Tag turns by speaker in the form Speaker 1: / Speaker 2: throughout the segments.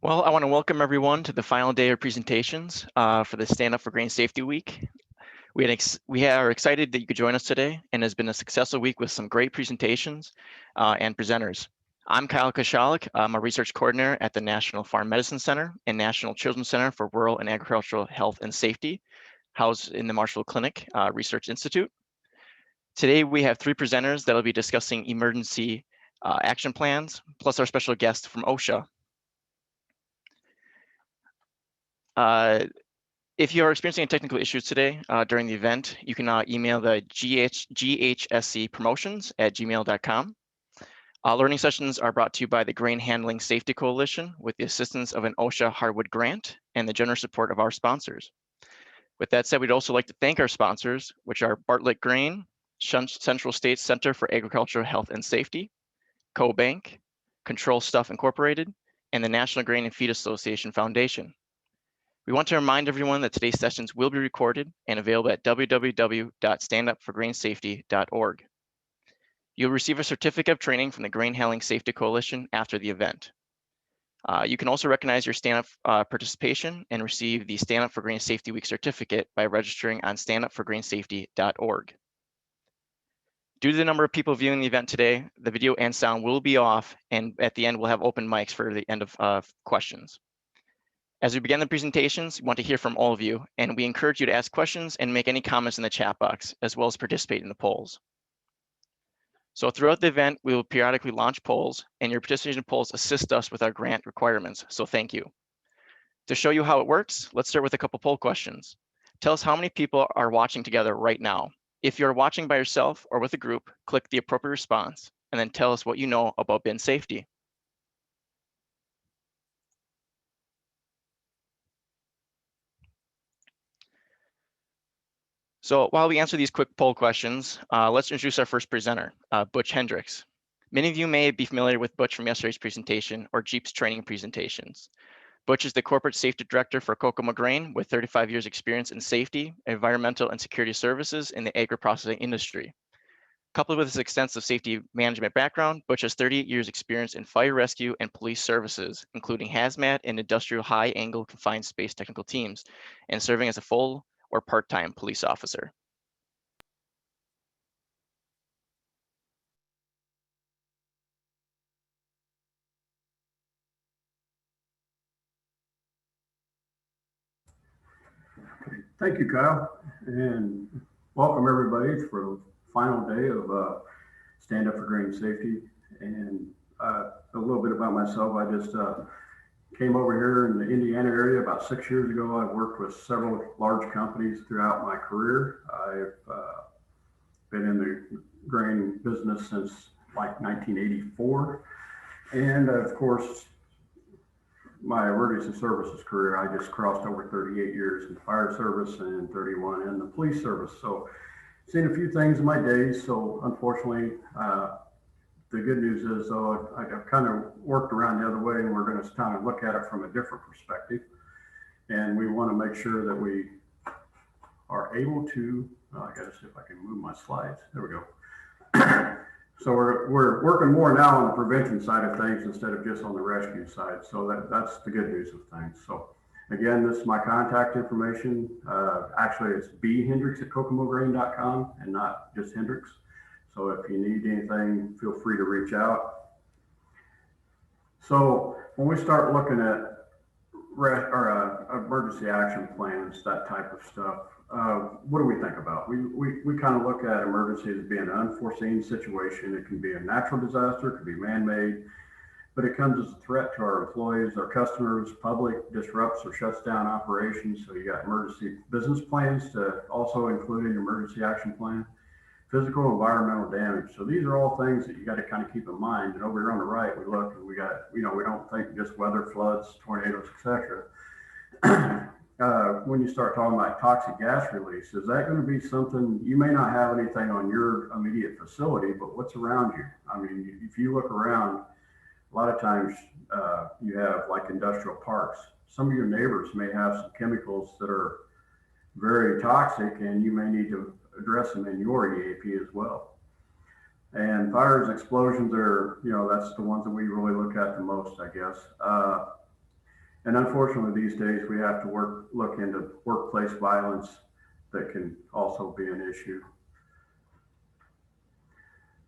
Speaker 1: Well, I want to welcome everyone to the final day of presentations for the Stand Up for Grain Safety Week. We are excited that you could join us today, and it's been a successful week with some great presentations and presenters. I'm Kyle Kashalik. I'm a research coordinator at the National Farm Medicine Center and National Children's Center for Rural and Agricultural Health and Safety, housed in the Marshall Clinic Research Institute. Today, we have three presenters that will be discussing emergency action plans, plus our special guest from OSHA. If you are experiencing technical issues today during the event, you can email the ghscpromotions@gmail.com. Learning sessions are brought to you by the Grain Handling Safety Coalition with the assistance of an OSHA hardwood grant and the generous support of our sponsors. With that said, we'd also like to thank our sponsors, which are Bartlett Grain, Central States Center for Agricultural Health and Safety, CoBank, Control Stuff Incorporated, and the National Grain and Feed Association Foundation. We want to remind everyone that today's sessions will be recorded and available at www.standupforgrainsafety.org. You'll receive a certificate of training from the Grain Handling Safety Coalition after the event. You can also recognize your stand-up participation and receive the Stand Up for Grain Safety Week certificate by registering on standupforgrainsafety.org. Due to the number of people viewing the event today, the video and sound will be off, and at the end we'll have open mics for the end of questions. As we begin the presentations, we want to hear from all of you, and we encourage you to ask questions and make any comments in the chat box, as well as participate in the polls. So throughout the event, we will periodically launch polls, and your participation polls assist us with our grant requirements, so thank you. To show you how it works, let's start with a couple poll questions. Tell us how many people are watching together right now. If you're watching by yourself or with a group, click the appropriate response, and then tell us what you know about bin safety. So while we answer these quick poll questions, let's introduce our first presenter, Butch Hendrix. Many of you may be familiar with Butch from yesterday's presentation or Jeep's training presentations. Butch is the Corporate Safety Director for Kokomo Grain with 35 years experience in safety, environmental, and security services in the agri-processing industry. Coupled with his extensive safety management background, Butch has 38 years experience in fire rescue and police services, including hazmat and industrial high-angle confined space technical teams, and serving as a full or part-time police officer.
Speaker 2: Thank you, Kyle, and welcome everybody for the final day of Stand Up for Grain Safety. And a little bit about myself, I just came over here in the Indiana area about 6 years ago. I've worked with several large companies throughout my career. I've been in the grain business since like 1984. And of course, my emergency services career, I just crossed over 38 years in the fire service and 31 in the police service. So seen a few things in my days. So unfortunately, the good news is, though, I've kind of worked around the other way, and we're going to kind of look at it from a different perspective. And we want to make sure that we are able to, I got to see if I can move my slides. There we go. So we're working more now on the prevention side of things instead of just on the rescue side. So that's the good news of things. So again, this is my contact information. Actually, it's bhendrix@kokomograin.com and not just Hendrix. So if you need anything, feel free to reach out. So when we start looking at emergency action plans, that type of stuff, what do we think about? We kind of look at emergency as being an unforeseen situation. It can be a natural disaster, it could be man-made, but it comes as a threat to our employees, our customers, public, disrupts or shuts down operations. So you got emergency business plans to also include an emergency action plan, physical, environmental damage. So these are all things that you got to kind of keep in mind. And over here on the right, we look and we got, we don't think just weather, floods, tornadoes, etc. When you start talking about toxic gas release, is that going to be something, you may not have anything on your immediate facility, but what's around you? I mean, if you look around, a lot of times you have like industrial parks. Some of your neighbors may have some chemicals that are very toxic, and you may need to address them in your EAP as well. And fires, explosions are, that's the ones that we really look at the most, I guess. And unfortunately, these days we have to look into workplace violence that can also be an issue.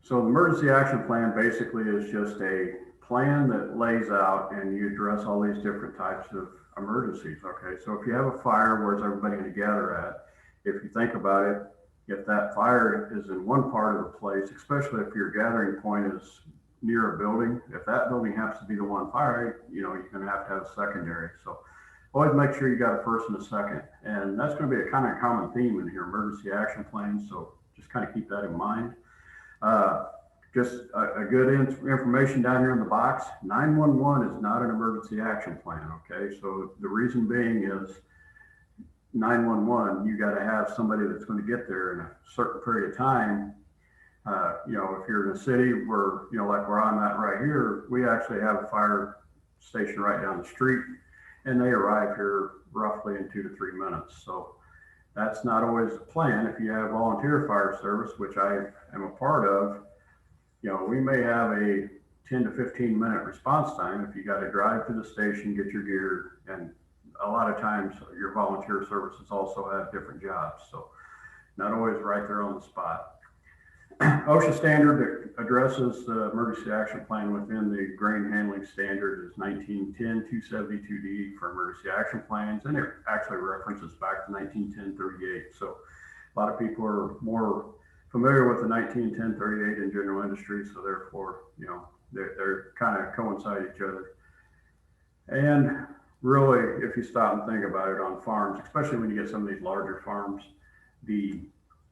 Speaker 2: So the emergency action plan basically is just a plan that lays out and you address all these different types of emergencies. Okay, so if you have a fire, where's everybody going to gather at? If you think about it, if that fire is in one part of the place, especially if your gathering point is near a building, if that building happens to be the one fire, you know, you're going to have a secondary. So always make sure you got a first and a second. And that's going to be a kind of common theme in your emergency action plan. So just kind of keep that in mind. Just a good information down here in the box, 911 is not an emergency action plan, okay? So the reason being is 911, you got to have somebody that's going to get there in a certain period of time. You know, if you're in a city where, you know, like where I'm at right here, we actually have a fire station right down the street and they arrive here roughly in 2 to 3 minutes. So that's not always the plan. If you have volunteer fire service, which I am a part of, you know, we may have a 10 to 15 minute response time if you got to drive to the station, get your gear, and a lot of times your volunteer services also have different jobs. So not always right there on the spot. OSHA standard that addresses the emergency action plan within the grain handling standard is 1910-272D for emergency action plans, and it actually references back to 1910-38. So a lot of people are more familiar with the 1910-38 in general industry, so therefore, you know, they're kind of coincide each other. And really, if you stop and think about it on farms, especially when you get some of these larger farms, the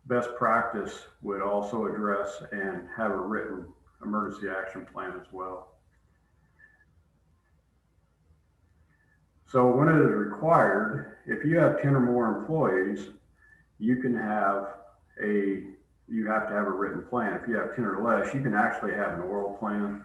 Speaker 2: best practice would also address and have a written emergency action plan as well. So when it is required, if you have 10 or more employees, you can have you have to have a written plan. If you have 10 or less, you can actually have an oral plan.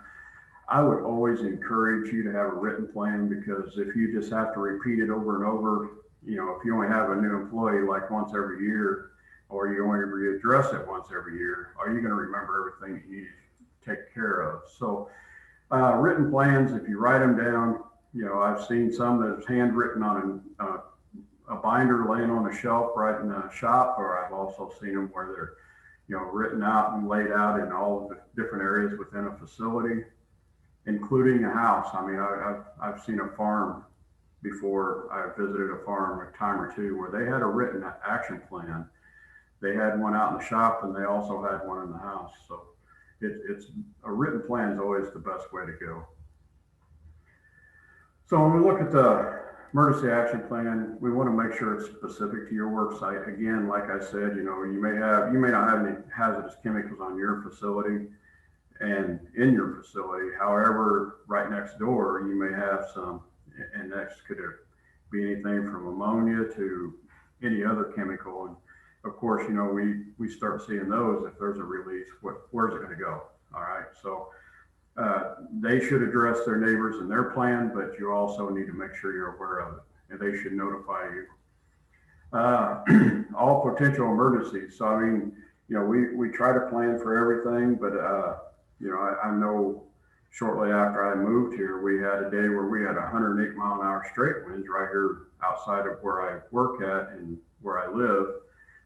Speaker 2: I would always encourage you to have a written plan, because if you just have to repeat it over and over, you know, if you only have a new employee like once every year, or you only readdress it once every year, are you going to remember everything you need to take care of? So written plans, if you write them down, you know, I've seen some that's handwritten on a binder laying on a shelf right in the shop, or I've also seen them where they're, you know, written out and laid out in all of the different areas within a facility, including a house. I mean, I've seen a farm before. I visited a farm a time or two where they had a written action plan. They had one out in the shop and they also had one in the house. So it's a written plan is always the best way to go. So when we look at the emergency action plan, we want to make sure it's specific to your work site. Again, like I said, you know, you may not have any hazardous chemicals on your facility and in your facility. However, right next door, you may have some, and that could be anything from ammonia to any other chemical. And of course, you know, we start seeing those if there's a release, where's it going to go? All right. So they should address their neighbors in their plan, but you also need to make sure you're aware of it, and they should notify you. All potential emergencies. So, I mean, you know, we try to plan for everything, but, you know, I know shortly after I moved here, we had a day where we had 108 mile an hour straight winds right here outside of where I work at and where I live,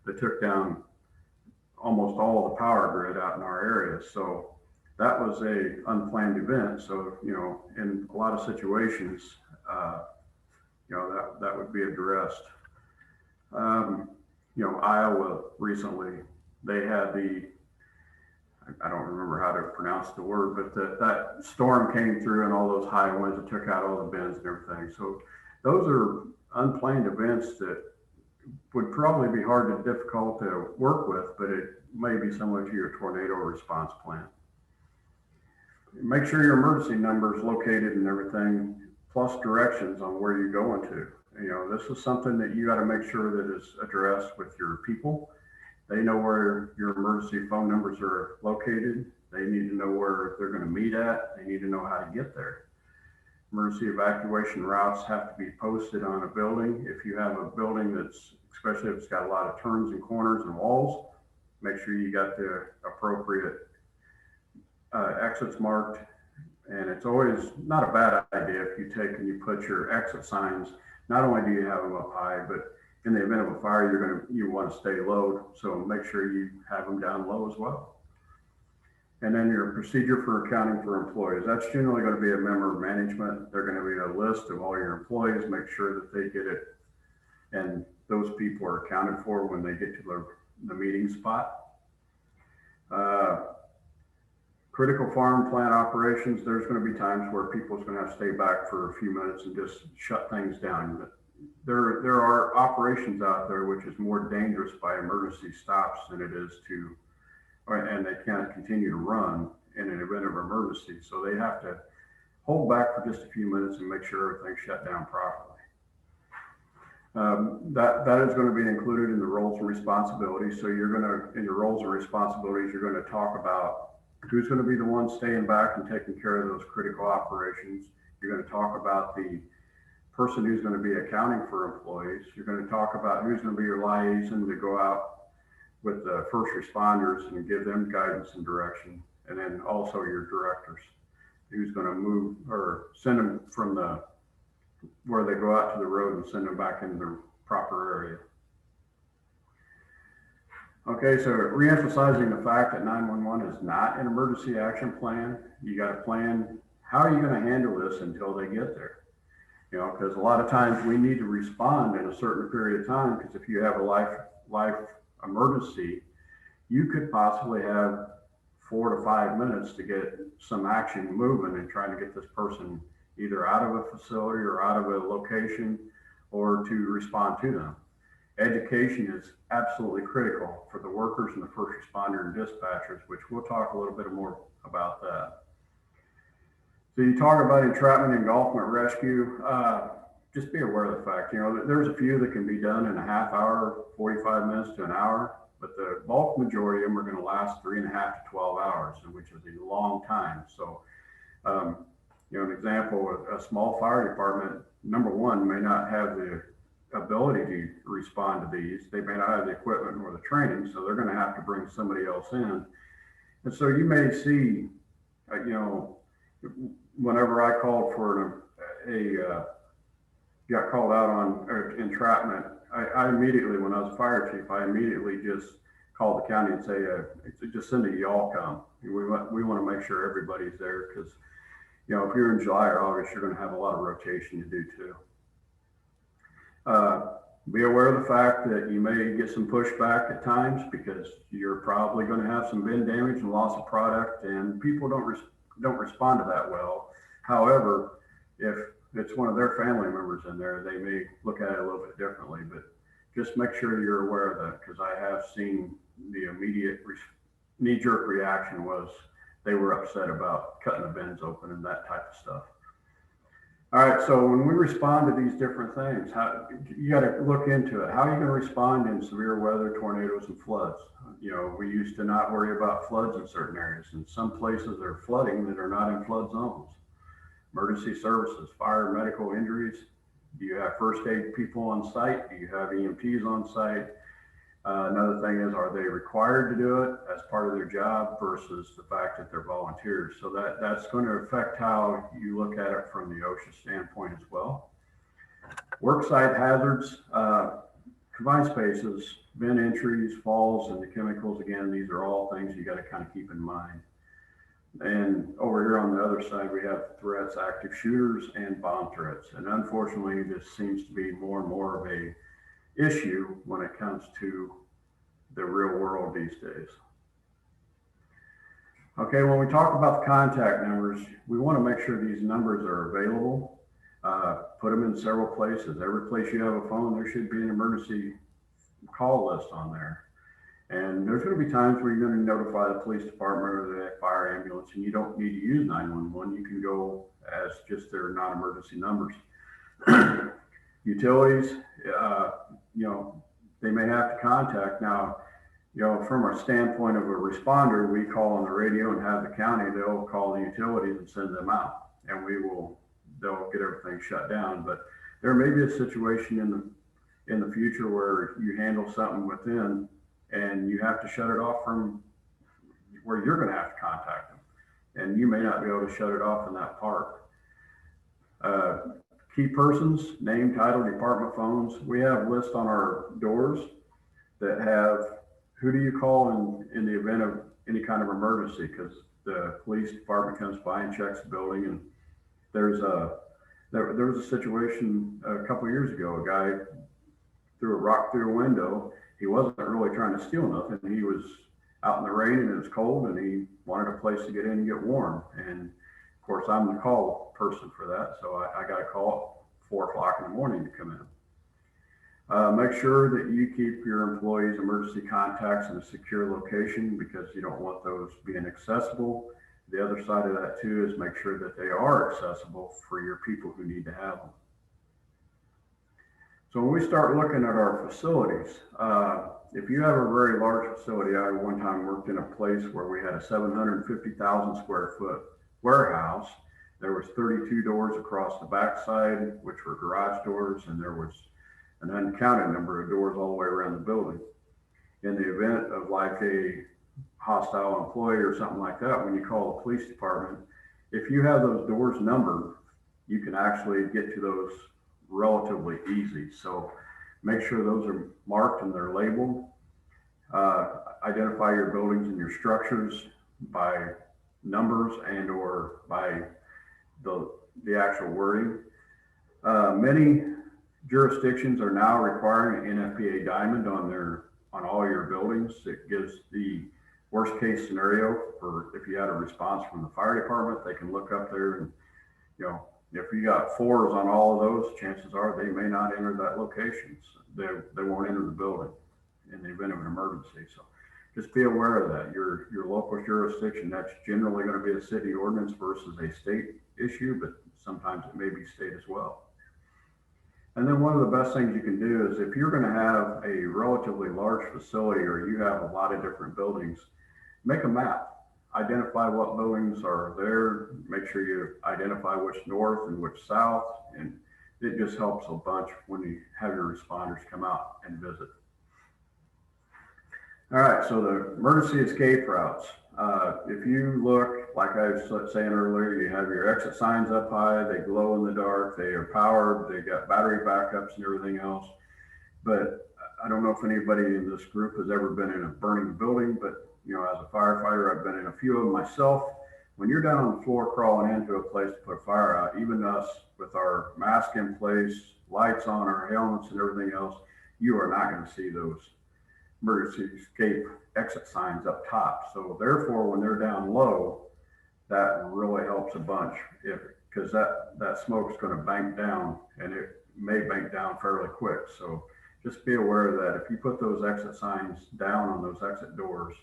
Speaker 2: that took down almost all the power grid out in our area. So that was a unplanned event. So, you know, in a lot of situations, you know, that would be addressed. You know, Iowa recently, they had I don't remember how to pronounce the word, but that storm came through and all those high winds that took out all the bends and everything. So those are unplanned events that would probably be hard and difficult to work with, but it may be similar to your tornado response plan. Make sure your emergency number is located and everything, plus directions on where you're going to. You know, this is something that you got to make sure that is addressed with your people. They know where your emergency phone numbers are located. They need to know where they're going to meet at. They need to know how to get there. Emergency evacuation routes have to be posted on a building. If you have a building that's, especially if it's got a lot of turns and corners and walls, make sure you got the appropriate exits marked And it's always not a bad idea if you take and you put your exit signs, not only do you have them up high, but in the event of a fire, you want to stay low. So make sure you have them down low as well. And then your procedure for accounting for employees. That's generally going to be a member of management. They're going to be a list of all your employees, make sure that they get it. And those people are accounted for when they get to the meeting spot. Critical farm plant operations, there's going to be times where people's going to have to stay back for a few minutes and just shut things down. There are operations out there which is more dangerous by emergency stops than it is to, and they can't continue to run in an event of emergency. So they have to hold back for just a few minutes and make sure everything's shut down properly. That is going to be included in the roles and responsibilities. So you're going to, in your roles and responsibilities, you're going to talk about who's going to be the one staying back and taking care of those critical operations. You're going to talk about the person who's going to be accounting for employees. You're going to talk about who's going to be your liaison to go out with the first responders and give them guidance and direction. And then also your directors, who's going to move or send them from where they go out to the road and send them back into the proper area. Okay, so reemphasizing the fact that 911 is not an emergency action plan. You got to plan, how are you going to handle this until they get there? You know, because a lot of times we need to respond in a certain period of time, because if you have a life emergency, you could possibly have 4 to 5 minutes to get some action moving and trying to get this person either out of a facility or out of a location or to respond to them. Education is absolutely critical for the workers and the first responder and dispatchers, which we'll talk a little bit more about that. So you talk about entrapment, engulfment, rescue. Just be aware of the fact, you know, there's a few that can be done in a half hour, 45 minutes to an hour, but the bulk majority of them are going to last 3.5 to 12 hours, which is a long time. So, you know, an example, a small fire department, number one, may not have the ability to respond to these. They may not have the equipment or the training, so they're going to have to bring somebody else in. And so you may see, you know, whenever I called for got called out on entrapment, I immediately, when I was fire chief, I immediately just called the county and say, just send a y'all come. We want to make sure everybody's there, because, you know, if you're in July or August, you're going to have a lot of rotation to do too. Be aware of the fact that you may get some pushback at times, because you're probably going to have some bin damage and loss of product, and people don't respond to that well. However, if it's one of their family members in there, they may look at it a little bit differently, but just make sure you're aware of that, because I have seen the immediate knee-jerk reaction was they were upset about cutting the bins open and that type of stuff. All right, so when we respond to these different things, you got to look into it. How are you going to respond in severe weather, tornadoes, and floods? You know, we used to not worry about floods in certain areas, and some places are flooding that are not in flood zones. Emergency services, fire, medical injuries. Do you have first aid people on site? Do you have EMTs on site? Another thing is, are they required to do it as part of their job versus the fact that they're volunteers? So that's going to affect how you look at it from the OSHA standpoint as well. Worksite hazards, confined spaces, bin entries, falls, and the chemicals. Again, these are all things you got to kind of keep in mind. And over here on the other side, we have threats, active shooters, and bomb threats. And unfortunately, this seems to be more and more of a issue when it comes to the real world these days. Okay, when we talk about the contact numbers, we want to make sure these numbers are available. Put them in several places. Every place you have a phone, there should be an emergency call list on there. And there's going to be times where you're going to notify the police department or the fire ambulance, and you don't need to use 911. You can go as just their non-emergency numbers. Utilities, you know, they may have to contact. Now, you know, from our standpoint of a responder, we call on the radio and have the county, they'll call the utilities and send them out, and they'll get everything shut down. But there may be a situation in the future where you handle something within and you have to shut it off from where you're going to have to contact them. and you may not be able to shut it off in that park. Key persons, name, title, department phones. We have lists on our doors that have who do you call in the event of any kind of emergency, because the police department comes by and checks the building. And there was a situation a couple of years ago. A guy threw a rock through a window. He wasn't really trying to steal nothing. He was out in the rain and it was cold and he wanted a place to get in and get warm. And of course, I'm the call person for that. So I got a call at 4 o'clock in the morning to come in. Make sure that you keep your employees' emergency contacts in a secure location, because you don't want those being accessible. The other side of that too is make sure that they are accessible for your people who need to have them. So when we start looking at our facilities, if you have a very large facility, I one time worked in a place where we had a 750,000 square foot warehouse. There was 32 doors across the backside, which were garage doors, and there was an uncounted number of doors all the way around the building. In the event of like a hostile employee or something like that, when you call the police department, if you have those doors numbered, you can actually get to those relatively easy. So make sure those are marked and they're labeled. Identify your buildings and your structures by numbers and or by the actual wording. Many jurisdictions are now requiring an NFPA diamond on all your buildings. It gives the worst case scenario for if you had a response from the fire department. They can look up there and, if you got 4s on all of those, chances are they may not enter that location. So they won't enter the building in the event of an emergency. So just be aware of that. Your local jurisdiction, that's generally going to be a city ordinance versus a state issue, but sometimes it may be state as well. And then one of the best things you can do is if you're going to have a relatively large facility or you have a lot of different buildings, make a map. Identify what buildings are there. Make sure you identify which north and which south. And it just helps a bunch when you have your responders come out and visit. All right, so the emergency escape routes. If you look, like I was saying earlier, you have your exit signs up high, they glow in the dark, they are powered, they got battery backups and everything else. But I don't know if anybody in this group has ever been in a burning building, but as a firefighter, I've been in a few of them myself. When you're down on the floor crawling into a place to put fire out, even us with our mask in place, lights on, our helmets and everything else, you are not going to see those emergency escape exit signs up top. So therefore, when they're down low, that really helps a bunch, because that smoke is going to bank down, and it may bank down fairly quick. So just be aware that if you put those exit signs down on those exit doors,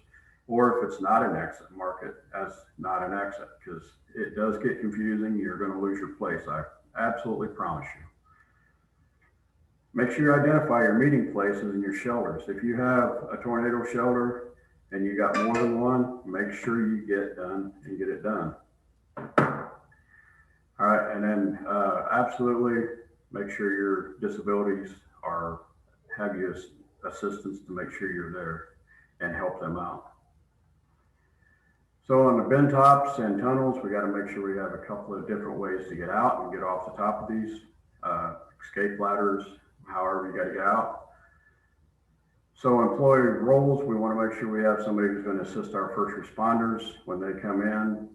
Speaker 2: or if it's not an exit, mark it as not an exit, because it does get confusing. You're going to lose your place. I absolutely promise you. Make sure you identify your meeting places and your shelters. If you have a tornado shelter and you got more than one, make sure you get it done. All right, and then absolutely make sure your disabilities have you assistance to make sure you're there and help them out. So on the bin tops and tunnels, we got to make sure we have a couple of different ways to get out and get off the top of these. Escape ladders, however you got to get out. So employee roles, we want to make sure we have somebody who's going to assist our first responders when they come in,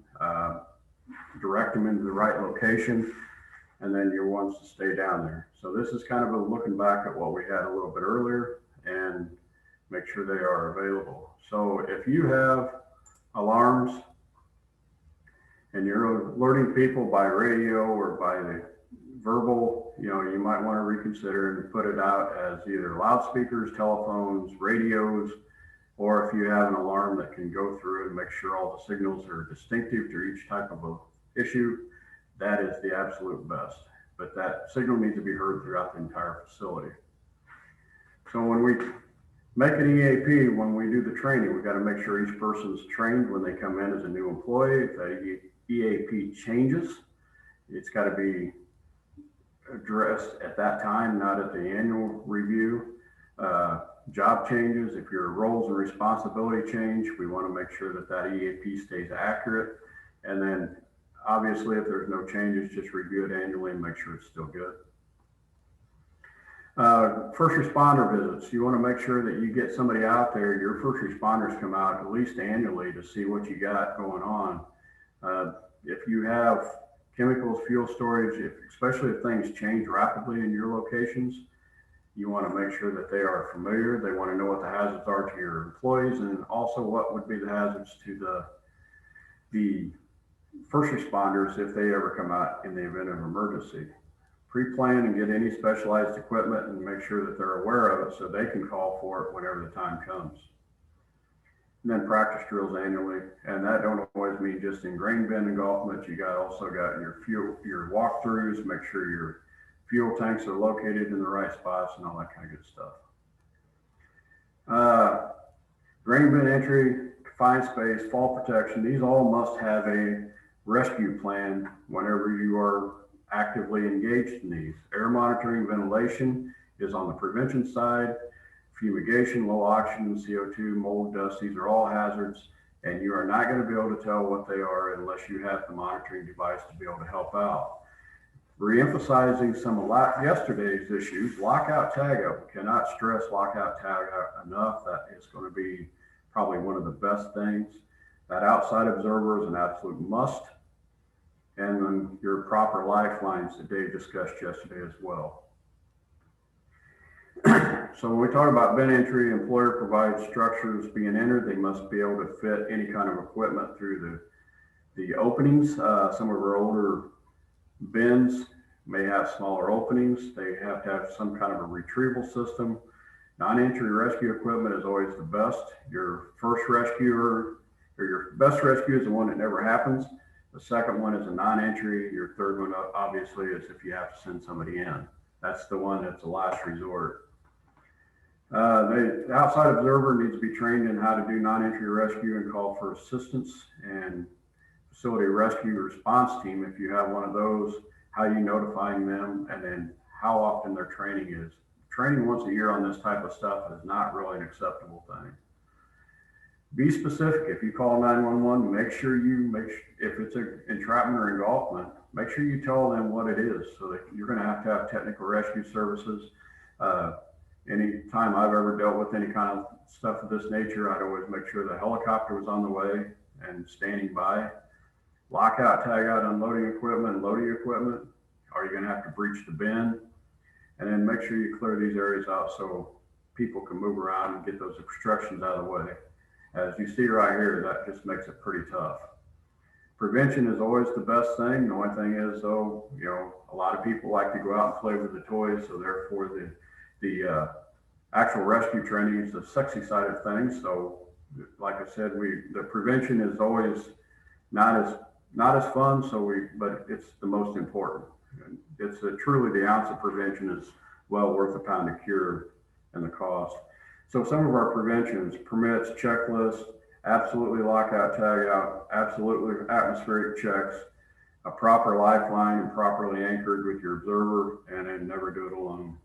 Speaker 2: direct them into the right location, and then your ones to stay down there. So this is kind of a looking back at what we had a little bit earlier and make sure they are available. So if you have alarms and you're alerting people by radio or by the verbal, you might want to reconsider and put it out as either loudspeakers, telephones, radios, or if you have an alarm that can go through and make sure all the signals are distinctive to each type of a issue, that is the absolute best. But that signal needs to be heard throughout the entire facility. So when we make an EAP, when we do the training, we got to make sure each person's trained when they come in as a new employee. If that EAP changes, it's got to be addressed at that time, not at the annual review. Job changes, if your roles and responsibility change, we want to make sure that that EAP stays accurate. And then obviously if there's no changes, just review it annually and make sure it's still good. First responder visits. You want to make sure that you get somebody out there. Your first responders come out at least annually to see what you got going on. If you have chemicals, fuel storage, especially if things change rapidly in your locations, you want to make sure that they are familiar. They want to know what the hazards are to your employees, and also what would be the hazards to the first responders if they ever come out in the event of emergency. Pre-plan and get any specialized equipment and make sure that they're aware of it so they can call for it whenever the time comes. And then practice drills annually, and that don't always mean just in grain bin engulfment. You also got your walkthroughs, make sure your fuel tanks are located in the right spots and all that kind of good stuff. Grain bin entry, confined space, fall protection, these all must have a rescue plan whenever you are actively engaged in these. Air monitoring, ventilation is on the prevention side. Fumigation, low oxygen, CO2, mold, dust, these are all hazards, and you are not going to be able to tell what they are unless you have the monitoring device to be able to help out. Re-emphasizing some of yesterday's issues, lockout tagout. We cannot stress lockout tagout enough. That is going to be probably one of the best things. That outside observer is an absolute must. And then your proper lifelines that Dave discussed yesterday as well. So when we talk about bin entry, employer provides structures being entered. They must be able to fit any kind of equipment through the openings. Some of our older bins may have smaller openings. They have to have some kind of a retrieval system. Non-entry rescue equipment is always the best. Your first rescuer, or your best rescue, is the one that never happens. The second one is a non-entry. Your third one, obviously, is if you have to send somebody in. That's the one that's the last resort. The outside observer needs to be trained in how to do non-entry rescue and call for assistance, and facility rescue response team, if you have one of those, how you notifying them, and then how often their training is. Training once a year on this type of stuff is not really an acceptable thing. Be specific. If you call 911, make sure if it's an entrapment or engulfment, make sure you tell them what it is, so that you're going to have technical rescue services. Any time I've ever dealt with any kind of stuff of this nature, I'd always make sure the helicopter was on the way and standing by. Lockout, tagout, unloading equipment, loading equipment. Are you going to have to breach the bin? And then make sure you clear these areas out so people can move around and get those obstructions out of the way. As you see right here, that just makes it pretty tough. Prevention is always the best thing. The only thing is, though, a lot of people like to go out and play with the toys, so therefore the actual rescue training is the sexy side of things. So like I said, the prevention is always not as fun, but it's the most important. It's truly the ounce of prevention is well worth a pound of cure and the cost. So some of our preventions, permits, checklists, absolutely lockout, tagout, absolutely atmospheric checks, a proper lifeline and properly anchored with your observer, and then never do it alone.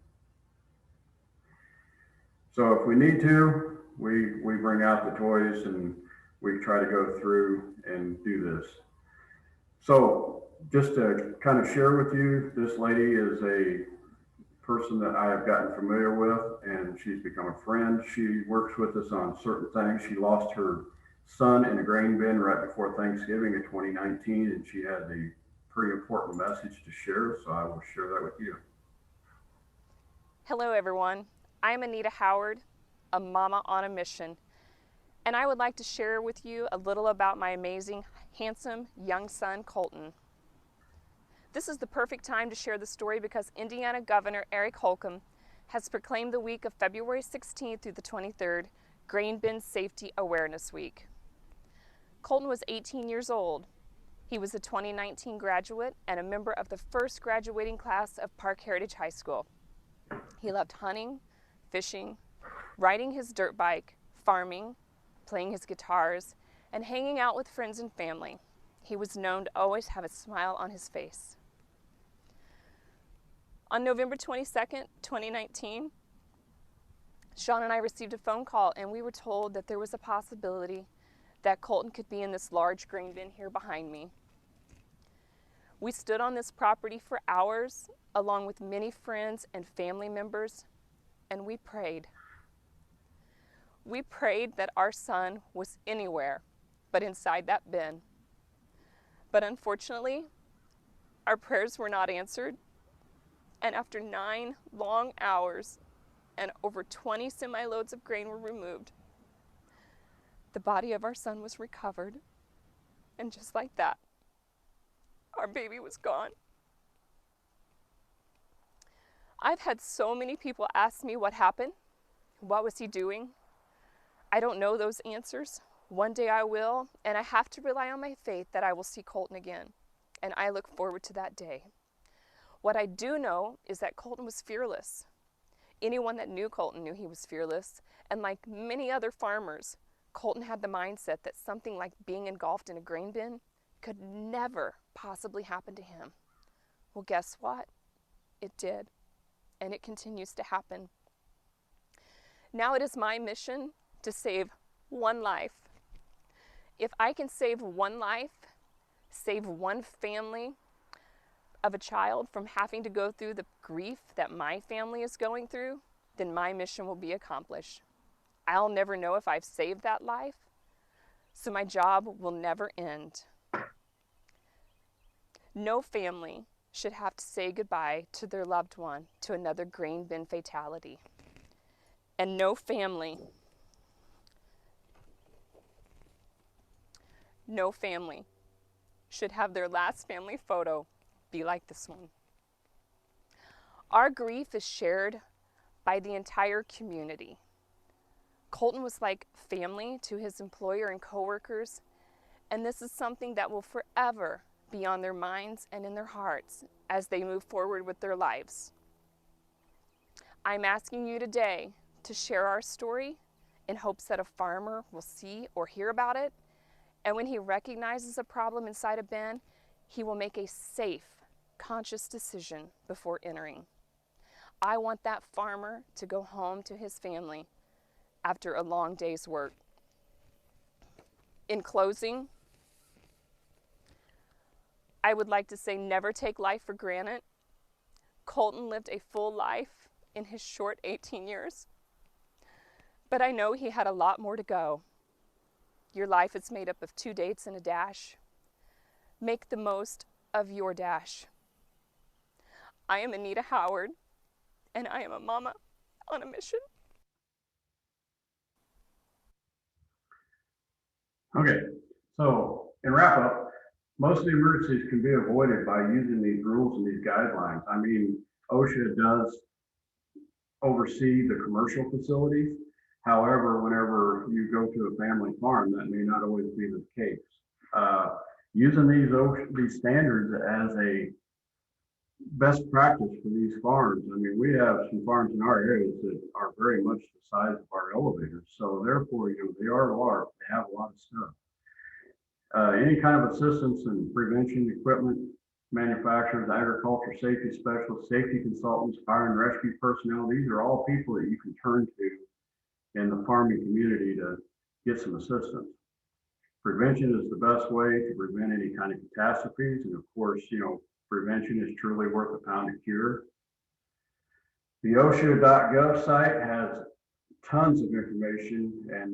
Speaker 2: So if we need to, we bring out the toys and we try to go through and do this. So just to kind of share with you, this lady is a person that I have gotten familiar with, and she's become a friend. She works with us on certain things. She lost her son in a grain bin right before Thanksgiving of 2019, and she has a pretty important message to share, so I will share that with you.
Speaker 3: Hello everyone, I'm Anita Howard, a mama on a mission, and I would like to share with you a little about my amazing, handsome young son, Colton. This is the perfect time to share the story because Indiana Governor Eric Holcomb has proclaimed the week of February 16th through the 23rd Grain Bin Safety Awareness Week. Colton was 18 years old. He was a 2019 graduate and a member of the first graduating class of Park Heritage High School. He loved hunting, fishing, riding his dirt bike, farming, playing his guitars, and hanging out with friends and family. He was known to always have a smile on his face. On November 22nd, 2019, Sean and I received a phone call and we were told that there was a possibility that Colton could be in this large grain bin here behind me. We stood on this property for hours, along with many friends and family members, and we prayed. We prayed that our son was anywhere but inside that bin. But unfortunately, our prayers were not answered, and after 9 long hours and over 20 semi-loads of grain were removed, the body of our son was recovered, and just like that, our baby was gone. I've had so many people ask me what happened. What was he doing? I don't know those answers. One day I will, and I have to rely on my faith that I will see Colton again, and I look forward to that day. What I do know is that Colton was fearless. Anyone that knew Colton knew he was fearless, and like many other farmers, Colton had the mindset that something like being engulfed in a grain bin could never possibly happen to him. Well, guess what? It did, and it continues to happen. Now it is my mission to save one life. If I can save one life, save one family of a child from having to go through the grief that my family is going through, then my mission will be accomplished. I'll never know if I've saved that life, so my job will never end. No family should have to say goodbye to their loved one to another grain bin fatality. And no family should have their last family photo be like this one. Our grief is shared by the entire community. Colton was like family to his employer and coworkers, and this is something that will forever be on their minds and in their hearts as they move forward with their lives. I'm asking you today to share our story in hopes that a farmer will see or hear about it, and when he recognizes a problem inside a bin, he will make a safe, conscious decision before entering. I want that farmer to go home to his family after a long day's work. In closing, I would like to say never take life for granted. Colton lived a full life in his short 18 years, but I know he had a lot more to go. Your life is made up of 2 dates and a dash. Make the most of your dash. I am Anita Howard, and I am a mama on a mission.
Speaker 2: Okay, so in wrap up, most of the emergencies can be avoided by using these rules and these guidelines. I mean, OSHA does oversee the commercial facilities. However, whenever you go to a family farm, that may not always be the case. Using these standards as a best practice for these farms. I mean, we have some farms in our areas that are very much the size of our elevators. So therefore, they are large, they have a lot of stuff. Any kind of assistance in prevention, equipment, manufacturers, agriculture safety specialists, safety consultants, fire and rescue personnel, these are all people that you can turn to in the farming community to get some assistance. Prevention is the best way to prevent any kind of catastrophes. And of course, prevention is truly worth a pound of cure. The OSHA.gov site has tons of information, and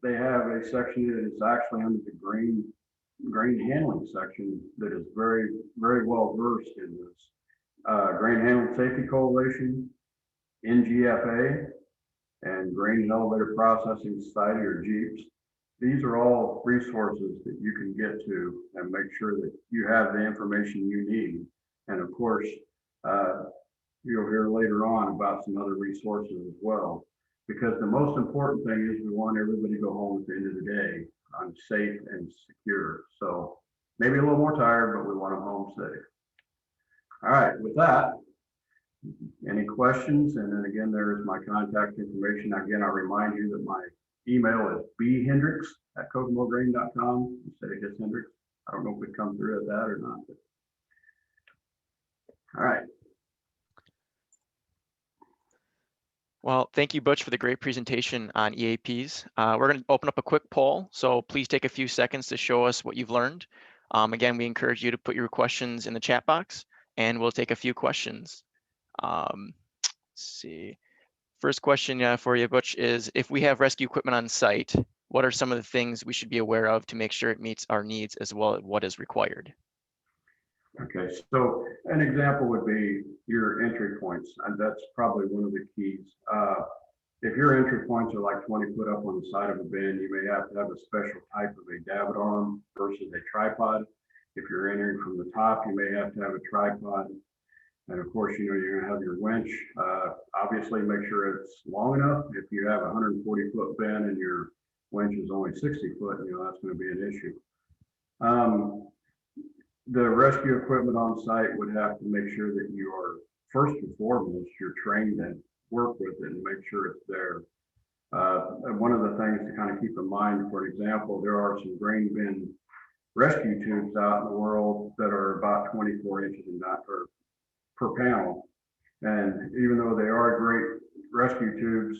Speaker 2: they have a section that is actually under the grain handling section that is very, very well versed in this. Grain Handling Safety Coalition, NGFA, and Grain and Elevator Processing Society, or GEEPS. These are all resources that you can get to and make sure that you have the information you need. And of course, you'll hear later on about some other resources as well, because the most important thing is we want everybody to go home at the end of the day safe and secure. So maybe a little more tired, but we want them home safe. All right, with that, any questions? And then again, there is my contact information. Again, I'll remind you that my email is bhendrix@kokomograin.com instead of just Hendrix. I don't know if we come through at that or not. But... All right.
Speaker 1: Well, thank you, Butch, for the great presentation on EAPs. We're going to open up a quick poll, so please take a few seconds to show us what you've learned. Again, we encourage you to put your questions in the chat box, and we'll take a few questions. Let's see. First question for you, Butch, is if we have rescue equipment on site, what are some of the things we should be aware of to make sure it meets our needs as well as what is required?
Speaker 2: Okay, so an example would be your entry points, and that's probably one of the keys. If your entry points are like 20 foot up on the side of a bin, you may have to have a special type of a davit arm versus a tripod. If you're entering from the top, you may have to have a tripod. And of course, you know, you're gonna have your winch. Obviously make sure it's long enough. If you have a 140 foot bin and your winch is only 60 foot, you know, that's gonna be an issue. The rescue equipment on site would have to make sure that you are, first and foremost, you're trained and work with it and make sure it's there. And one of the things to kind of keep in mind, for example, there are some grain bin rescue tubes out in the world that are about 24 inches in diameter per panel. And even though they are great rescue tubes,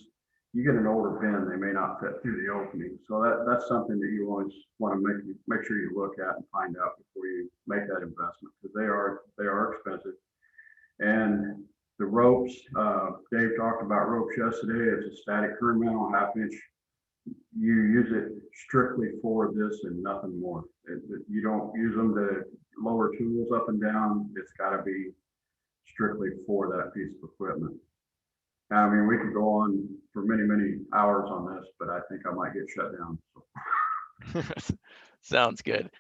Speaker 2: you get an older bin, they may not fit through the opening. So that's something that you always want to make sure you look at and find out before you make that investment, because they are expensive. And the ropes, Dave talked about ropes yesterday. It's a static current mantle, 1/2 inch. You use it strictly for this and nothing more. You don't use them to lower tools up and down. It's got to be strictly for that piece of equipment. I mean, we could go on for many, many hours on this, but I think I might get shut down. So.
Speaker 1: Sounds good.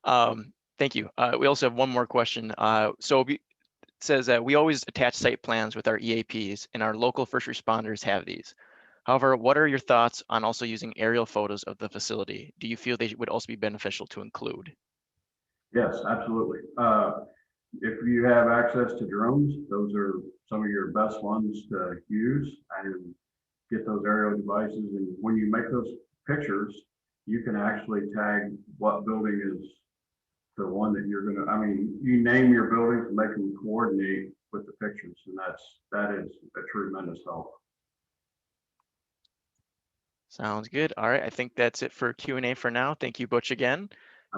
Speaker 1: Thank you. We also have one more question. It says that we always attach site plans with our EAPs, and our local first responders have these. However, what are your thoughts on also using aerial photos of the facility? Do you feel they would also be beneficial to include?
Speaker 2: Yes, absolutely. If you have access to drones, those are some of your best ones to use, and get those aerial devices. And when you make those pictures, you can actually tag what building is the one that you're gonna, I mean, you name your buildings and make them coordinate with the pictures. And that is a tremendous help.
Speaker 1: Sounds good. All right, I think that's it for Q&A for now. Thank you, Butch, again.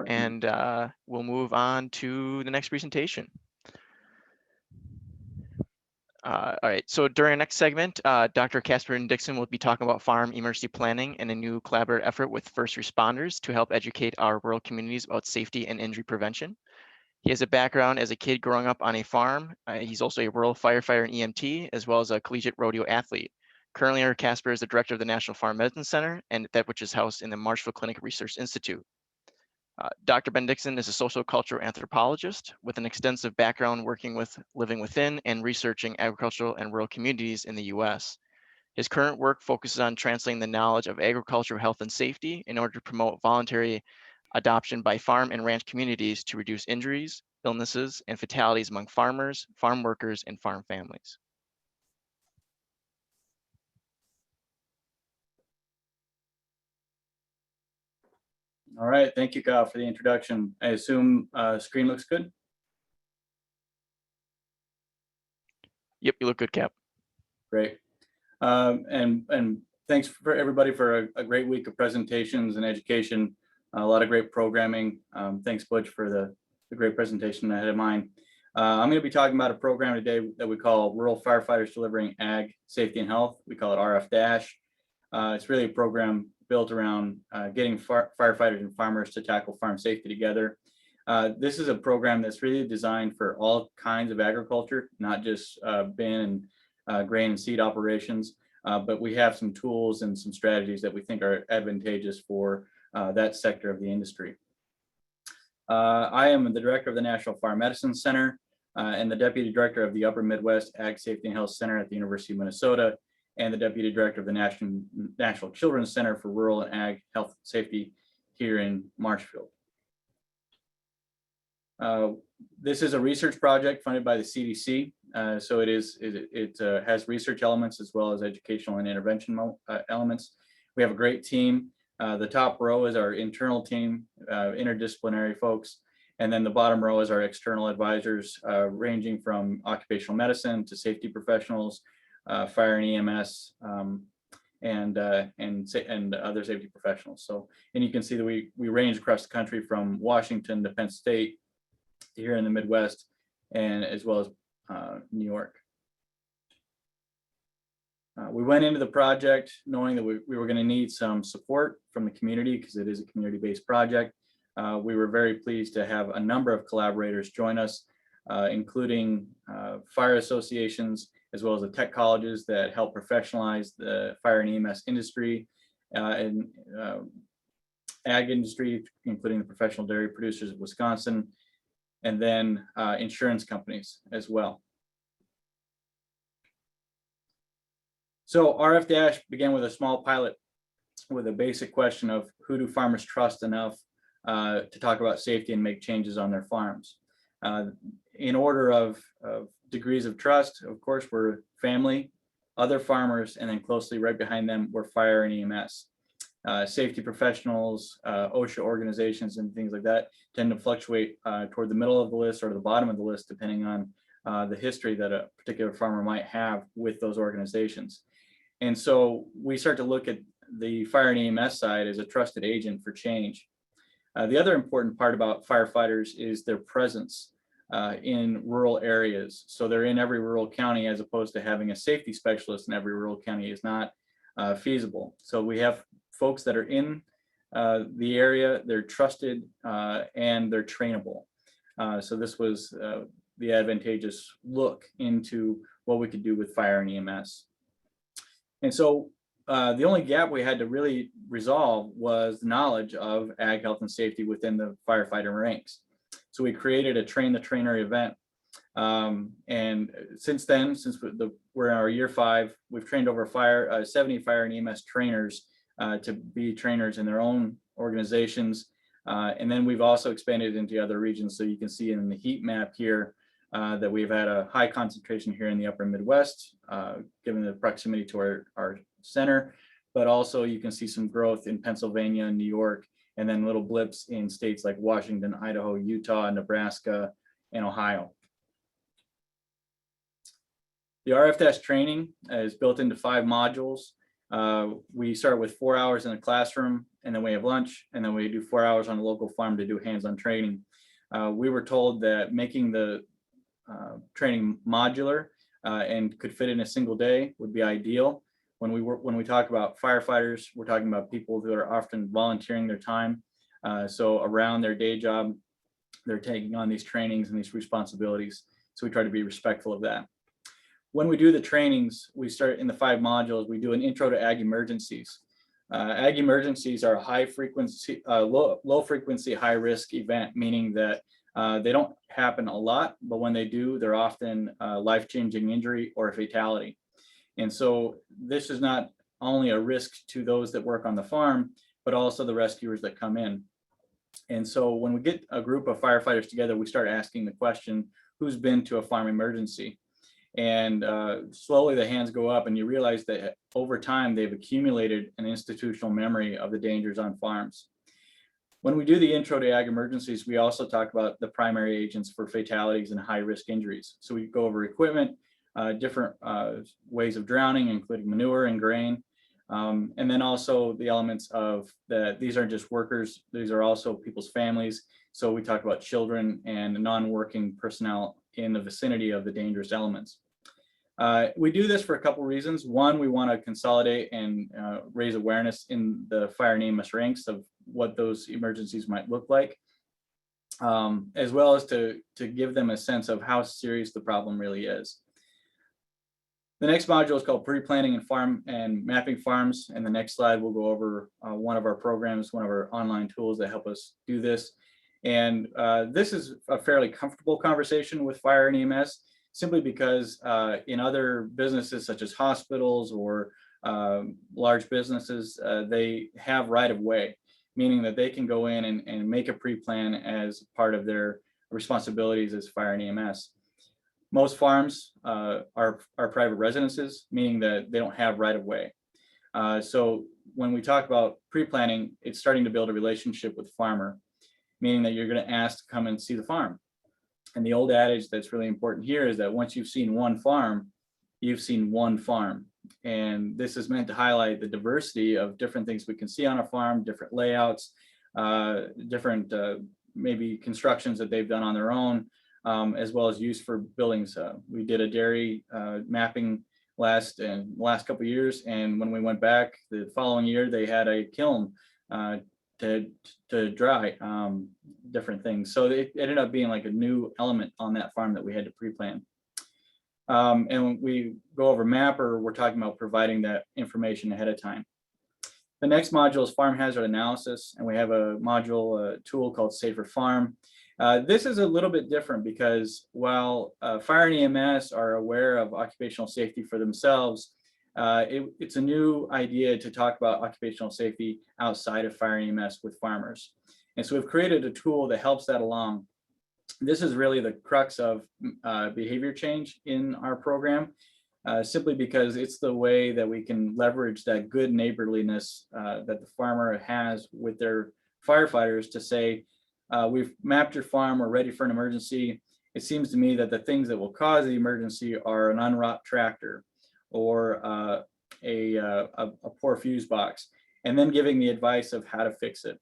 Speaker 1: And we'll move on to the next presentation. All right, so during our next segment, Dr. Casper and Bendixen will be talking about farm emergency planning and a new collaborative effort with first responders to help educate our rural communities about safety and injury prevention. He has a background as a kid growing up on a farm. He's also a rural firefighter and EMT, as well as a collegiate rodeo athlete. Currently, Casper is the director of the National Farm Medicine Center, and that which is housed in the Marshfield Clinic Research Institute. Dr. Bendixen is a social cultural anthropologist with an extensive background working with living within and researching agricultural and rural communities in the US. His current work focuses on translating the knowledge of agricultural health and safety in order to promote voluntary adoption by farm and ranch communities to reduce injuries, illnesses, and fatalities among farmers, farm workers, and farm families.
Speaker 4: All right, thank you, Kyle, for the introduction. I assume screen looks good?
Speaker 1: Yep, you look good, Cap.
Speaker 4: Great. And thanks for everybody for a great week of presentations and education, a lot of great programming. Thanks, Butch, for the great presentation ahead of mine. I'm going to be talking about a program today that we call Rural Firefighters Delivering Ag Safety and Health. We call it RFDash. It's really a program built around getting firefighters and farmers to tackle farm safety together. This is a program that's really designed for all kinds of agriculture, not just bin and grain and seed operations, but we have some tools and some strategies that we think are advantageous for that sector of the industry. I am the director of the National Farm Medicine Center and the deputy director of the Upper Midwest Ag Safety and Health Center at the University of Minnesota, and the deputy director of the National Children's Center for Rural and Ag Health and Safety here in Marshfield. This is a research project funded by the CDC, so it has research elements as well as educational and intervention elements. We have a great team. The top row is our internal team, interdisciplinary folks, and then the bottom row is our external advisors, ranging from occupational medicine to safety professionals, fire and EMS, and other safety professionals. So, and you can see that we range across the country from Washington to Penn State, here in the Midwest, and as well as New York. We went into the project knowing that we were going to need some support from the community because it is a community-based project. We were very pleased to have a number of collaborators join us, including fire associations, as well as the tech colleges that help professionalize the fire and EMS industry, and ag industry, including the professional dairy producers of Wisconsin, and then insurance companies as well. So RFDash began with a small pilot with a basic question of who do farmers trust enough to talk about safety and make changes on their farms. In order of degrees of trust, of course, were family, other farmers, and then closely right behind them were fire and EMS. Safety professionals, OSHA organizations, and things like that tend to fluctuate toward the middle of the list or the bottom of the list, depending on the history that a particular farmer might have with those organizations. And so we start to look at the fire and EMS side as a trusted agent for change. The other important part about firefighters is their presence in rural areas. So they're in every rural county, as opposed to having a safety specialist in every rural county is not feasible. So we have folks that are in the area, they're trusted, and they're trainable. So this was the advantageous look into what we could do with fire and EMS. And so the only gap we had to really resolve was the knowledge of ag health and safety within the firefighter ranks. So we created a train the trainer event. And since then, since we're in our year 5, we've trained over 70 fire and EMS trainers to be trainers in their own organizations. And then we've also expanded into other regions. So you can see in the heat map here that we've had a high concentration here in the upper Midwest, given the proximity to our center, but also you can see some growth in Pennsylvania and New York, and then little blips in states like Washington, Idaho, Utah, Nebraska, and Ohio. The RFDash training is built into 5 modules. We start with 4 hours in the classroom, and then we have lunch, and then we do 4 hours on a local farm to do hands-on training. We were told that making the training modular and could fit in a single day would be ideal. When we talk about firefighters, we're talking about people who are often volunteering their time. So around their day job, they're taking on these trainings and these responsibilities. So we try to be respectful of that. When we do the trainings, we start in the 5 modules. We do an intro to ag emergencies. Ag emergencies are a high frequency, low frequency, high risk event, meaning that they don't happen a lot, but when they do, they're often life-changing injury or a fatality. And so this is not only a risk to those that work on the farm, but also the rescuers that come in. And so when we get a group of firefighters together, we start asking the question, who's been to a farm emergency? And slowly the hands go up, and you realize that over time they've accumulated an institutional memory of the dangers on farms. When we do the intro to ag emergencies, we also talk about the primary agents for fatalities and high risk injuries. So we go over equipment, different ways of drowning, including manure and grain. And then also the elements of that these aren't just workers, these are also people's families. So we talk about children and non-working personnel in the vicinity of the dangerous elements. We do this for a couple reasons. One, we want to consolidate and raise awareness in the fire and EMS ranks of what those emergencies might look like, as well as to give them a sense of how serious the problem really is. The next module is called pre-planning and farm and mapping farms. And the next slide will go over one of our programs, one of our online tools that help us do this. And this is a fairly comfortable conversation with fire and EMS, simply because in other businesses such as hospitals or large businesses, they have right of way, meaning that they can go in and make a pre-plan as part of their responsibilities as fire and EMS. Most farms are private residences, meaning that they don't have right of way. So when we talk about pre-planning, it's starting to build a relationship with the farmer, meaning that you're going to ask to come and see the farm. And the old adage that's really important here is that once you've seen one farm, you've seen one farm. And this is meant to highlight the diversity of different things we can see on a farm, different layouts, different maybe constructions that they've done on their own, as well as use for buildings. We did a dairy mapping last couple of years, and when we went back the following year, they had a kiln to dry different things. So it ended up being like a new element on that farm that we had to pre-plan. And when we go over Mapper, we're talking about providing that information ahead of time. The next module is farm hazard analysis, and we have a module tool called Safer Farm. This is a little bit different because while fire and EMS are aware of occupational safety for themselves, it's a new idea to talk about occupational safety outside of fire and EMS with farmers. And so we've created a tool that helps that along. This is really the crux of behavior change in our program, simply because it's the way that we can leverage that good neighborliness that the farmer has with their firefighters to say, we've mapped your farm, we're ready for an emergency. It seems to me that the things that will cause the emergency are an unwrapped tractor or a poor fuse box, and then giving the advice of how to fix it.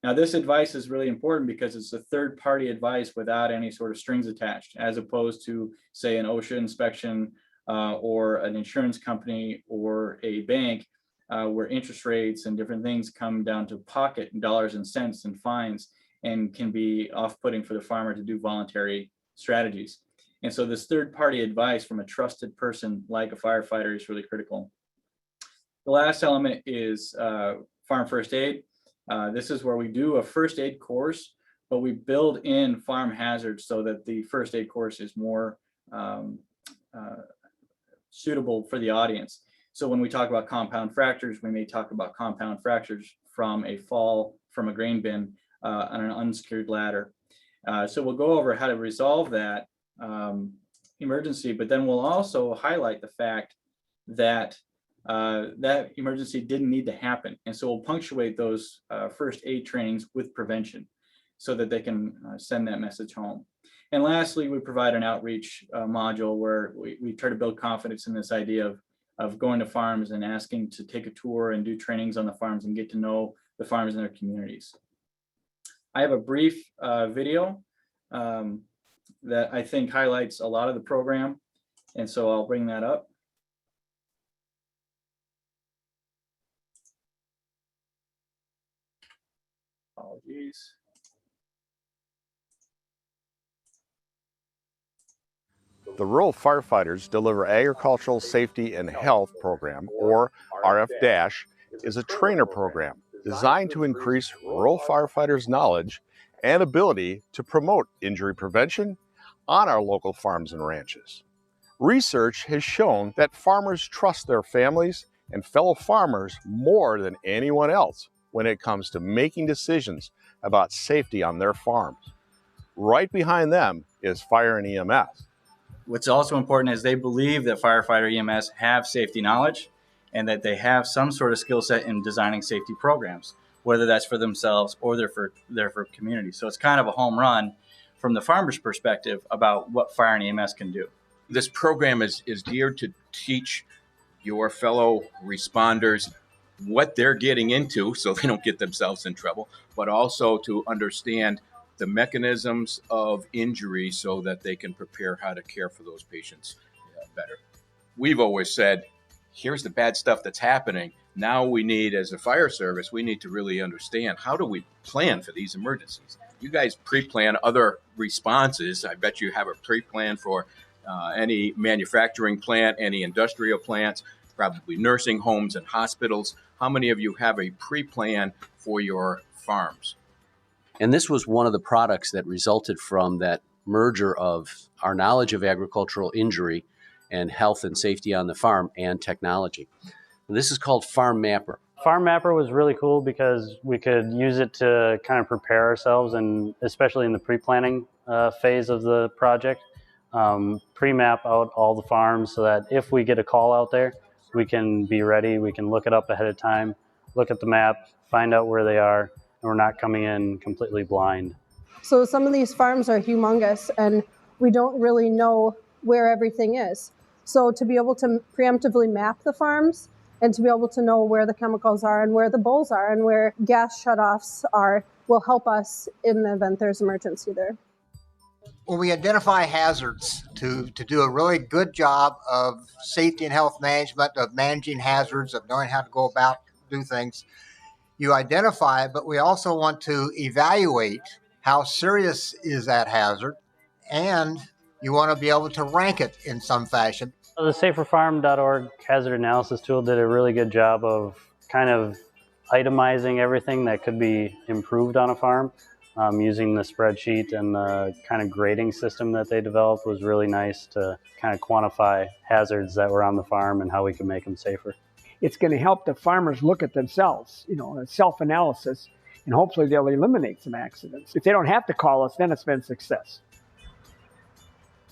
Speaker 4: Now, this advice is really important because it's a third-party advice without any sort of strings attached, as opposed to, say, an OSHA inspection or an insurance company or a bank where interest rates and different things come down to pocket and dollars and cents and fines and can be off-putting for the farmer to do voluntary strategies. And so this third-party advice from a trusted person like a firefighter is really critical. The last element is farm first aid. This is where we do a first aid course, but we build in farm hazards so that the first aid course is more suitable for the audience. So when we talk about compound fractures, we may talk about compound fractures from a fall from a grain bin on an unsecured ladder. So we'll go over how to resolve that emergency, but then we'll also highlight the fact that that emergency didn't need to happen. And so we'll punctuate those first aid trainings with prevention so that they can send that message home. And lastly, we provide an outreach module where we try to build confidence in this idea of going to farms and asking to take a tour and do trainings on the farms and get to know the farms in their communities. I have a brief video that I think highlights a lot of the program, and so I'll bring that up. Apologies.
Speaker 5: The Rural Firefighters Deliver Agricultural Safety and Health Program, or RFDash, is a trainer program designed to increase rural firefighters' knowledge and ability to promote injury prevention on our local farms and ranches. Research has shown that farmers trust their families and fellow farmers more than anyone else when it comes to making decisions about safety on their farms. Right behind them is fire and EMS.
Speaker 4: What's also important is they believe that firefighter EMS have safety knowledge and that they have some sort of skill set in designing safety programs, whether that's for themselves or they're for community. So it's kind of a home run from the farmer's perspective about what fire and EMS can do.
Speaker 6: This program is geared to teach your fellow responders what they're getting into so they don't get themselves in trouble, but also to understand the mechanisms of injury so that they can prepare how to care for those patients better. We've always said, here's the bad stuff that's happening. Now we need, as a fire service, we need to really understand, how do we plan for these emergencies? You guys pre-plan other responses. I bet you have a pre-plan for any manufacturing plant, any industrial plants, probably nursing homes and hospitals. How many of you have a pre-plan for your farms?
Speaker 7: And this was one of the products that resulted from that merger of our knowledge of agricultural injury and health and safety on the farm and technology. And this is called Farm Mapper.
Speaker 8: Farm Mapper was really cool because we could use it to kind of prepare ourselves, and especially in the pre-planning phase of the project, pre-map out all the farms so that if we get a call out there, we can be ready, we can look it up ahead of time, look at the map, find out where they are, and we're not coming in completely blind.
Speaker 9: So some of these farms are humongous and we don't really know where everything is. So to be able to preemptively map the farms and to be able to know where the chemicals are and where the bowls are and where gas shutoffs are will help us in the event there's emergency there.
Speaker 10: When we identify hazards, to do a really good job of safety and health management, of managing hazards, of knowing how to go about do things, you identify it, but we also want to evaluate how serious is that hazard, and you want to be able to rank it in some fashion.
Speaker 8: The saferfarm.org hazard analysis tool did a really good job of kind of itemizing everything that could be improved on a farm. Using the spreadsheet and the kind of grading system that they developed was really nice to kind of quantify hazards that were on the farm and how we can make them safer.
Speaker 11: It's going to help the farmers look at themselves, a self-analysis, and hopefully they'll eliminate some accidents. If they don't have to call us, then it's been success.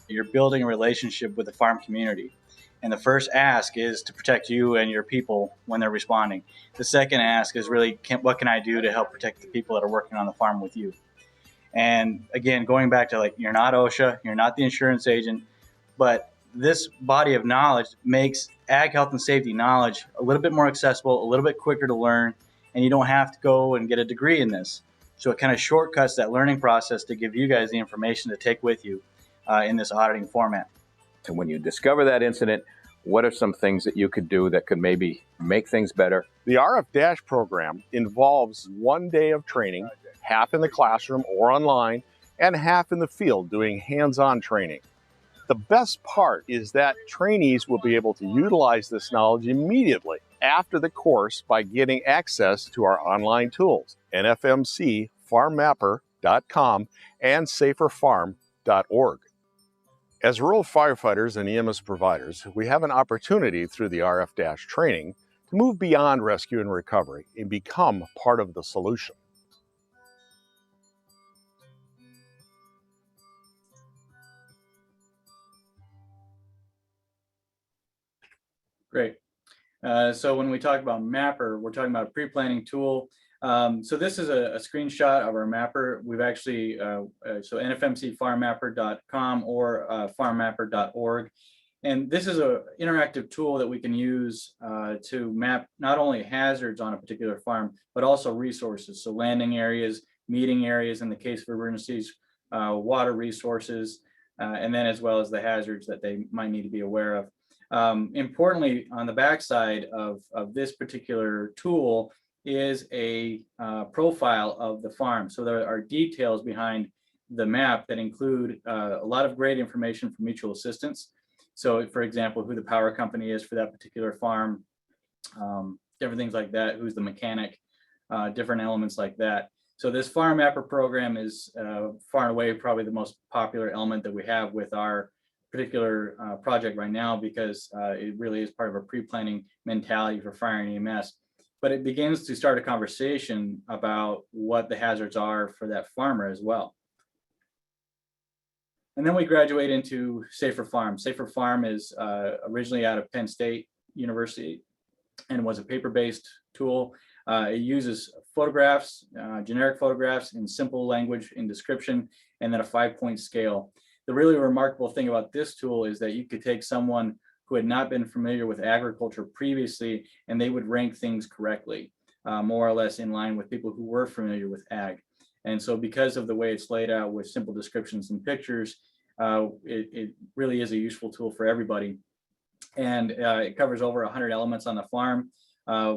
Speaker 4: You're building a relationship with the farm community. And the first ask is to protect you and your people when they're responding. The second ask is really, what can I do to help protect the people that are working on the farm with you? And again, going back to you're not OSHA, you're not the insurance agent, but this body of knowledge makes ag health and safety knowledge a little bit more accessible, a little bit quicker to learn, and you don't have to go and get a degree in this. So it kind of shortcuts that learning process to give you guys the information to take with you in this auditing format.
Speaker 6: And when you discover that incident, what are some things that you could do that could maybe make things better?
Speaker 5: The RFDash program involves 1 day of training, half in the classroom or online, and half in the field doing hands-on training. The best part is that trainees will be able to utilize this knowledge immediately after the course by getting access to our online tools, nfmcfarmmapper.com and saferfarm.org. As rural firefighters and EMS providers, we have an opportunity through the RFDash training to move beyond rescue and recovery and become part of the solution.
Speaker 4: Great. So when we talk about Mapper, we're talking about a pre-planning tool. So this is a screenshot of our mapper. We've actually, so nfmcfarmmapper.com or farmmapper.org. And this is an interactive tool that we can use to map not only hazards on a particular farm, but also resources. So landing areas, meeting areas in the case of emergencies, water resources, and then as well as the hazards that they might need to be aware of. Importantly, on the backside of this particular tool is a profile of the farm. So there are details behind the map that include a lot of great information for mutual assistance. So for example, who the power company is for that particular farm, different things like that, who's the mechanic, different elements like that. So this Farm Mapper program is far and away probably the most popular element that we have with our particular project right now, because it really is part of a pre-planning mentality for fire and EMS. But it begins to start a conversation about what the hazards are for that farmer as well. And then we graduate into Safer Farm. Safer Farm is originally out of Penn State University and was a paper-based tool. It uses photographs, generic photographs in simple language in description, and then a 5-point scale. The really remarkable thing about this tool is that you could take someone who had not been familiar with agriculture previously, and they would rank things correctly, more or less in line with people who were familiar with ag. And so because of the way it's laid out with simple descriptions and pictures, it really is a useful tool for everybody. And it covers over 100 elements on the farm.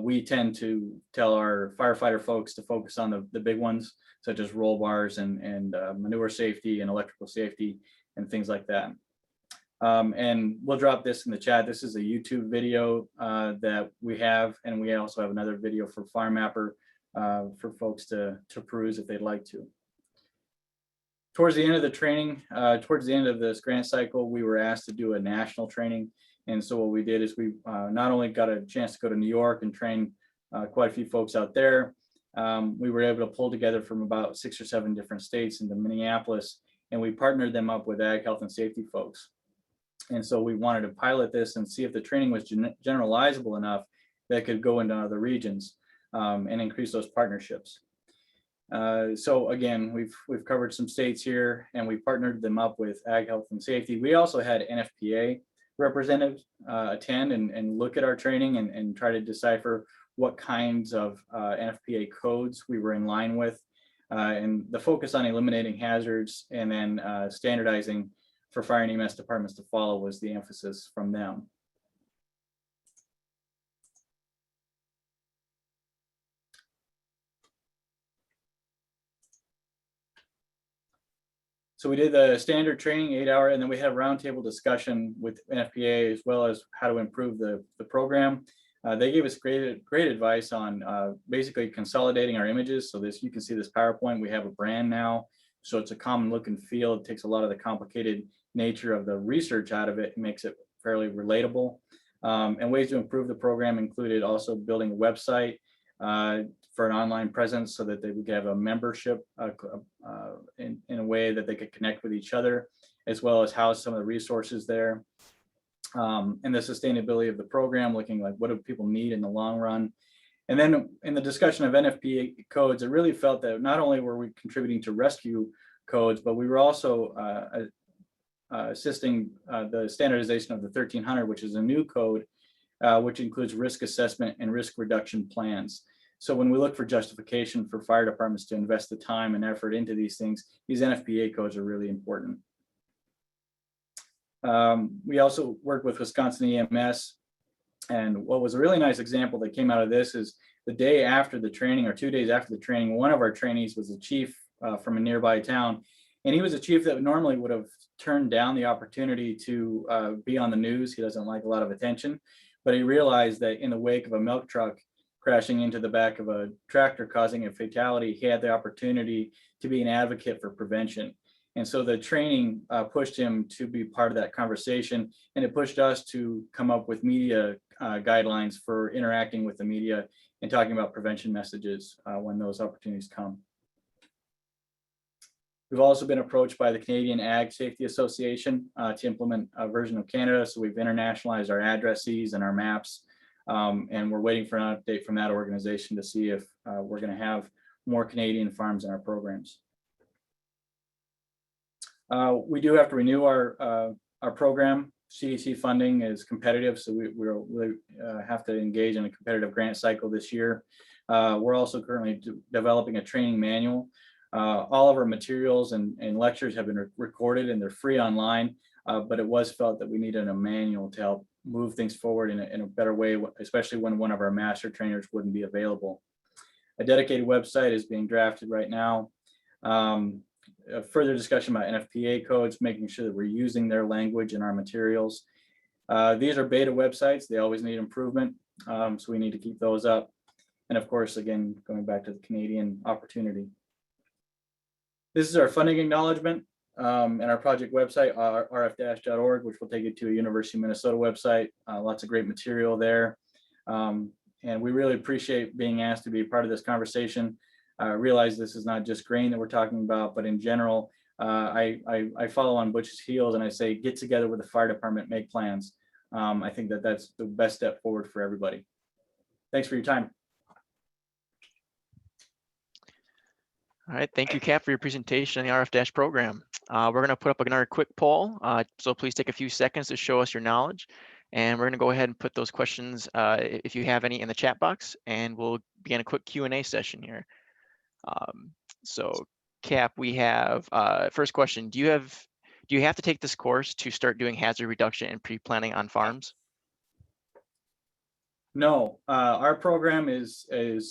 Speaker 4: We tend to tell our firefighter folks to focus on the big ones, such as roll bars and manure safety and electrical safety and things like that. And we'll drop this in the chat. This is a YouTube video that we have, and we also have another video for Farm Mapper for folks to peruse if they'd like to. Towards the end of the training, towards the end of this grant cycle, we were asked to do a national training. And so what we did is we not only got a chance to go to New York and train quite a few folks out there, we were able to pull together from about 6 or 7 different states into Minneapolis, and we partnered them up with ag health and safety folks. And so we wanted to pilot this and see if the training was generalizable enough that could go into other regions and increase those partnerships. So again, we've covered some states here, and we partnered them up with ag health and safety. We also had NFPA representatives attend and look at our training and try to decipher what kinds of NFPA codes we were in line with, and the focus on eliminating hazards and then standardizing for fire and EMS departments to follow was the emphasis from them. So we did the standard training 8-hour, and then we had a roundtable discussion with NFPA as well as how to improve the program. They gave us great advice on basically consolidating our images. So this, you can see this PowerPoint, we have a brand now. So it's a common look and feel. It takes a lot of the complicated nature of the research out of it and makes it fairly relatable. And ways to improve the program included also building a website for an online presence so that they would have a membership in a way that they could connect with each other, as well as house some of the resources there. And the sustainability of the program, looking like what do people need in the long run. And then in the discussion of NFPA codes, it really felt that not only were we contributing to rescue codes, but we were also assisting the standardization of the 1300, which is a new code, which includes risk assessment and risk reduction plans. So when we look for justification for fire departments to invest the time and effort into these things, these NFPA codes are really important. We also work with Wisconsin EMS, and what was a really nice example that came out of this is the day after the training, or 2 days after the training, one of our trainees was a chief from a nearby town, and he was a chief that normally would have turned down the opportunity to be on the news. He doesn't like a lot of attention, but he realized that in the wake of a milk truck crashing into the back of a tractor causing a fatality, he had the opportunity to be an advocate for prevention. And so the training pushed him to be part of that conversation, and it pushed us to come up with media guidelines for interacting with the media and talking about prevention messages when those opportunities come. We've also been approached by the Canadian Ag Safety Association to implement a version of Canada. So we've internationalized our addresses and our maps, and we're waiting for an update from that organization to see if we're going to have more Canadian farms in our programs. We do have to renew our program. CDC funding is competitive, so we have to engage in a competitive grant cycle this year. We're also currently developing a training manual. All of our materials and lectures have been recorded and they're free online, but it was felt that we needed a manual to help move things forward in a better way, especially when one of our master trainers wouldn't be available. A dedicated website is being drafted right now. A further discussion about NFPA codes, making sure that we're using their language in our materials. These are beta websites. They always need improvement, so we need to keep those up. And of course, again, going back to the Canadian opportunity. This is our funding acknowledgement and our project website, rfdash.org, which will take you to a University of Minnesota website. Lots of great material there. And we really appreciate being asked to be part of this conversation. I realize this is not just grain that we're talking about, but in general, I follow on Butch's heels and I say, get together with the fire department, make plans. I think that that's the best step forward for everybody. Thanks for your time.
Speaker 1: All right, thank you, Cap, for your presentation on the RFDash program. We're going to put up another quick poll, so please take a few seconds to show us your knowledge. And we're going to go ahead and put those questions, if you have any, in the chat box, and we'll begin a quick Q&A session here. So, Cap, we have first question: Do you have to take this course to start doing hazard reduction and pre-planning on farms?
Speaker 4: No, our program is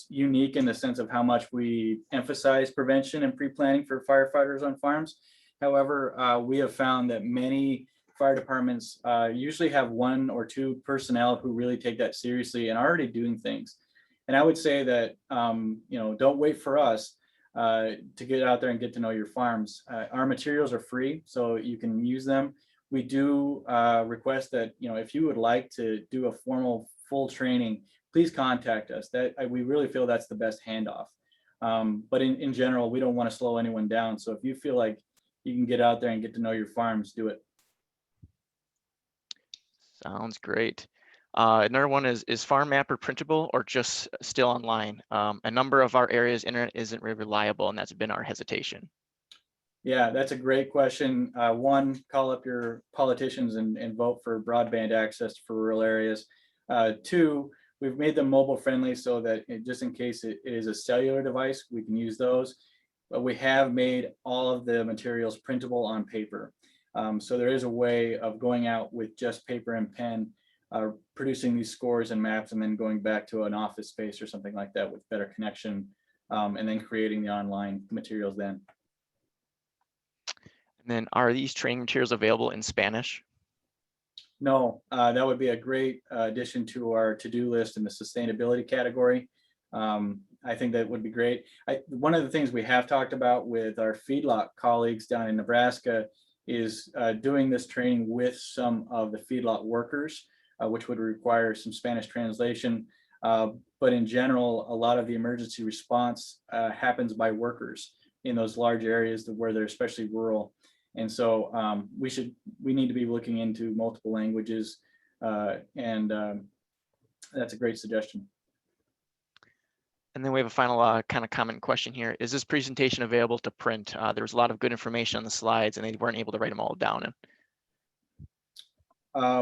Speaker 4: unique in the sense of how much we emphasize prevention and pre-planning for firefighters on farms. However, we have found that many fire departments usually have 1 or 2 personnel who really take that seriously and are already doing things. And I would say that, don't wait for us to get out there and get to know your farms. Our materials are free, so you can use them. We do request that, if you would like to do a formal full training, please contact us. We really feel that's the best handoff. But in general, we don't want to slow anyone down. So if you feel like you can get out there and get to know your farms, do it.
Speaker 1: Sounds great. Another one is Farm Mapper printable or just still online? A number of our areas' internet isn't very reliable, and that's been our hesitation.
Speaker 4: Yeah, that's a great question. One, call up your politicians and vote for broadband access for rural areas. Two, we've made them mobile friendly so that just in case it is a cellular device, we can use those. But we have made all of the materials printable on paper. So there is a way of going out with just paper and pen, producing these scores and maps, and then going back to an office space or something like that with better connection, and then creating the online materials then.
Speaker 1: And then are these training materials available in Spanish?
Speaker 4: No, that would be a great addition to our to-do list in the sustainability category. I think that would be great. One of the things we have talked about with our feedlot colleagues down in Nebraska is doing this training with some of the feedlot workers, which would require some Spanish translation. But in general, a lot of the emergency response happens by workers in those large areas where they're especially rural. And so we need to be looking into multiple languages, and that's a great suggestion.
Speaker 1: And then we have a final kind of comment question here. Is this presentation available to print? There was a lot of good information on the slides and they weren't able to write them all down.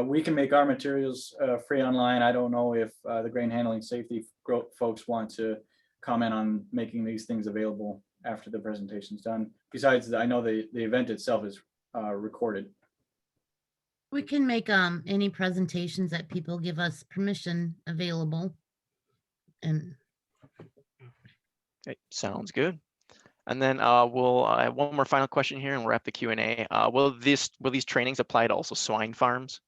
Speaker 4: We can make our materials free online. I don't know if the grain handling safety folks want to comment on making these things available after the presentation's done. Besides, I know the event itself is recorded.
Speaker 12: We can make any presentations that people give us permission available. And
Speaker 1: Okay, sounds good. And then we'll have one more final question here and we'll wrap the Q&A. Will these trainings apply to also swine farms?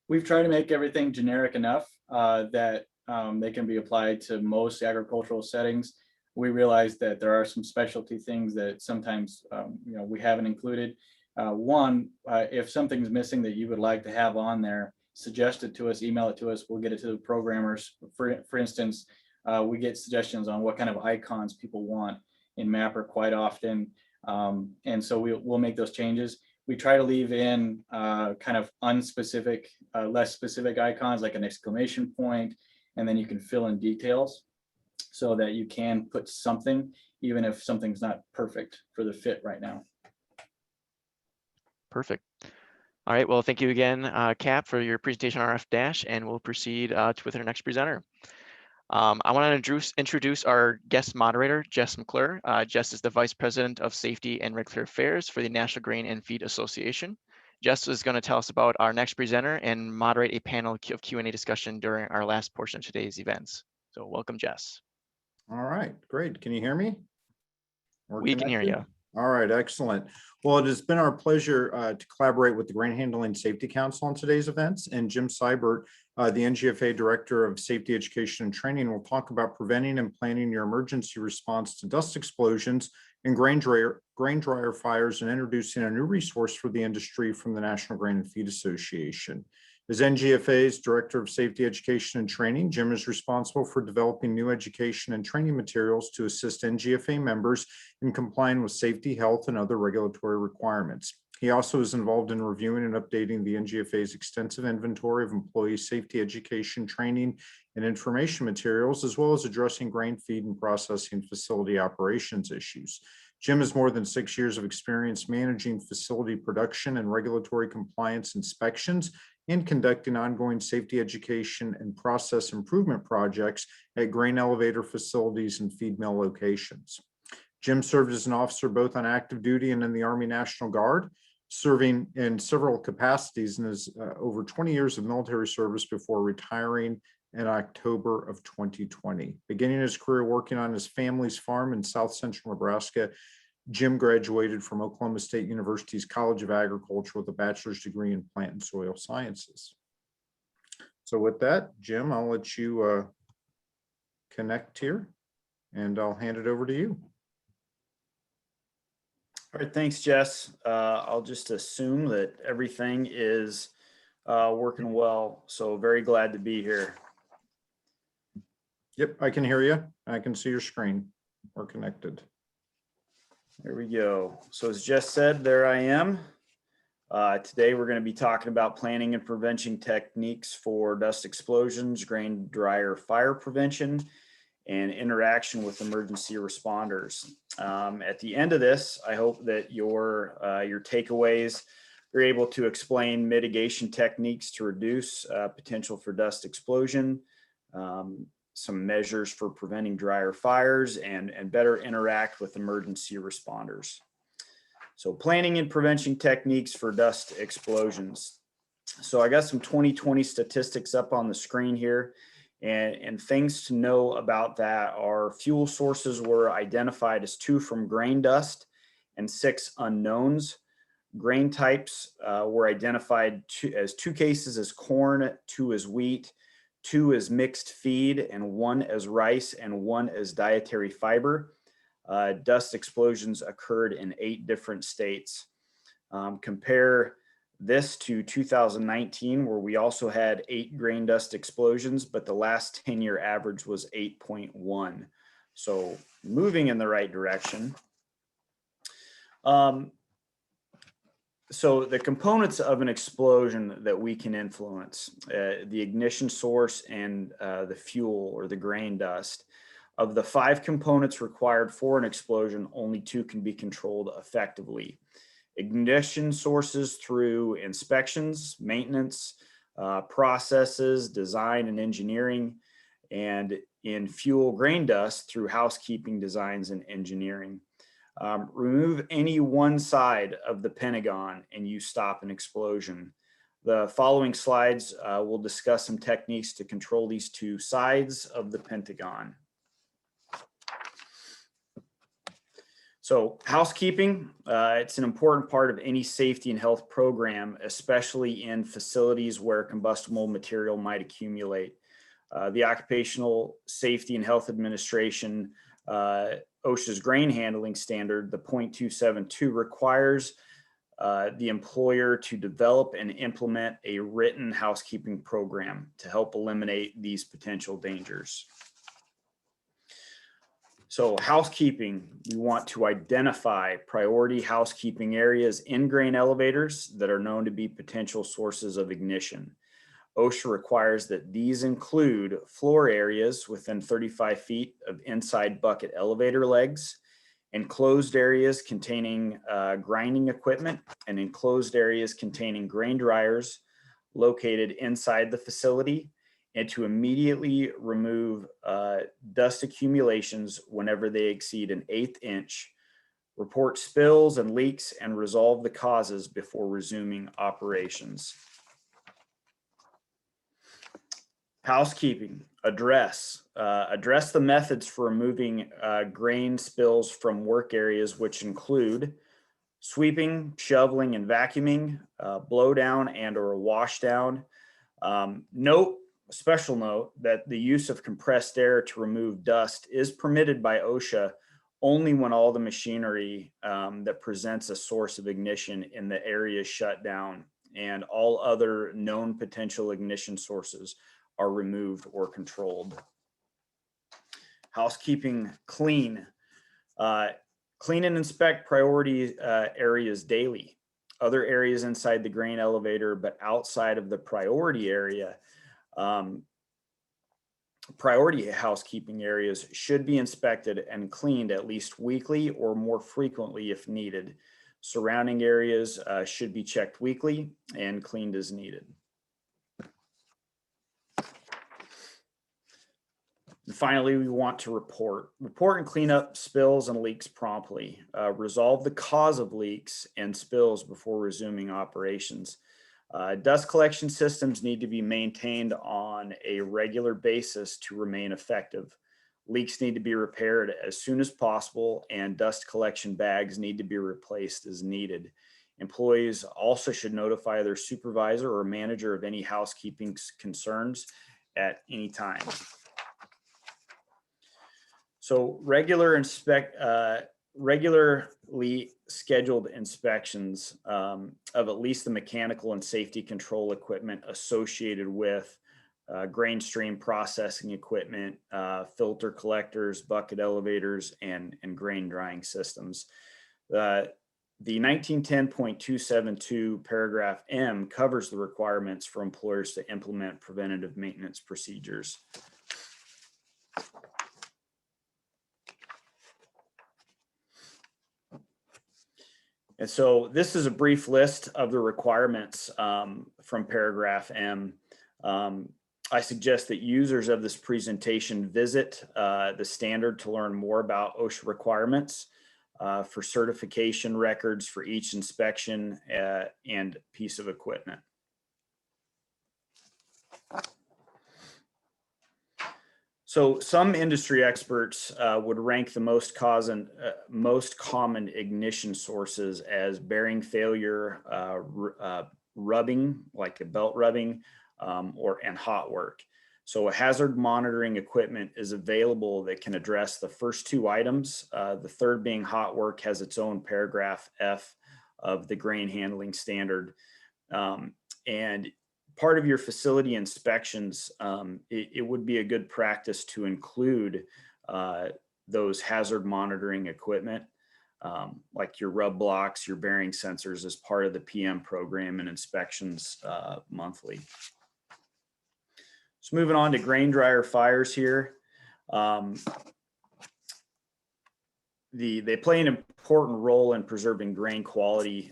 Speaker 4: We've tried to make everything generic enough that they can be applied to most agricultural settings. We realize that there are some specialty things that sometimes we haven't included. One, if something's missing that you would like to have on there, suggest it to us, email it to us, we'll get it to the programmers. For instance, we get suggestions on what kind of icons people want in Mapper quite often. And so we'll make those changes. We try to leave in kind of unspecific, less specific icons like an exclamation point, and then you can fill in details so that you can put something, even if something's not perfect for the fit right now.
Speaker 1: Perfect. All right, well, thank you again, Cap, for your presentation on RFDash, and we'll proceed with our next presenter. I want to introduce our guest moderator, Jess McClure. Jess is the Vice President of Safety and Regulatory Affairs for the National Grain and Feed Association. Jess is going to tell us about our next presenter and moderate a panel of Q&A discussion during our last portion of today's events. So welcome, Jess.
Speaker 13: All right, great. Can you hear me?
Speaker 1: We can hear you.
Speaker 13: All right, excellent. Well, it has been our pleasure to collaborate with the Grain Handling Safety Council on today's events, and Jim Seibert, the NGFA Director of Safety Education and Training, will talk about preventing and planning your emergency response to dust explosions and grain dryer fires, and introducing a new resource for the industry from the National Grain and Feed Association. As NGFA's Director of Safety Education and Training, Jim is responsible for developing new education and training materials to assist NGFA members in complying with safety, health, and other regulatory requirements. He also is involved in reviewing and updating the NGFA's extensive inventory of employee safety education, training, and information materials, as well as addressing grain feed and processing facility operations issues. Jim has more than 6 years of experience managing facility production and regulatory compliance inspections and conducting ongoing safety education and process improvement projects at grain elevator facilities and feed mill locations. Jim served as an officer both on active duty and in the Army National Guard, serving in several capacities, and has over 20 years of military service before retiring in October of 2020. Beginning his career working on his family's farm in South Central Nebraska, Jim graduated from Oklahoma State University's College of Agriculture with a bachelor's degree in plant and soil sciences. So with that, Jim, I'll let you connect here, and I'll hand it over to you.
Speaker 14: All right, thanks, Jess. I'll just assume that everything is working well. So very glad to be here.
Speaker 13: Yep, I can hear you. I can see your screen. We're connected.
Speaker 14: There we go. So as Jess said, there I am. Today we're going to be talking about planning and prevention techniques for dust explosions, grain dryer fire prevention, and interaction with emergency responders. At the end of this, I hope that your takeaways are able to explain mitigation techniques to reduce potential for dust explosion, some measures for preventing drier fires, and better interact with emergency responders. So planning and prevention techniques for dust explosions. So I got some 2020 statistics up on the screen here, and things to know about that are fuel sources were identified as 2 from grain dust and 6 unknowns. Grain types were identified as 2 cases as corn, 2 as wheat, 2 as mixed feed, and 1 as rice, and 1 as dietary fiber. Dust explosions occurred in 8 different states. Compare this to 2019, where we also had 8 grain dust explosions, but the last 10-year average was 8.1. So moving in the right direction. So the components of an explosion that we can influence, the ignition source and the fuel or the grain dust. Of the 5 components required for an explosion, only 2 can be controlled effectively. Ignition sources through inspections, maintenance, processes, design and engineering, and in fuel grain dust through housekeeping designs and engineering. Remove any one side of the pentagon and you stop an explosion. The following slides will discuss some techniques to control these 2 sides of the pentagon. So housekeeping, it's an important part of any safety and health program, especially in facilities where combustible material might accumulate. The Occupational Safety and Health Administration, OSHA's grain handling standard, the .272, requires the employer to develop and implement a written housekeeping program to help eliminate these potential dangers. So housekeeping, we want to identify priority housekeeping areas in grain elevators that are known to be potential sources of ignition. OSHA requires that these include floor areas within 35 feet of inside bucket elevator legs, enclosed areas containing grinding equipment, and enclosed areas containing grain dryers located inside the facility, and to immediately remove dust accumulations whenever they exceed an 1/8 inch, report spills and leaks, and resolve the causes before resuming operations. Housekeeping, address the methods for removing grain spills from work areas, which include sweeping, shoveling, and vacuuming, blow down and or wash down. Special note that the use of compressed air to remove dust is permitted by OSHA only when all the machinery that presents a source of ignition in the area is shut down and all other known potential ignition sources are removed or controlled. Housekeeping, clean. Clean and inspect priority areas daily. Other areas inside the grain elevator, but outside of the priority area, priority housekeeping areas should be inspected and cleaned at least weekly or more frequently if needed. Surrounding areas should be checked weekly and cleaned as needed. And finally, we want to report and clean up spills and leaks promptly. Resolve the cause of leaks and spills before resuming operations. Dust collection systems need to be maintained on a regular basis to remain effective. Leaks need to be repaired as soon as possible, and dust collection bags need to be replaced as needed. Employees also should notify their supervisor or manager of any housekeeping concerns at any time. So regularly scheduled inspections of at least the mechanical and safety control equipment associated with grain stream processing equipment, filter collectors, bucket elevators, and grain drying systems. The 1910.272 paragraph M covers the requirements for employers to implement preventative maintenance procedures. And so this is a brief list of the requirements from paragraph M. I suggest that users of this presentation visit the standard to learn more about OSHA requirements for certification records for each inspection and piece of equipment. So some industry experts would rank the most common ignition sources as bearing failure, rubbing, like a belt rubbing, and hot work. So a hazard monitoring equipment is available that can address the first two items. The third being hot work has its own paragraph F of the grain handling standard. And part of your facility inspections, it would be a good practice to include those hazard monitoring equipment, like your rub blocks, your bearing sensors, as part of the PM program and inspections monthly. So moving on to grain dryer fires here. They play an important role in preserving grain quality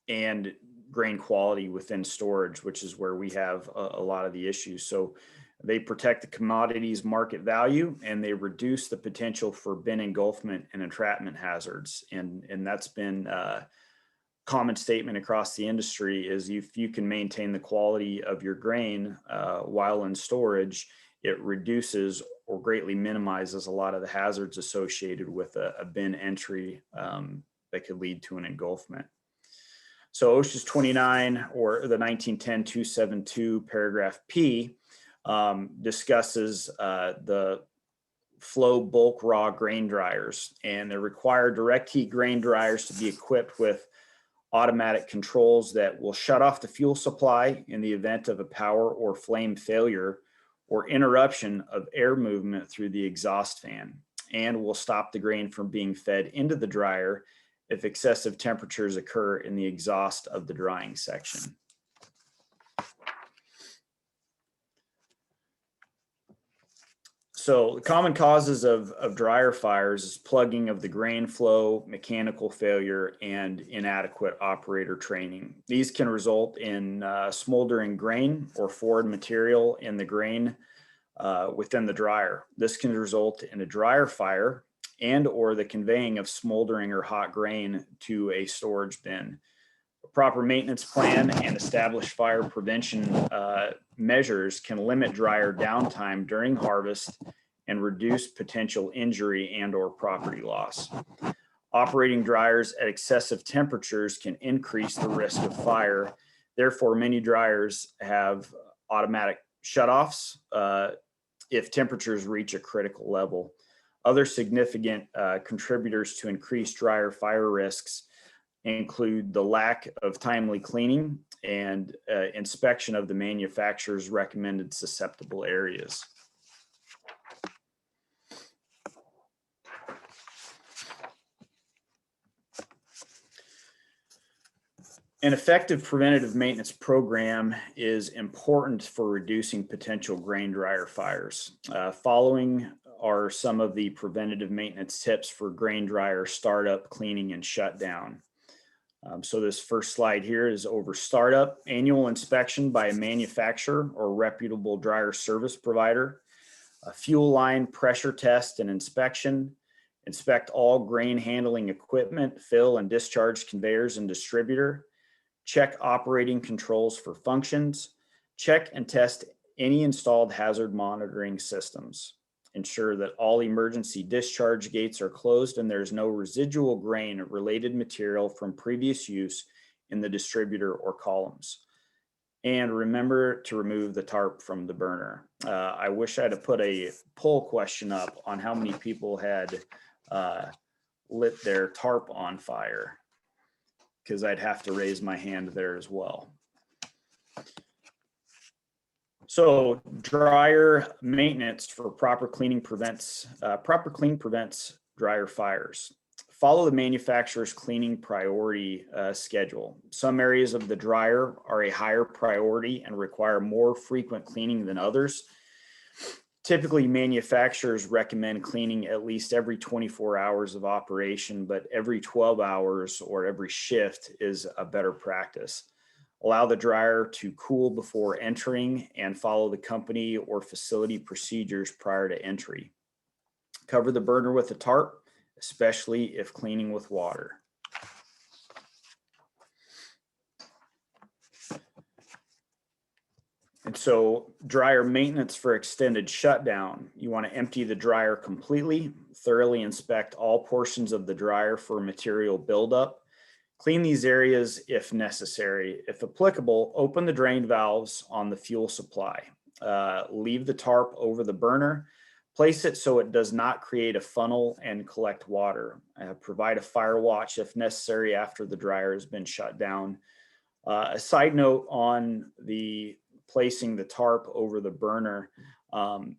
Speaker 14: and grain quality within storage, which is where we have a lot of the issues. So they protect the commodity's market value, and they reduce the potential for bin engulfment and entrapment hazards. And that's been a common statement across the industry, is if you can maintain the quality of your grain while in storage, it reduces or greatly minimizes a lot of the hazards associated with a bin entry that could lead to an engulfment. So OSHA's 29, or the 1910-272 paragraph P, discusses the flow bulk raw grain dryers, and they require direct heat grain dryers to be equipped with automatic controls that will shut off the fuel supply in the event of a power or flame failure or interruption of air movement through the exhaust fan, and will stop the grain from being fed into the dryer if excessive temperatures occur in the exhaust of the drying section. So the common causes of dryer fires is plugging of the grain flow, mechanical failure, and inadequate operator training. These can result in smoldering grain or foreign material in the grain within the dryer. This can result in a dryer fire and or the conveying of smoldering or hot grain to a storage bin. A proper maintenance plan and established fire prevention measures can limit dryer downtime during harvest and reduce potential injury and or property loss. Operating dryers at excessive temperatures can increase the risk of fire. Therefore, many dryers have automatic shutoffs if temperatures reach a critical level. Other significant contributors to increased dryer fire risks include the lack of timely cleaning and inspection of the manufacturer's recommended susceptible areas. An effective preventative maintenance program is important for reducing potential grain dryer fires. Following are some of the preventative maintenance tips for grain dryer startup, cleaning, and shutdown. So this first slide here is over startup. Annual inspection by a manufacturer or reputable dryer service provider. A fuel line pressure test and inspection. Inspect all grain handling equipment, fill and discharge conveyors and distributor. Check operating controls for functions. Check and test any installed hazard monitoring systems. Ensure that all emergency discharge gates are closed and there's no residual grain or related material from previous use in the distributor or columns. And remember to remove the tarp from the burner. I wish I'd have put a poll question up on how many people had lit their tarp on fire, because I'd have to raise my hand there as well. So dryer maintenance for proper clean prevents dryer fires. Follow the manufacturer's cleaning priority schedule. Some areas of the dryer are a higher priority and require more frequent cleaning than others. Typically, manufacturers recommend cleaning at least every 24 hours of operation, but every 12 hours or every shift is a better practice. Allow the dryer to cool before entering and follow the company or facility procedures prior to entry. Cover the burner with a tarp, especially if cleaning with water. And so dryer maintenance for extended shutdown, you want to empty the dryer completely, thoroughly inspect all portions of the dryer for material buildup, clean these areas if necessary. If applicable, open the drain valves on the fuel supply. Leave the tarp over the burner, place it so it does not create a funnel and collect water. Provide a fire watch if necessary after the dryer has been shut down. A side note on the placing the tarp over the burner,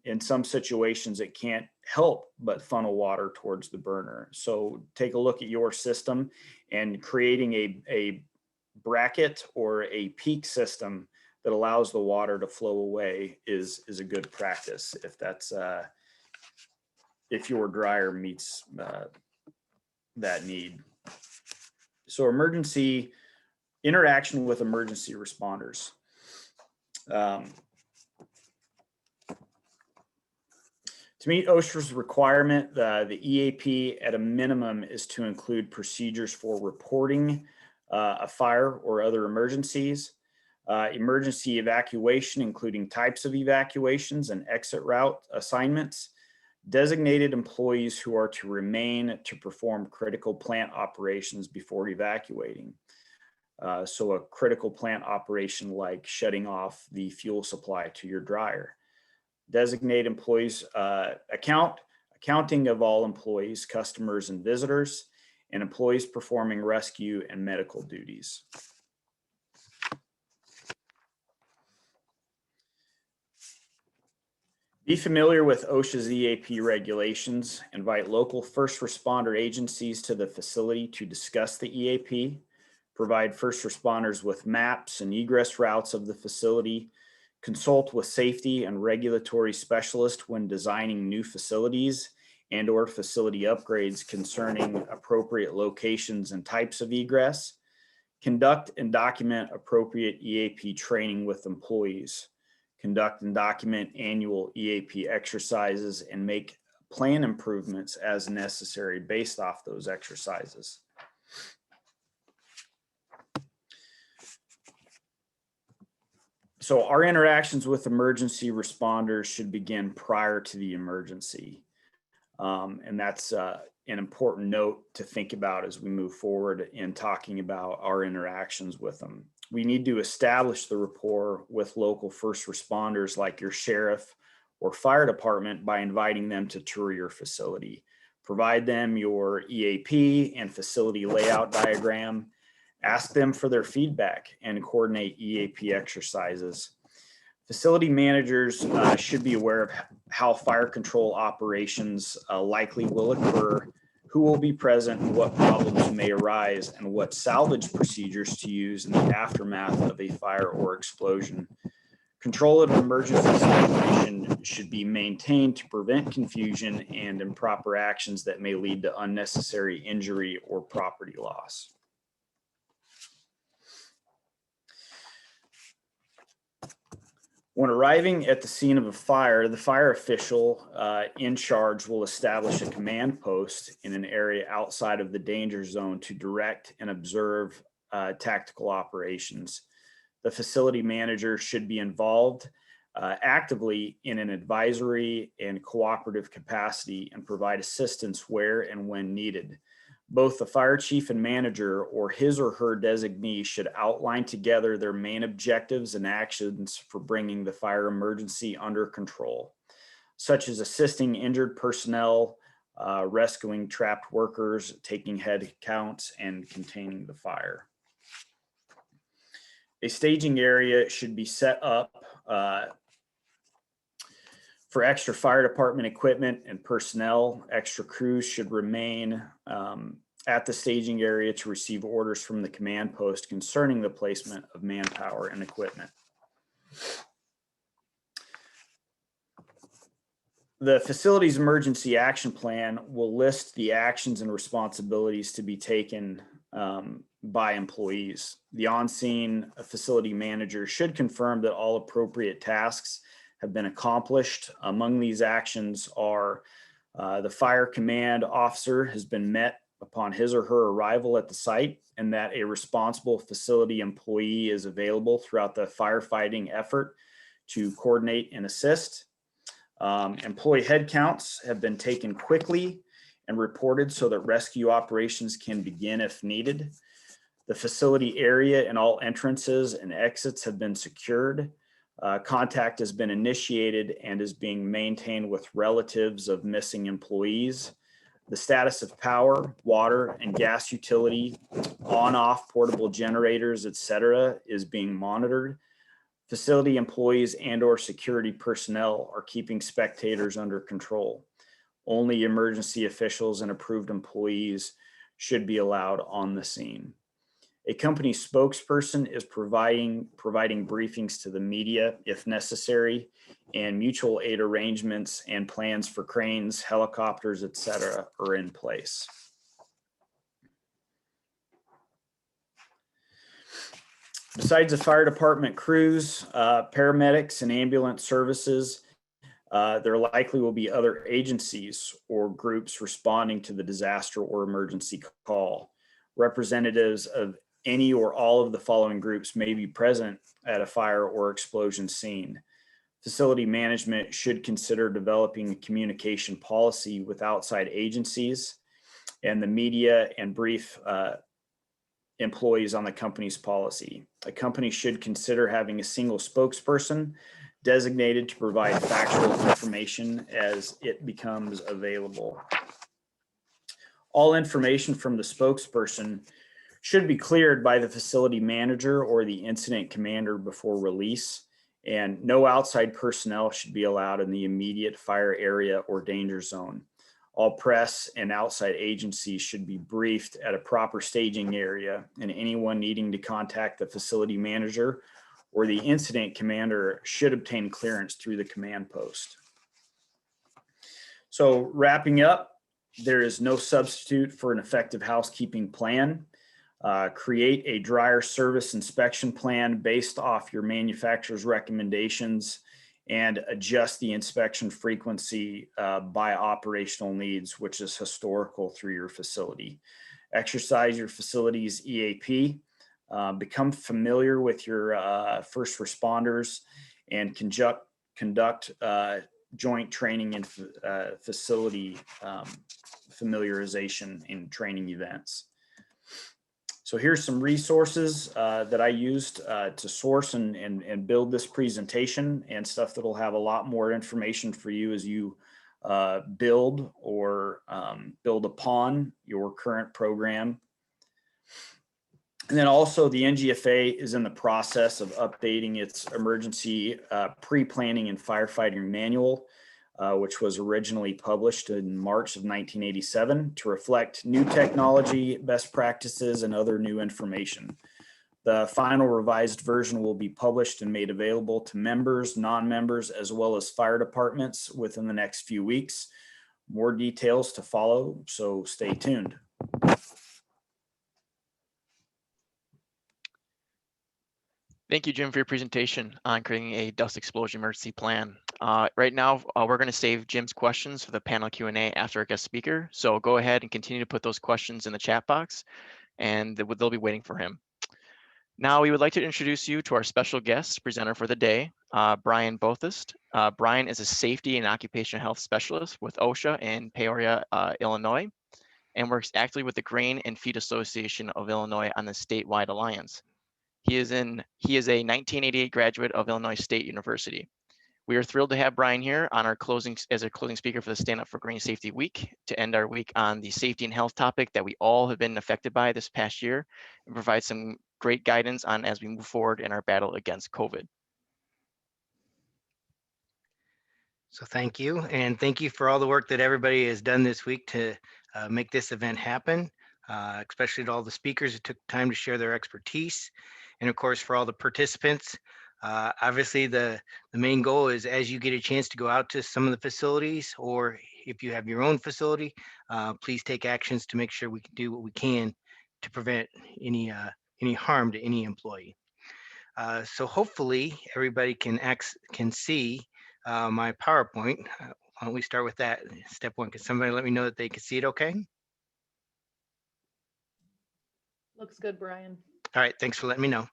Speaker 14: in some situations it can't help but funnel water towards the burner. So take a look at your system, and creating a bracket or a peak system that allows the water to flow away is a good practice if that's if your dryer meets that need. So interaction with emergency responders. To meet OSHA's requirement, the EAP at a minimum is to include procedures for reporting a fire or other emergencies, emergency evacuation, including types of evacuations and exit route assignments, designated employees who are to remain to perform critical plant operations before evacuating. So a critical plant operation like shutting off the fuel supply to your dryer. Designate employees, accounting of all employees, customers, and visitors, and employees performing rescue and medical duties. Be familiar with OSHA's EAP regulations. Invite local first responder agencies to the facility to discuss the EAP. Provide first responders with maps and egress routes of the facility. Consult with safety and regulatory specialists when designing new facilities and/or facility upgrades concerning appropriate locations and types of egress. Conduct and document appropriate EAP training with employees. Conduct and document annual EAP exercises and make plan improvements as necessary based off those exercises. So our interactions with emergency responders should begin prior to the emergency. And that's an important note to think about as we move forward in talking about our interactions with them. We need to establish the rapport with local first responders like your sheriff or fire department by inviting them to tour your facility. Provide them your EAP and facility layout diagram. Ask them for their feedback and coordinate EAP exercises. Facility managers should be aware of how fire control operations likely will occur, who will be present, and what problems may arise, and what salvage procedures to use in the aftermath of a fire or explosion. Control of emergency situation should be maintained to prevent confusion and improper actions that may lead to unnecessary injury or property loss. When arriving at the scene of a fire, the fire official in charge will establish a command post in an area outside of the danger zone to direct and observe tactical operations. The facility manager should be involved actively in an advisory and cooperative capacity and provide assistance where and when needed. Both the fire chief and manager or his or her designee should outline together their main objectives and actions for bringing the fire emergency under control, such as assisting injured personnel, rescuing trapped workers, taking head counts, and containing the fire. A staging area should be set up for extra fire department equipment and personnel. Extra crews should remain at the staging area to receive orders from the command post concerning the placement of manpower and equipment. The facility's emergency action plan will list the actions and responsibilities to be taken by employees. The on-scene facility manager should confirm that all appropriate tasks have been accomplished. Among these actions are the fire command officer has been met upon his or her arrival at the site, and that a responsible facility employee is available throughout the firefighting effort to coordinate and assist. Employee headcounts have been taken quickly and reported so that rescue operations can begin if needed. The facility area and all entrances and exits have been secured. Contact has been initiated and is being maintained with relatives of missing employees. The status of power, water, and gas utility, on-off portable generators, etc., is being monitored. Facility employees and/or security personnel are keeping spectators under control. Only emergency officials and approved employees should be allowed on the scene. A company spokesperson is providing briefings to the media if necessary, and mutual aid arrangements and plans for cranes, helicopters, etc. are in place. Besides the fire department crews, paramedics, and ambulance services, there likely will be other agencies or groups responding to the disaster or emergency call. Representatives of any or all of the following groups may be present at a fire or explosion scene. Facility management should consider developing a communication policy with outside agencies, and the media and brief employees on the company's policy. A company should consider having a single spokesperson designated to provide factual information as it becomes available. All information from the spokesperson should be cleared by the facility manager or the incident commander before release, and no outside personnel should be allowed in the immediate fire area or danger zone. All press and outside agencies should be briefed at a proper staging area, and anyone needing to contact the facility manager or the incident commander should obtain clearance through the command post. So wrapping up, there is no substitute for an effective housekeeping plan. Create a dryer service inspection plan based off your manufacturer's recommendations and adjust the inspection frequency by operational needs, which is historical through your facility. Exercise your facility's EAP. Become familiar with your first responders and conduct joint training and facility familiarization in training events. So here's some resources that I used to source and build this presentation, and stuff that'll have a lot more information for you as you build or build upon your current program. And then also the NGFA is in the process of updating its emergency pre-planning and firefighting manual, which was originally published in March of 1987 to reflect new technology, best practices, and other new information. The final revised version will be published and made available to members, non-members, as well as fire departments within the next few weeks. More details to follow, so stay tuned.
Speaker 1: Thank you, Jim, for your presentation on creating a dust explosion emergency plan. Right now, we're going to save Jim's questions for the panel Q&A after our guest speaker. So go ahead and continue to put those questions in the chat box, and they'll be waiting for him. Now, we would like to introduce you to our special guest presenter for the day, Brian Bothist. Brian is a safety and occupational health specialist with OSHA in Peoria, Illinois, and works actively with the Grain and Feed Association of Illinois on the statewide alliance. He is a 1988 graduate of Illinois State University. We are thrilled to have Brian here on as our closing speaker for the Stand Up for Grain Safety Week, to end our week on the safety and health topic that we all have been affected by this past year, and provide some great guidance on as we move forward in our battle against COVID.
Speaker 15: So thank you, and thank you for all the work that everybody has done this week to make this event happen, especially to all the speakers who took time to share their expertise, and of course for all the participants. Obviously, the main goal is as you get a chance to go out to some of the facilities, or if you have your own facility, please take actions to make sure we can do what we can to prevent any harm to any employee. So hopefully everybody can see my PowerPoint. Why don't we start with that? Step one, can somebody let me know that they can see it okay?
Speaker 16: Looks good, Brian.
Speaker 15: All right, thanks for letting me know.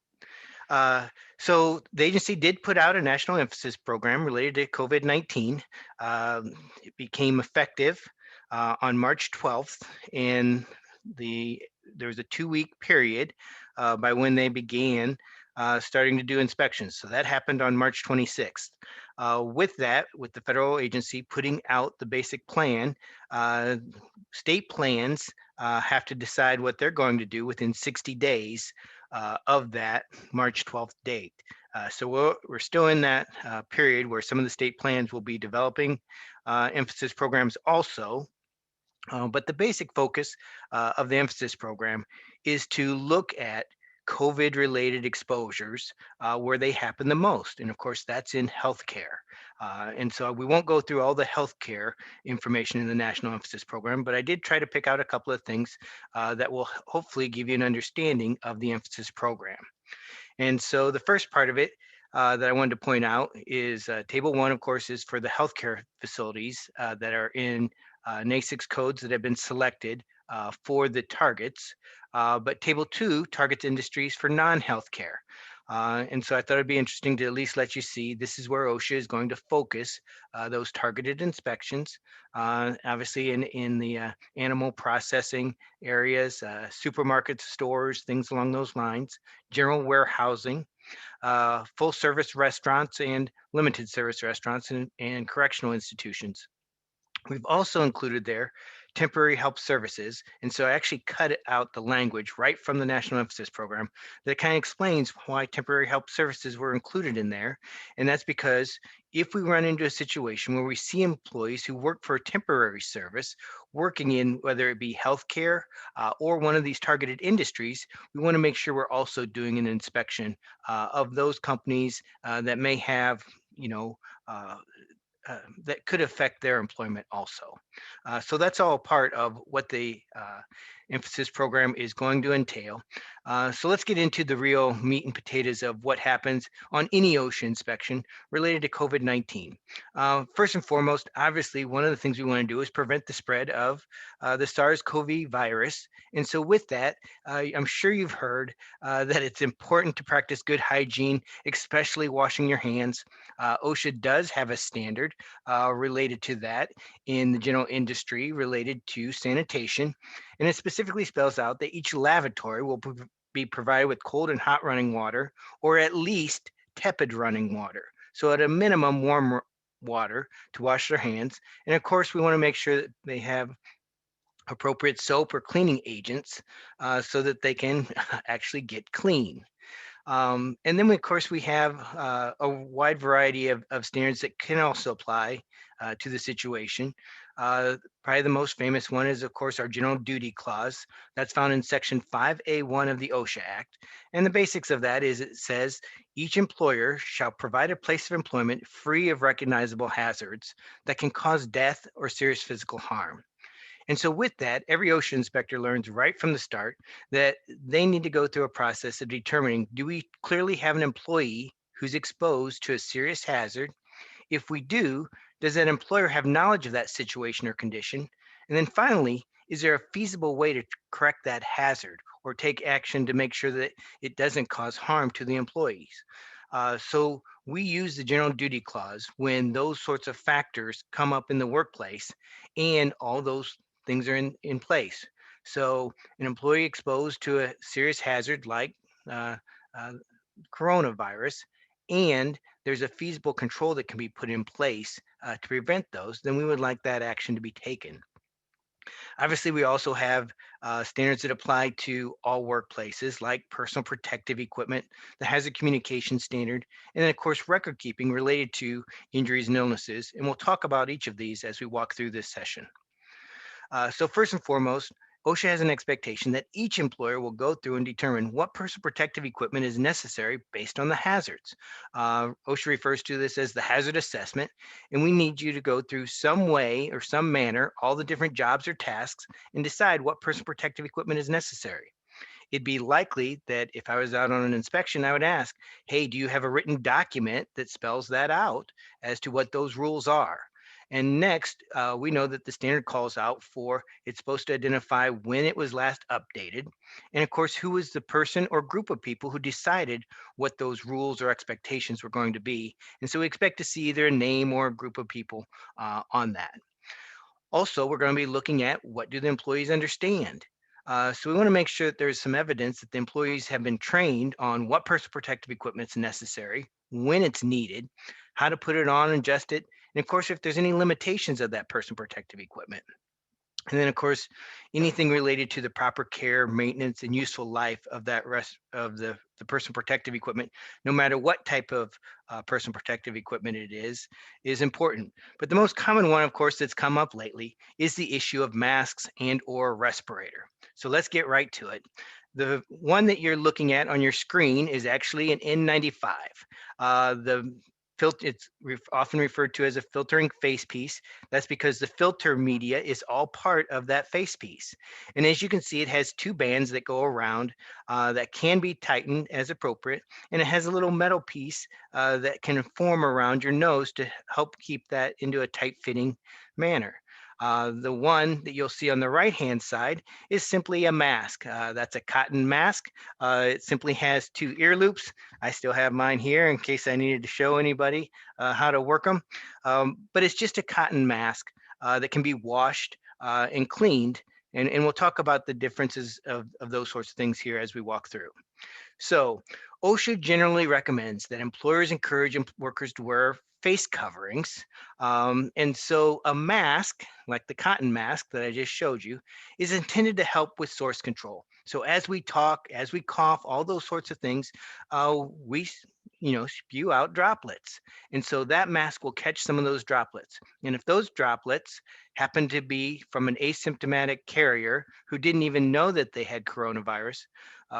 Speaker 15: So the agency did put out a national emphasis program related to COVID-19. It became effective on March 12th, and there was a 2-week period by when they began starting to do inspections. So that happened on March 26th. With the federal agency putting out the basic plan, state plans have to decide what they're going to do within 60 days of that March 12th date. So we're still in that period where some of the state plans will be developing emphasis programs also. But the basic focus of the emphasis program is to look at COVID-related exposures where they happen the most. And of course, that's in healthcare. And so we won't go through all the healthcare information in the National Emphasis Program, but I did try to pick out a couple of things that will hopefully give you an understanding of the Emphasis Program. And so the first part of it that I wanted to point out is Table 1, of course, is for the healthcare facilities that are in NAICS codes that have been selected for the targets. But Table 2 targets industries for non-healthcare. And so I thought it'd be interesting to at least let you see this is where OSHA is going to focus those targeted inspections, obviously in the animal processing areas, supermarkets, stores, things along those lines, general warehousing, full service restaurants and limited service restaurants and correctional institutions. We've also included there temporary help services. And so I actually cut out the language right from the National Emphasis Program that kind of explains why temporary help services were included in there. And that's because if we run into a situation where we see employees who work for a temporary service working in whether it be healthcare or one of these targeted industries, we want to make sure we're also doing an inspection of those companies that may have, that could affect their employment also. So that's all part of what the emphasis program is going to entail. So let's get into the real meat and potatoes of what happens on any OSHA inspection related to COVID-19. First and foremost, obviously, one of the things we want to do is prevent the spread of the SARS-CoV virus. And so with that, I'm sure you've heard that it's important to practice good hygiene, especially washing your hands. OSHA does have a standard related to that in the general industry related to sanitation. And it specifically spells out that each lavatory will be provided with cold and hot running water, or at least tepid running water. So at a minimum, warm water to wash their hands. And of course, we want to make sure that they have appropriate soap or cleaning agents so that they can actually get clean. And then, of course, we have a wide variety of standards that can also apply to the situation. Probably the most famous one is, of course, our general duty clause. That's found in Section 5A1 of the OSHA Act. And the basics of that is it says, each employer shall provide a place of employment free of recognizable hazards that can cause death or serious physical harm. And so with that, every OSHA inspector learns right from the start that they need to go through a process of determining, do we clearly have an employee who's exposed to a serious hazard? If we do, does that employer have knowledge of that situation or condition? And then finally, is there a feasible way to correct that hazard or take action to make sure that it doesn't cause harm to the employees? So we use the general duty clause when those sorts of factors come up in the workplace and all those things are in place. So an employee exposed to a serious hazard like coronavirus, and there's a feasible control that can be put in place to prevent those, then we would like that action to be taken. Obviously, we also have standards that apply to all workplaces, like personal protective equipment, the hazard communication standard, and then, of course, record keeping related to injuries and illnesses. And we'll talk about each of these as we walk through this session. So first and foremost, OSHA has an expectation that each employer will go through and determine what personal protective equipment is necessary based on the hazards. OSHA refers to this as the hazard assessment, and we need you to go through some way or some manner all the different jobs or tasks and decide what personal protective equipment is necessary. It'd be likely that if I was out on an inspection, I would ask, hey, do you have a written document that spells that out as to what those rules are? And next, we know that the standard calls out for, it's supposed to identify when it was last updated. And of course, who was the person or group of people who decided what those rules or expectations were going to be. And so we expect to see either a name or a group of people on that. Also, we're going to be looking at what do the employees understand. So we want to make sure that there's some evidence that the employees have been trained on what personal protective equipment is necessary, when it's needed, how to put it on and adjust it, and of course, if there's any limitations of that personal protective equipment. And then, of course, anything related to the proper care, maintenance, and useful life of that rest of the personal protective equipment, no matter what type of personal protective equipment it is important. But the most common one, of course, that's come up lately is the issue of masks and or respirator. So let's get right to it. The one that you're looking at on your screen is actually an N95. It's often referred to as a filtering face piece. That's because the filter media is all part of that face piece. And as you can see, it has two bands that go around that can be tightened as appropriate. And it has a little metal piece that can form around your nose to help keep that into a tight fitting manner. The one that you'll see on the right-hand side is simply a mask. That's a cotton mask. It simply has two ear loops. I still have mine here in case I needed to show anybody how to work them. But it's just a cotton mask that can be washed and cleaned. And we'll talk about the differences of those sorts of things here as we walk through. So OSHA generally recommends that employers encourage workers to wear face coverings. And so a mask, like the cotton mask that I just showed you, is intended to help with source control. So as we talk, as we cough, all those sorts of things, we spew out droplets. And so that mask will catch some of those droplets. And if those droplets happen to be from an asymptomatic carrier who didn't even know that they had coronavirus,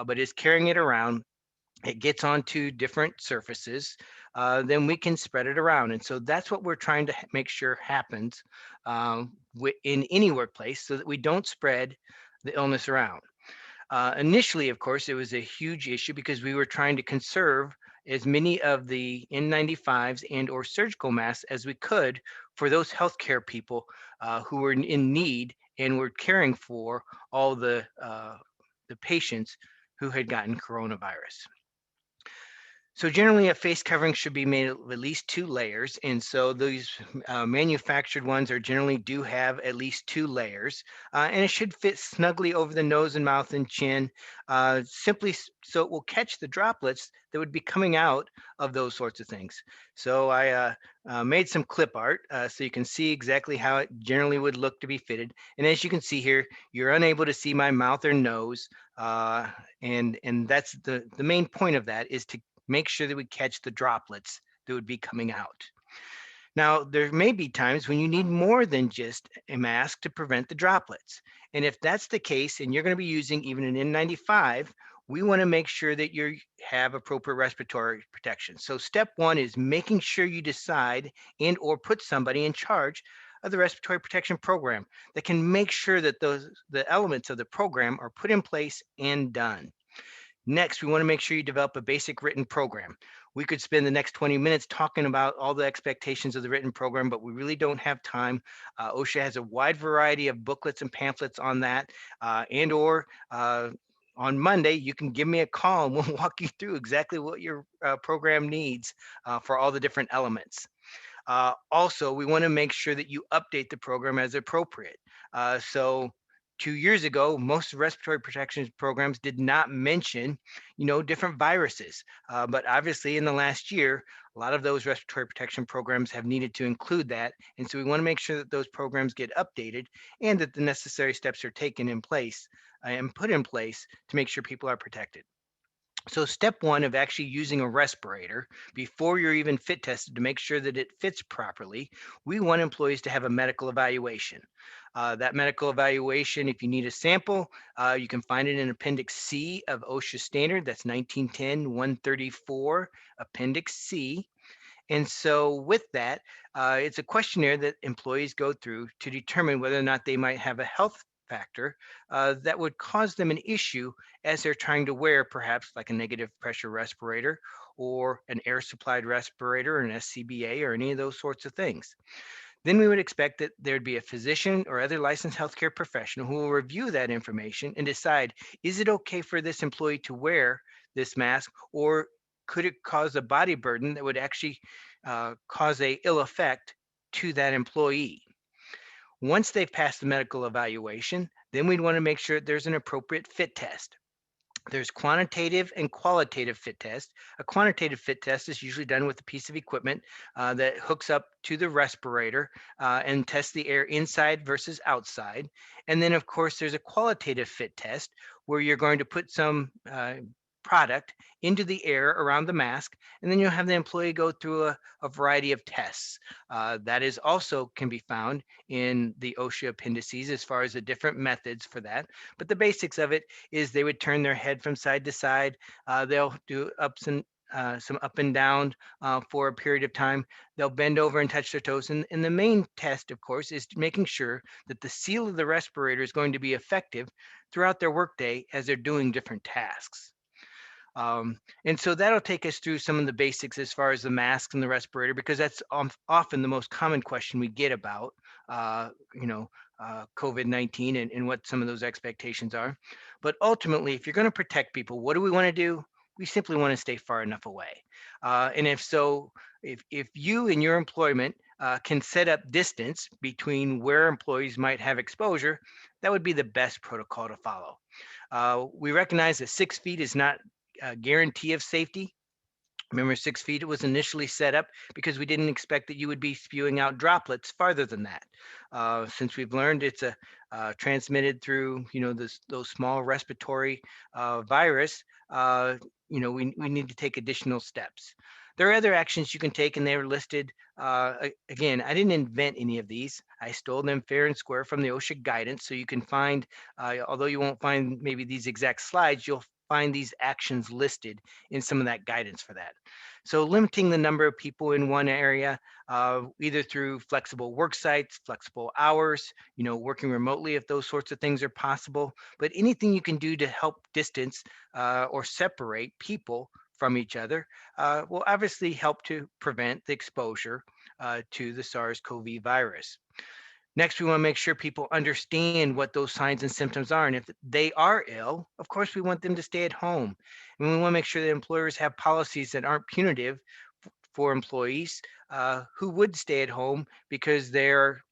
Speaker 15: but is carrying it around, it gets onto different surfaces, then we can spread it around. And so that's what we're trying to make sure happens in any workplace so that we don't spread the illness around. Initially, of course, it was a huge issue because we were trying to conserve as many of the N95s and or surgical masks as we could for those healthcare people who were in need and were caring for all the patients who had gotten coronavirus. So generally a face covering should be made of at least 2 layers. And so these manufactured ones generally do have at least 2 layers. And it should fit snugly over the nose and mouth and chin, simply so it will catch the droplets that would be coming out of those sorts of things. So I made some clip art so you can see exactly how it generally would look to be fitted. And as you can see here, you're unable to see my mouth or nose. And that's the main point of that is to make sure that we catch the droplets that would be coming out. Now, there may be times when you need more than just a mask to prevent the droplets. And if that's the case, and you're going to be using even an N95, we want to make sure that you have appropriate respiratory protection. So step 1 is making sure you decide and or put somebody in charge of the respiratory protection program that can make sure that the elements of the program are put in place and done. Next, we want to make sure you develop a basic written program. We could spend the next 20 minutes talking about all the expectations of the written program, but we really don't have time. OSHA has a wide variety of booklets and pamphlets on that, on Monday, you can give me a call and we'll walk you through exactly what your program needs for all the different elements. Also, we want to make sure that you update the program as appropriate. So 2 years ago, most respiratory protection programs did not mention, different viruses. But obviously in the last year, a lot of those respiratory protection programs have needed to include that. And so we want to make sure that those programs get updated and that the necessary steps are taken in place and put in place to make sure people are protected. So step one of actually using a respirator before you're even fit tested to make sure that it fits properly, we want employees to have a medical evaluation. That medical evaluation, if you need a sample, you can find it in Appendix C of OSHA standard. That's 1910-134, Appendix C. And so with that, it's a questionnaire that employees go through to determine whether or not they might have a health factor that would cause them an issue as they're trying to wear perhaps like a negative pressure respirator or an air supplied respirator or an SCBA or any of those sorts of things. Then we would expect that there'd be a physician or other licensed healthcare professional who will review that information and decide, is it okay for this employee to wear this mask, or could it cause a body burden that would actually cause a ill effect to that employee? Once they've passed the medical evaluation, then we'd want to make sure there's an appropriate fit test. There's quantitative and qualitative fit test. A quantitative fit test is usually done with a piece of equipment that hooks up to the respirator and tests the air inside versus outside. And then, of course, there's a qualitative fit test where you're going to put some product into the air around the mask, and then you'll have the employee go through a variety of tests. That is also can be found in the OSHA appendices as far as the different methods for that. But the basics of it is they would turn their head from side to side. They'll do some up and down for a period of time. They'll bend over and touch their toes. And the main test, of course, is making sure that the seal of the respirator is going to be effective throughout their workday as they're doing different tasks. And so that'll take us through some of the basics as far as the mask and the respirator, because that's often the most common question we get about, COVID-19 and what some of those expectations are. But ultimately, if you're going to protect people, what do we want to do? We simply want to stay far enough away. And if so, if you and your employment can set up distance between where employees might have exposure, that would be the best protocol to follow. We recognize that 6 feet is not a guarantee of safety. Remember, 6 feet was initially set up because we didn't expect that you would be spewing out droplets farther than that. Since we've learned it's transmitted through, those small respiratory virus, we need to take additional steps. There are other actions you can take, and they're listed. Again, I didn't invent any of these. I stole them fair and square from the OSHA guidance. So you can find, although you won't find maybe these exact slides, you'll find these actions listed in some of that guidance for that. So limiting the number of people in one area, either through flexible work sites, flexible hours, working remotely if those sorts of things are possible. But anything you can do to help distance or separate people from each other will obviously help to prevent the exposure to the SARS-CoV virus. Next, we want to make sure people understand what those signs and symptoms are. And if they are ill, of course, we want them to stay at home. And we want to make sure that employers have policies that aren't punitive for employees who would stay at home because they're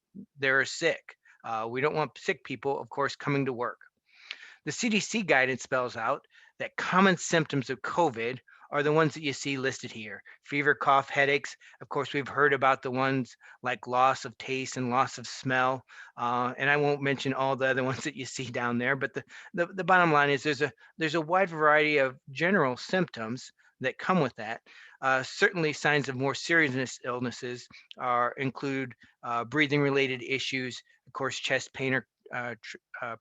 Speaker 15: sick. We don't want sick people, of course, coming to work. The CDC guidance spells out that common symptoms of COVID are the ones that you see listed here. Fever, cough, headaches. Of course, we've heard about the ones like loss of taste and loss of smell. And I won't mention all the other ones that you see down there, but the bottom line is there's a wide variety of general symptoms that come with that. Certainly signs of more serious illnesses include breathing related issues, of course, chest pain or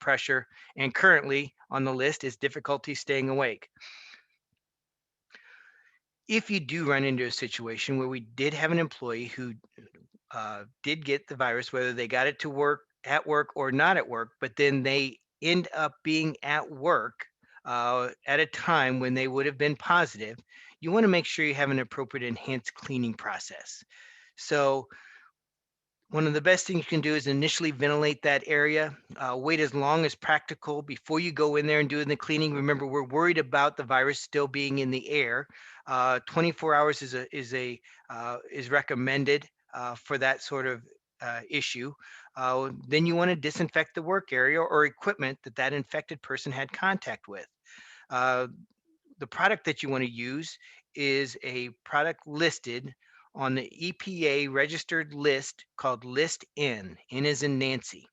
Speaker 15: pressure, and currently on the list is difficulty staying awake. If you do run into a situation where we did have an employee who did get the virus, whether they got it at work or not at work, but then they end up being at work at a time when they would have been positive, you want to make sure you have an appropriate enhanced cleaning process. So one of the best things you can do is initially ventilate that area. Wait as long as practical before you go in there and do the cleaning. Remember, we're worried about the virus still being in the air. 24 hours is recommended for that sort of issue. Then you want to disinfect the work area or equipment that infected person had contact with. The product that you want to use is a product listed on the EPA registered list called List N. N as in Nancy.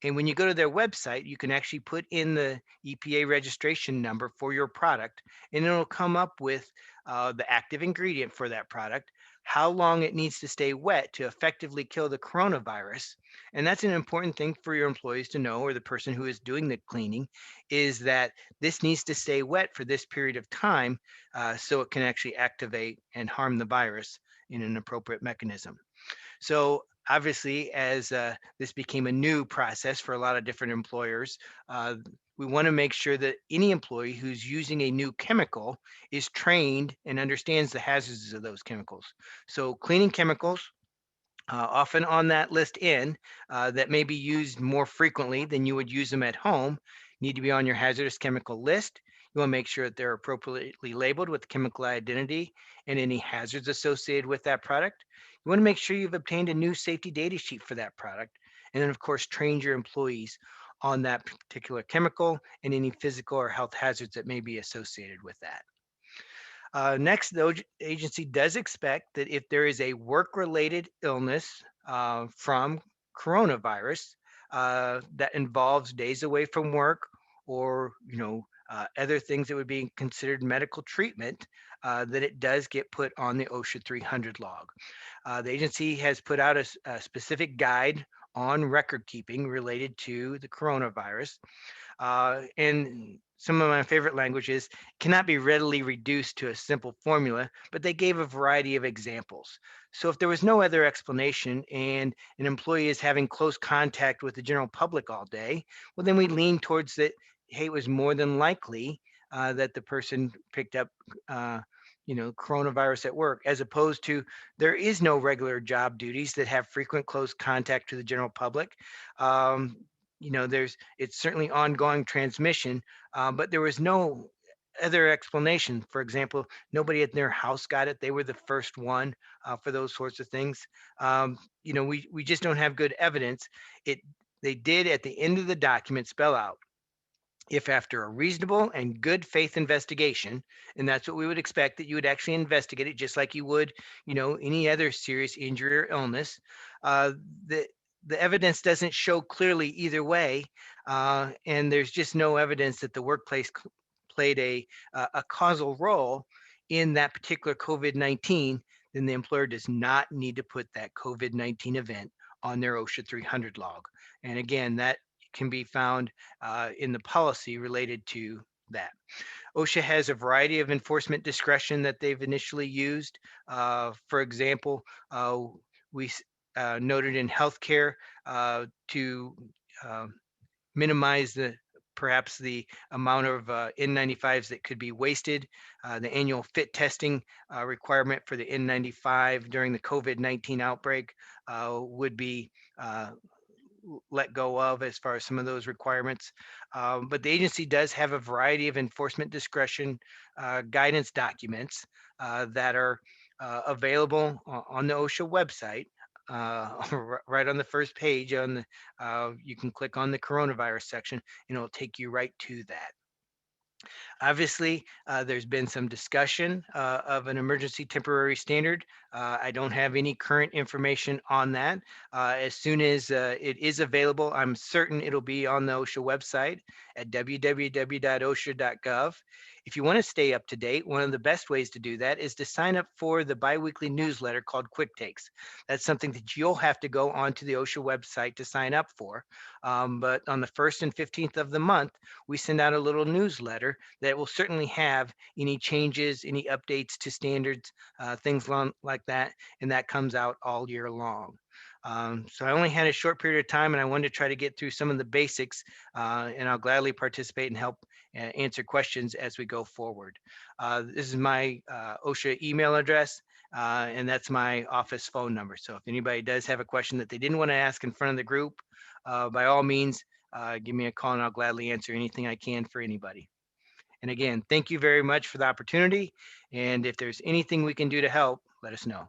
Speaker 15: And when you go to their website, you can actually put in the EPA registration number for your product, and it'll come up with the active ingredient for that product, how long it needs to stay wet to effectively kill the coronavirus. And that's an important thing for your employees to know, or the person who is doing the cleaning, is that this needs to stay wet for this period of time so it can actually activate and harm the virus in an appropriate mechanism. So obviously, as this became a new process for a lot of different employers, we want to make sure that any employee who's using a new chemical is trained and understands the hazards of those chemicals. So cleaning chemicals, often on that list that may be used more frequently than you would use them at home, need to be on your hazardous chemical list. You want to make sure that they're appropriately labeled with chemical identity and any hazards associated with that product. You want to make sure you've obtained a new safety data sheet for that product. And then, of course, train your employees on that particular chemical and any physical or health hazards that may be associated with that. Next, the agency does expect that if there is a work-related illness from coronavirus that involves days away from work, or other things that would be considered medical treatment, that it does get put on the OSHA 300 log. The agency has put out a specific guide on record keeping related to the coronavirus. And some of my favorite languages cannot be readily reduced to a simple formula, but they gave a variety of examples. So if there was no other explanation and an employee is having close contact with the general public all day, well, then we lean towards that, hey, it was more than likely that the person picked up coronavirus at work, as opposed to there is no regular job duties that have frequent close contact to the general public. It's certainly ongoing transmission, but there was no other explanation. For example, nobody at their house got it. They were the first one for those sorts of things. We just don't have good evidence. They did at the end of the document spell out, if after a reasonable and good faith investigation, and that's what we would expect, that you would actually investigate it just like you would, any other serious injury or illness, the evidence doesn't show clearly either way, and there's just no evidence that the workplace played a causal role in that particular COVID-19, then the employer does not need to put that COVID-19 event on their OSHA 300 log. And again, that can be found in the policy related to that. OSHA has a variety of enforcement discretion that they've initially used. For example, we noted in healthcare to minimize perhaps the amount of N95s that could be wasted. The annual fit testing requirement for the N95 during the COVID-19 outbreak would be let go of as far as some of those requirements. But the agency does have a variety of enforcement discretion guidance documents that are available on the OSHA website. Right on the first page you can click on the coronavirus section and it'll take you right to that. Obviously, there's been some discussion of an emergency temporary standard. I don't have any current information on that. As soon as it is available, I'm certain it'll be on the OSHA website at www.osha.gov. If you want to stay up to date, one of the best ways to do that is to sign up for the biweekly newsletter called Quick Takes. That's something that you'll have to go onto the OSHA website to sign up for. But on the 1st and 15th of the month, we send out a little newsletter that will certainly have any changes, any updates to standards, things like that, and that comes out all year long. So I only had a short period of time and I wanted to try to get through some of the basics, and I'll gladly participate and help answer questions as we go forward. This is my OSHA email address, and that's my office phone number. So if anybody does have a question that they didn't want to ask in front of the group, by all means, give me a call and I'll gladly answer anything I can for anybody. And again, thank you very much for the opportunity. And if there's anything we can do to help, let us know.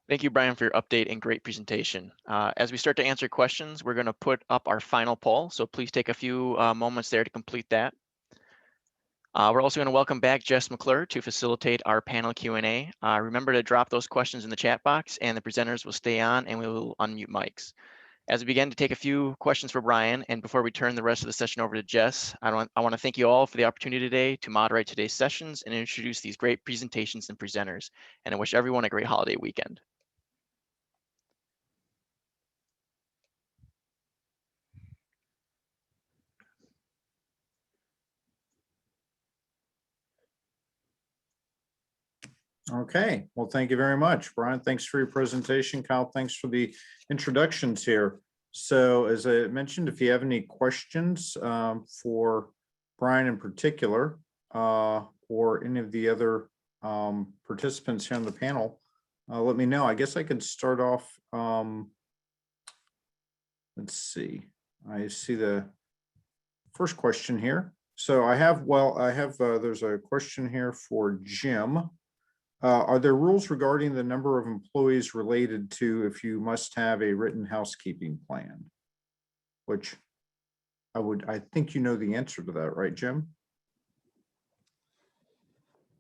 Speaker 1: Thank you, Brian, for your update and great presentation. As we start to answer questions, we're going to put up our final poll. So please take a few moments there to complete that. We're also going to welcome back Jess McClure to facilitate our panel Q&A. Remember to drop those questions in the chat box and the presenters will stay on and we will unmute mics. As we begin to take a few questions for Brian, and before we turn the rest of the session over to Jess, I want to thank you all for the opportunity today to moderate today's sessions and introduce these great presentations and presenters. And I wish everyone a great holiday weekend.
Speaker 13: Okay, well, thank you very much, Brian. Thanks for your presentation. Kyle, thanks for the introductions here. So as I mentioned, if you have any questions for Brian in particular, or any of the other participants here on the panel, let me know. I guess I could start off. Let's see. I see the first question here. So I have, there's a question here for Jim. Are there rules regarding the number of employees related to if you must have a written housekeeping plan? Which I think you know the answer to that, right, Jim?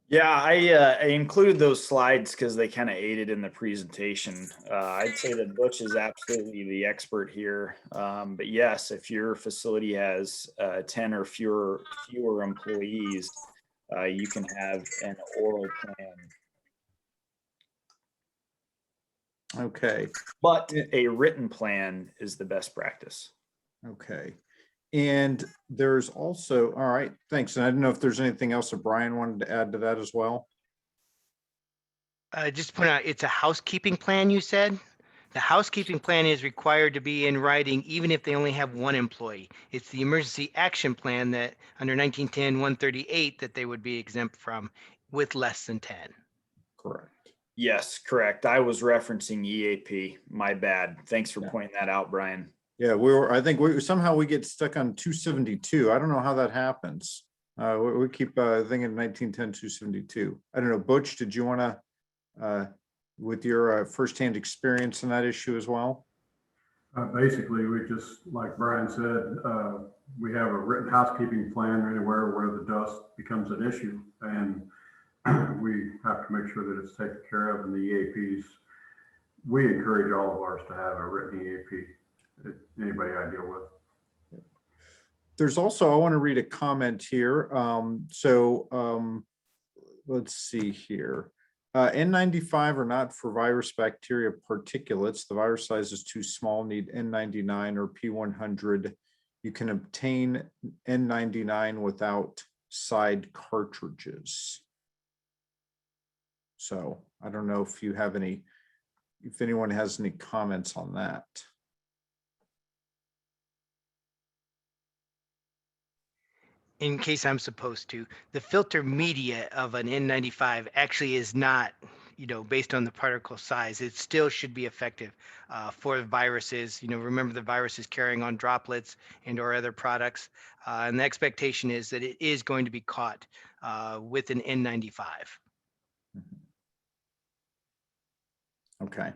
Speaker 14: Yeah, I included those slides because they kind of aided in the presentation. I'd say that Butch is absolutely the expert here. But yes, if your facility has 10 or fewer employees, you can have an oral plan.
Speaker 13: Okay.
Speaker 14: But a written plan is the best practice.
Speaker 13: Okay. And there's also, all right, thanks. And I don't know if there's anything else that Brian wanted to add to that as well.
Speaker 15: Just to point out, it's a housekeeping plan, you said? The housekeeping plan is required to be in writing even if they only have one employee. It's the emergency action plan that under 1910-138 that they would be exempt from with less than 10.
Speaker 13: Correct.
Speaker 14: Yes, correct. I was referencing EAP. My bad. Thanks for pointing that out, Brian.
Speaker 13: Yeah, I think somehow we get stuck on 272. I don't know how that happens. We keep thinking 1910-272. I don't know. Butch, did you want to, with your firsthand experience in that issue as well?
Speaker 2: Basically, we just, like Brian said, we have a written housekeeping plan anywhere where the dust becomes an issue, and we have to make sure that it's taken care of in the EAPs. We encourage all of ours to have a written EAP. Anybody I deal with.
Speaker 13: There's also, I want to read a comment here. Let's see here. N95 are not for virus, bacteria, particulates. The virus size is too small, need N99 or P100. You can obtain N99 without side cartridges. So I don't know if you have any, if anyone has any comments on that.
Speaker 15: In case I'm supposed to, the filter media of an N95 actually is not, based on the particle size. It still should be effective for viruses. Remember the virus is carrying on droplets and or other products. And the expectation is that it is going to be caught with an N95.
Speaker 13: Okay.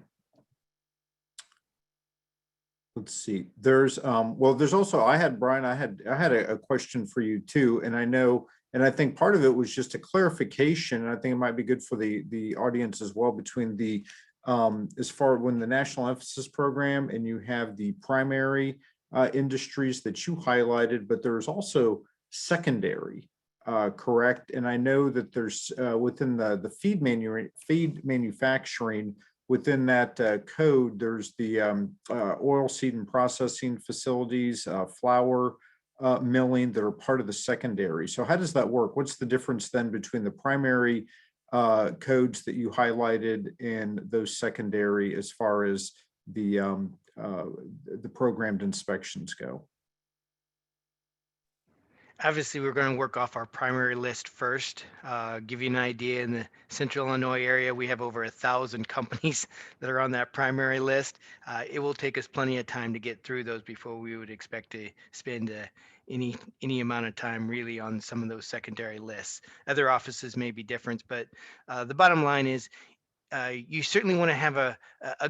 Speaker 13: Let's see. There's also, Brian, I had a question for you too, and I know, and I think part of it was just a clarification, and I think it might be good for the audience as well, between the as far when the national emphasis program and you have the primary industries that you highlighted, but there's also secondary, correct? And I know that there's within the feed manufacturing. Within that code, there's the oil seed and processing facilities, flour milling that are part of the secondary. So how does that work? What's the difference then between the primary codes that you highlighted and those secondary as far as the programmed inspections go?
Speaker 15: Obviously, we're going to work off our primary list first. Give you an idea, in the Central Illinois area, we have over 1,000 companies that are on that primary list. It will take us plenty of time to get through those before we would expect to spend any amount of time really on some of those secondary lists. Other offices may be different, but the bottom line is you certainly want to have a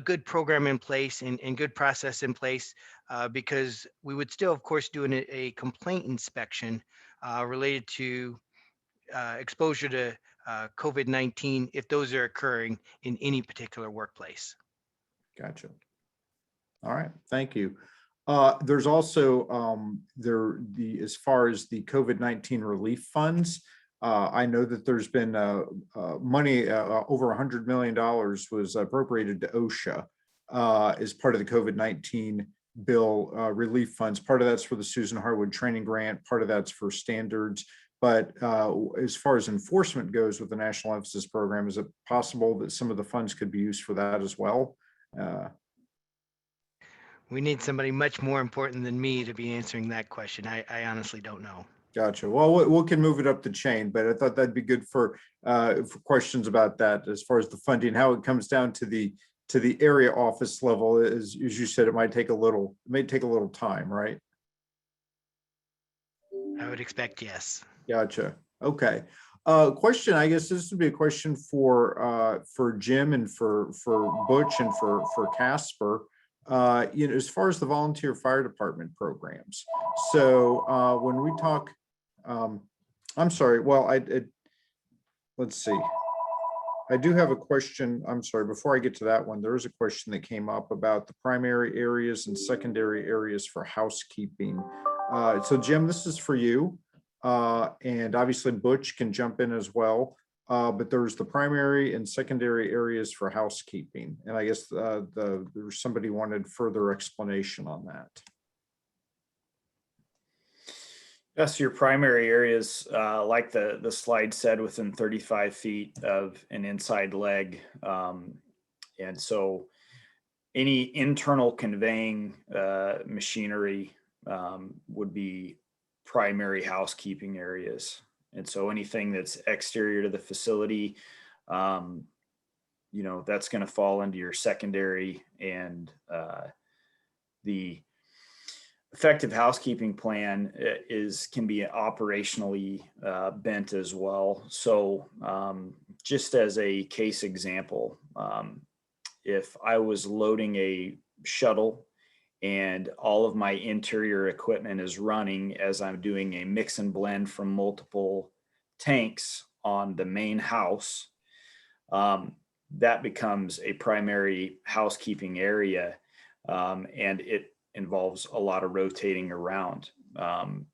Speaker 15: good program in place and good process in place, because we would still, of course, do a complaint inspection related to exposure to COVID-19 if those are occurring in any particular workplace.
Speaker 13: Gotcha. All right, thank you. There's also as far as the COVID-19 relief funds, I know that there's been money over $100 million was appropriated to OSHA as part of the COVID-19 bill relief funds. Part of that's for the Susan Harwood training grant, part of that's for standards. But as far as enforcement goes with the National Emphasis Program, is it possible that some of the funds could be used for that as well?
Speaker 15: We need somebody much more important than me to be answering that question. I honestly don't know.
Speaker 13: Gotcha. Well, we can move it up the chain, but I thought that'd be good for questions about that as far as the funding, how it comes down to the area office level. As you said, it may take a little time, right?
Speaker 15: I would expect yes.
Speaker 13: Gotcha. Okay. Question. I guess this would be a question for Jim and for Butch and for Casper. As far as the volunteer fire department programs. So when we talk, I'm sorry. Well, let's see. I do have a question. I'm sorry. Before I get to that one, there is a question that came up about the primary areas and secondary areas for housekeeping. So Jim, this is for you. And obviously Butch can jump in as well. But there's the primary and secondary areas for housekeeping. And I guess there's somebody wanted further explanation on that.
Speaker 14: Yes, your primary areas, like the slide said, within 35 feet of an inside leg. And so any internal conveying machinery would be primary housekeeping areas. And so anything that's exterior to the facility, that's going to fall into your secondary, and the effective housekeeping plan can be operationally bent as well. So just as a case example, if I was loading a shuttle and all of my interior equipment is running as I'm doing a mix and blend from multiple tanks on the main house, that becomes a primary housekeeping area, and it involves a lot of rotating around. And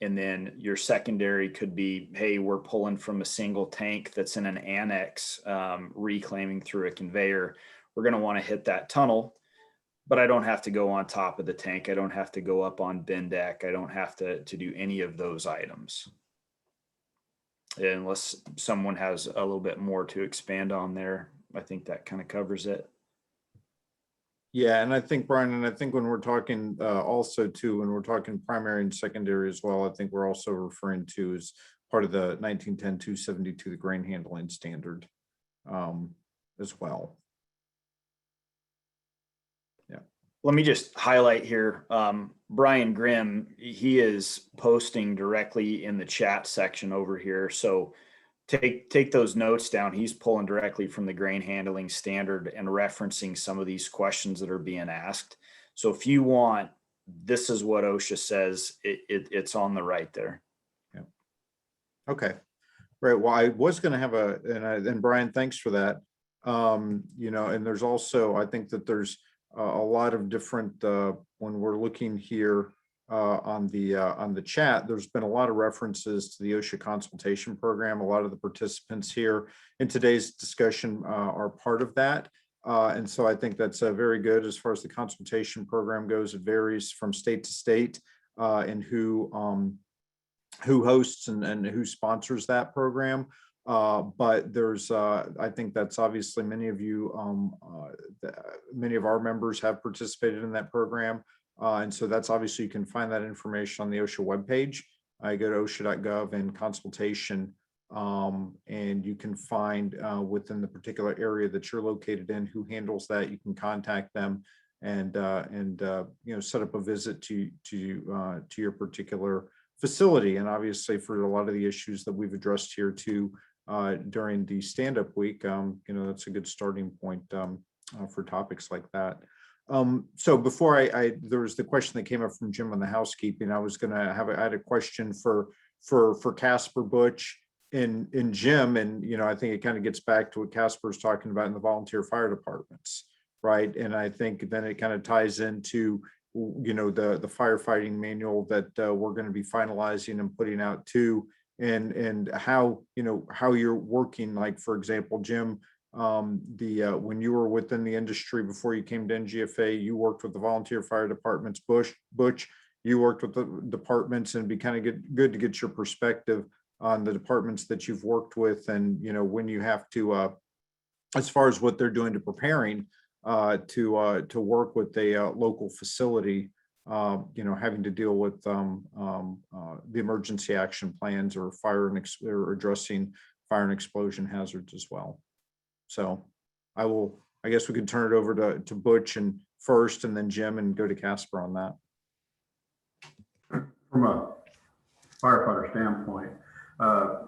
Speaker 14: then your secondary could be, hey, we're pulling from a single tank that's in an annex, reclaiming through a conveyor. We're going to want to hit that tunnel, but I don't have to go on top of the tank. I don't have to go up on bin deck. I don't have to do any of those items. Unless someone has a little bit more to expand on there, I think that kind of covers it.
Speaker 13: Yeah, and I think, Brian, and I think when we're talking also too, when we're talking primary and secondary as well, I think we're also referring to as part of the 1910-272, the grain handling standard as well. Yeah.
Speaker 14: Let me just highlight here, Brian Grimm, he is posting directly in the chat section over here. So take those notes down. He's pulling directly from the grain handling standard and referencing some of these questions that are being asked. So if you want, this is what OSHA says, it's on the right there.
Speaker 13: Yeah. Okay. Right. Well, I was going to have and Brian, thanks for that. And there's also, I think that there's a lot of different, when we're looking here on the chat, there's been a lot of references to the OSHA consultation program. A lot of the participants here in today's discussion are part of that. And so I think that's very good as far as the consultation program goes. It varies from state to state and who hosts and who sponsors that program. But there's, I think that's obviously many of our members have participated in that program. And so that's obviously, you can find that information on the OSHA webpage. I go to osha.gov and consultation, and you can find within the particular area that you're located in who handles that. You can contact them and set up a visit to your particular facility. And obviously, for a lot of the issues that we've addressed here too during the stand-up week, that's a good starting point for topics like that. So before there was the question that came up from Jim on the housekeeping. I was going to I had a question for Casper, Butch, and Jim, and I think it kind of gets back to what Casper's talking about in the volunteer fire departments. right? And I think then it kind of ties into, you know, the firefighting manual that we're going to be finalizing and putting out too, and how, you know, how you're working. Like, for example, Jim, when you were within the industry before you came to NGFA, you worked with the volunteer fire departments. Butch, you worked with the departments, and it'd be kind of good to get your perspective on the departments that you've worked with, and, you know, when you have to, as far as what they're doing to preparing to work with a local facility, you know, having to deal with the emergency action plans or or addressing fire and explosion hazards as well. So I guess we could turn it over to Butch and first, and then Jim, and go to Casper on that.
Speaker 2: From a firefighter standpoint,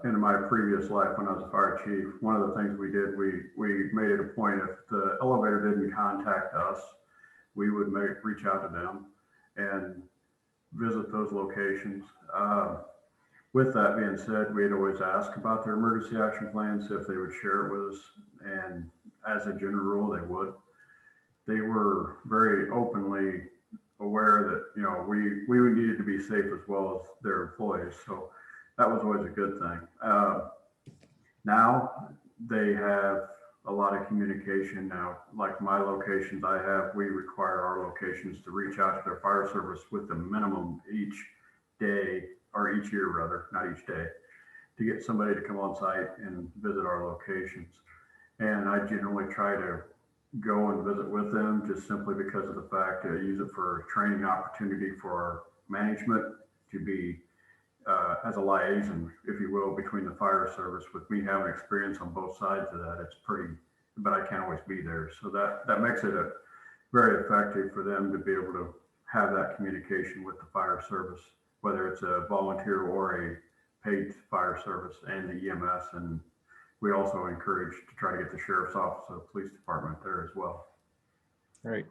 Speaker 2: in my previous life when I was a fire chief, one of the things we did, we made it a point, if the elevator didn't contact us, we would reach out to them and visit those locations. With that being said, we'd always ask about their emergency action plans, if they would share it with us, and as a general rule, they would. They were very openly aware that, you know, we needed to be safe as well as their employees. So that was always a good thing. Now they have a lot of communication now. Like my locations we require our locations to reach out to their fire service with the minimum each day, or each year rather, not each day, to get somebody to come on site and visit our locations. And I generally try to go and visit with them, just simply because of the fact that I use it for a training opportunity for our management to be as a liaison, if you will, between the fire service. With me having experience on both sides of that, it's pretty, but I can't always be there. So that makes it very effective for them to be able to have that communication with the fire service, whether it's a volunteer or a paid fire service, and the EMS. And we also encourage to try to get the sheriff's office or the police department there as well.
Speaker 13: Right.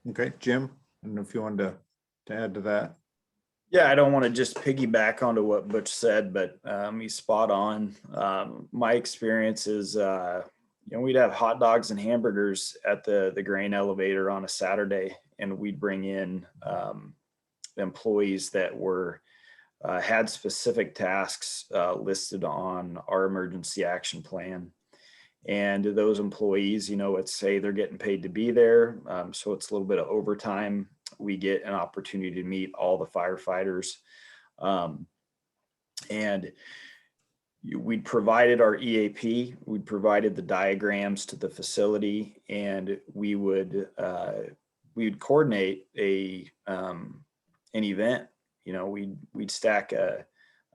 Speaker 13: Okay, Jim, I don't know if you wanted to add to that.
Speaker 14: Yeah, I don't want to just piggyback onto what Butch said, but he's spot on. My experience is, you know, we'd have hot dogs and hamburgers at the grain elevator on a Saturday, and we'd bring in employees that were had specific tasks listed on our emergency action plan. And those employees, you know, let's say they're getting paid to be there, so it's a little bit of overtime. We get an opportunity to meet all the firefighters, and we'd provided our EAP, we'd provided the diagrams to the facility, and we would coordinate an event. You know, we'd stack a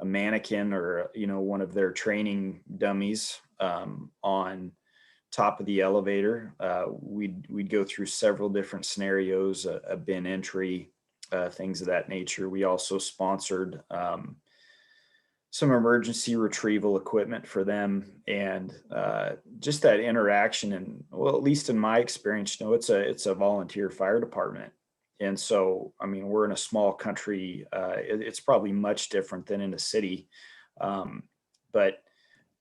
Speaker 14: mannequin or, you know, one of their training dummies on top of the elevator. We'd go through several different scenarios, a bin entry, things of that nature. We also sponsored some emergency retrieval equipment for them, and just that interaction. And well, at least in my experience, you know, it's a volunteer fire department. And so, I mean, we're in a small country. It's probably much different than in a city. But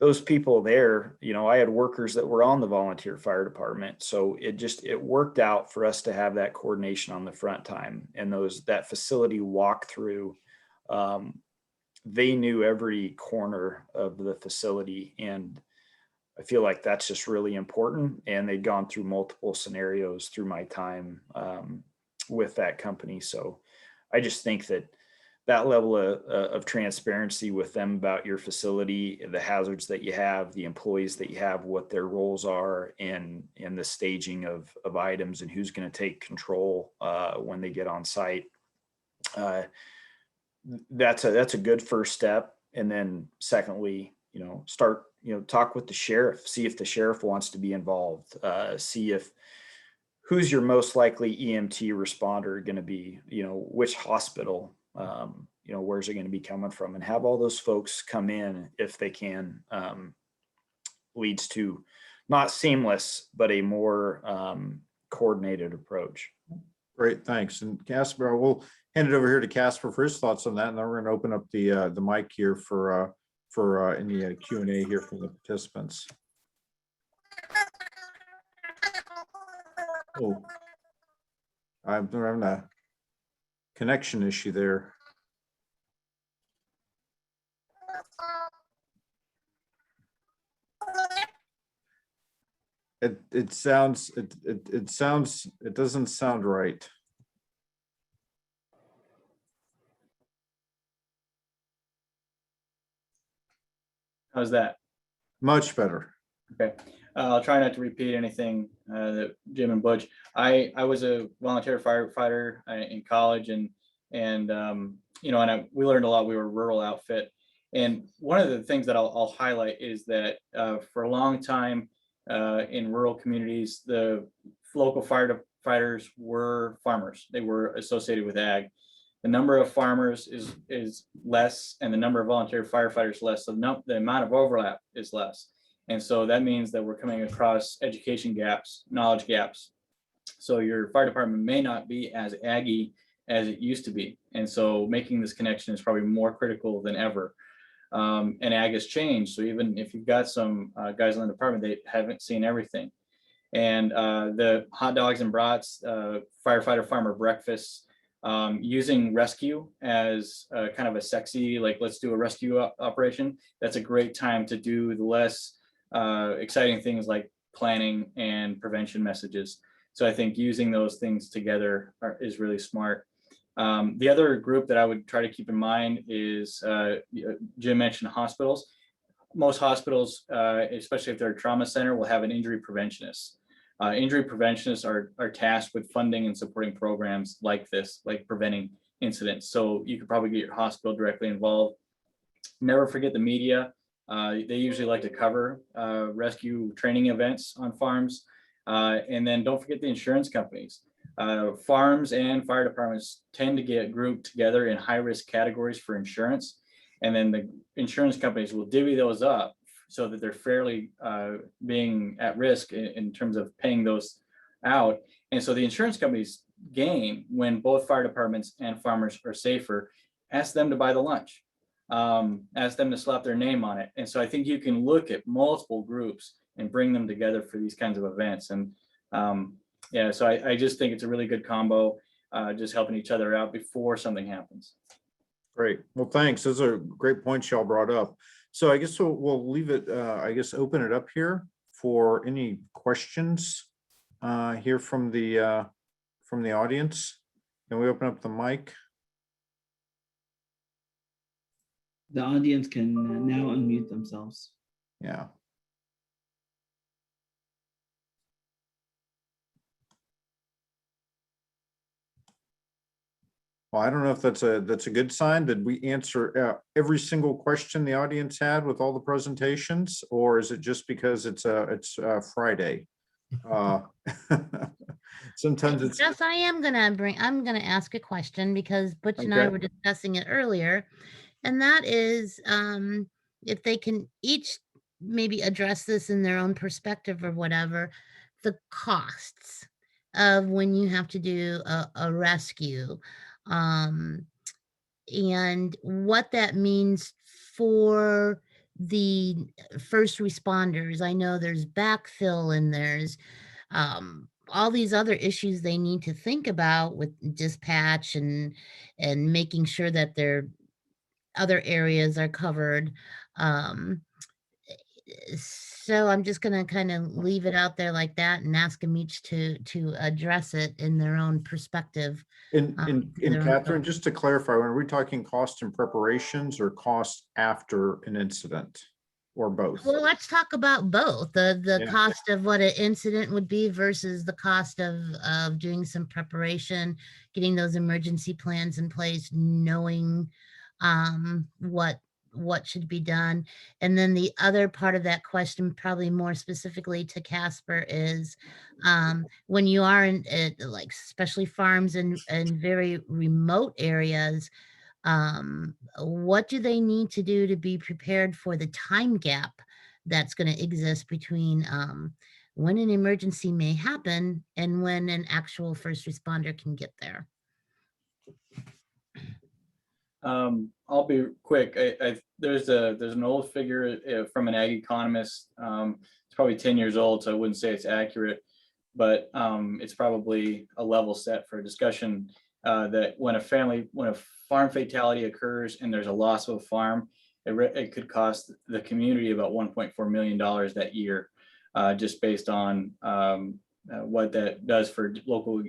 Speaker 14: those people there, you know, I had workers that were on the volunteer fire department. So it worked out for us to have that coordination on the front time, and that facility walkthrough. They knew every corner of the facility, and I feel like that's just really important. And they'd gone through multiple scenarios through my time with that company. So I just think that level of transparency with them about your facility, the hazards that you have, the employees that you have, what their roles are, and the staging of items, and who's going to take control when they get on site. That's a good first step. And then secondly, you know, talk with the sheriff, see if the sheriff wants to be involved, see who's your most likely EMT responder going to be, you know, which hospital, you know, where's it going to be coming from, and have all those folks come in if they can. Leads to not seamless, but a more coordinated approach.
Speaker 13: Great, thanks. And Casper, we'll hand it over here to Casper for his thoughts on that, and then we're going to open up the mic here for any Q&A here from the participants. Oh, I'm having a connection issue there. It sounds, it doesn't sound right.
Speaker 4: How's that?
Speaker 13: Much better.
Speaker 4: Okay. I'll try not to repeat anything that Jim and Butch. I was a volunteer firefighter in college, and you know, and we learned a lot. We were a rural outfit, and one of the things that I'll highlight is that for a long time in rural communities, the local firefighters were farmers. They were associated with ag. The number of farmers is less, and the number of volunteer firefighters less. So the amount of overlap is less. And so that means that we're coming across education gaps, knowledge gaps. So your fire department may not be as aggy as it used to be. And so making this connection is probably more critical than ever. And ag has changed. So even if you've got some guys in the department, they haven't seen everything. And the hot dogs and brats, firefighter farmer breakfasts, using rescue as kind of a sexy, like, let's do a rescue operation. That's a great time to do the less exciting things like planning and prevention messages. So I think using those things together is really smart. The other group that I would try to keep in mind is, Jim mentioned hospitals. Most hospitals, especially if they're a trauma center, will have an injury preventionist. Injury preventionists are tasked with funding and supporting programs like this, like preventing incidents. So you could probably get your hospital directly involved. Never forget the media. They usually like to cover rescue training events on farms. And then don't forget the insurance companies. Farms and fire departments tend to get grouped together in high-risk categories for insurance. And then the insurance companies will divvy those up so that they're fairly being at risk in terms of paying those out. And so the insurance companies gain when both fire departments and farmers are safer. Ask them to buy the lunch. Ask them to slap their name on it. And so I think you can look at multiple groups and bring them together for these kinds of events. And yeah, so I just think it's a really good combo, just helping each other out before something happens.
Speaker 13: Great. Well, thanks. Those are great points y'all brought up. So I guess we'll leave it, I guess, open it up here for any questions here from the audience. Can we open up the mic?
Speaker 17: The audience can now unmute themselves.
Speaker 13: Yeah. Well, I don't know if that's a good sign. Did we answer every single question the audience had with all the presentations, or is it just because it's Friday? Sometimes it's.
Speaker 12: Yes, I'm gonna ask a question because Butch and I were discussing it earlier, and that is if they can each maybe address this in their own perspective or whatever, the costs of when you have to do a rescue. And what that means for the first responders. I know there's backfill and there's all these other issues they need to think about with dispatch and making sure that their other areas are covered. So I'm just going to kind of leave it out there like that and ask them each to address it in their own perspective.
Speaker 13: And Catherine, just to clarify, when are we talking cost and preparations or cost after an incident, or both?
Speaker 12: Well, let's talk about both. The cost of what an incident would be versus the cost of doing some preparation, getting those emergency plans in place, knowing what should be done. And then the other part of that question, probably more specifically to Casper, is when you are in like especially farms and very remote areas, what do they need to do to be prepared for the time gap that's going to exist between when an emergency may happen and when an actual first responder can get there?
Speaker 4: I'll be quick. There's an old figure from an ag economist. It's probably 10 years old, so I wouldn't say it's accurate. but it's probably a level set for a discussion that when a farm fatality occurs and there's a loss of a farm, it could cost the community about $1.4 million that year, just based on what that does for local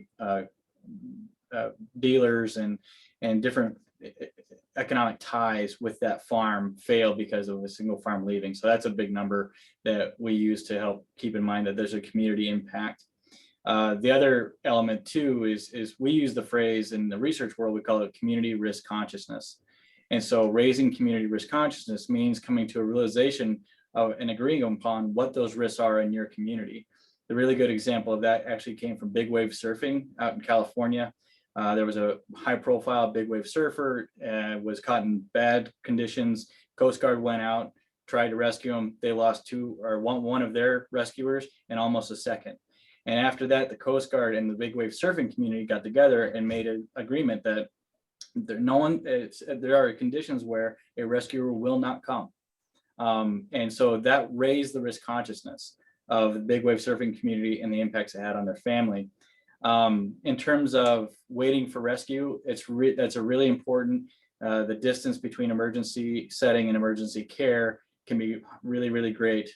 Speaker 4: dealers and different economic ties with that farm fail because of a single farm leaving. So that's a big number that we use to help keep in mind that there's a community impact. The other element too is we use the phrase in the research world, we call it community risk consciousness. And so raising community risk consciousness means coming to a realization of and agreeing upon what those risks are in your community. The really good example of that actually came from big wave surfing out in California. There was a high profile big wave surfer, was caught in bad conditions. Coast Guard went out, tried to rescue him. They lost one of their rescuers and almost a second. And after that, the Coast Guard and the big wave surfing community got together and made an agreement that there are conditions where a rescuer will not come. And so that raised the risk consciousness of the big wave surfing community and the impacts it had on their family. In terms of waiting for rescue, that's a really important, the distance between emergency setting and emergency care can be really, really great.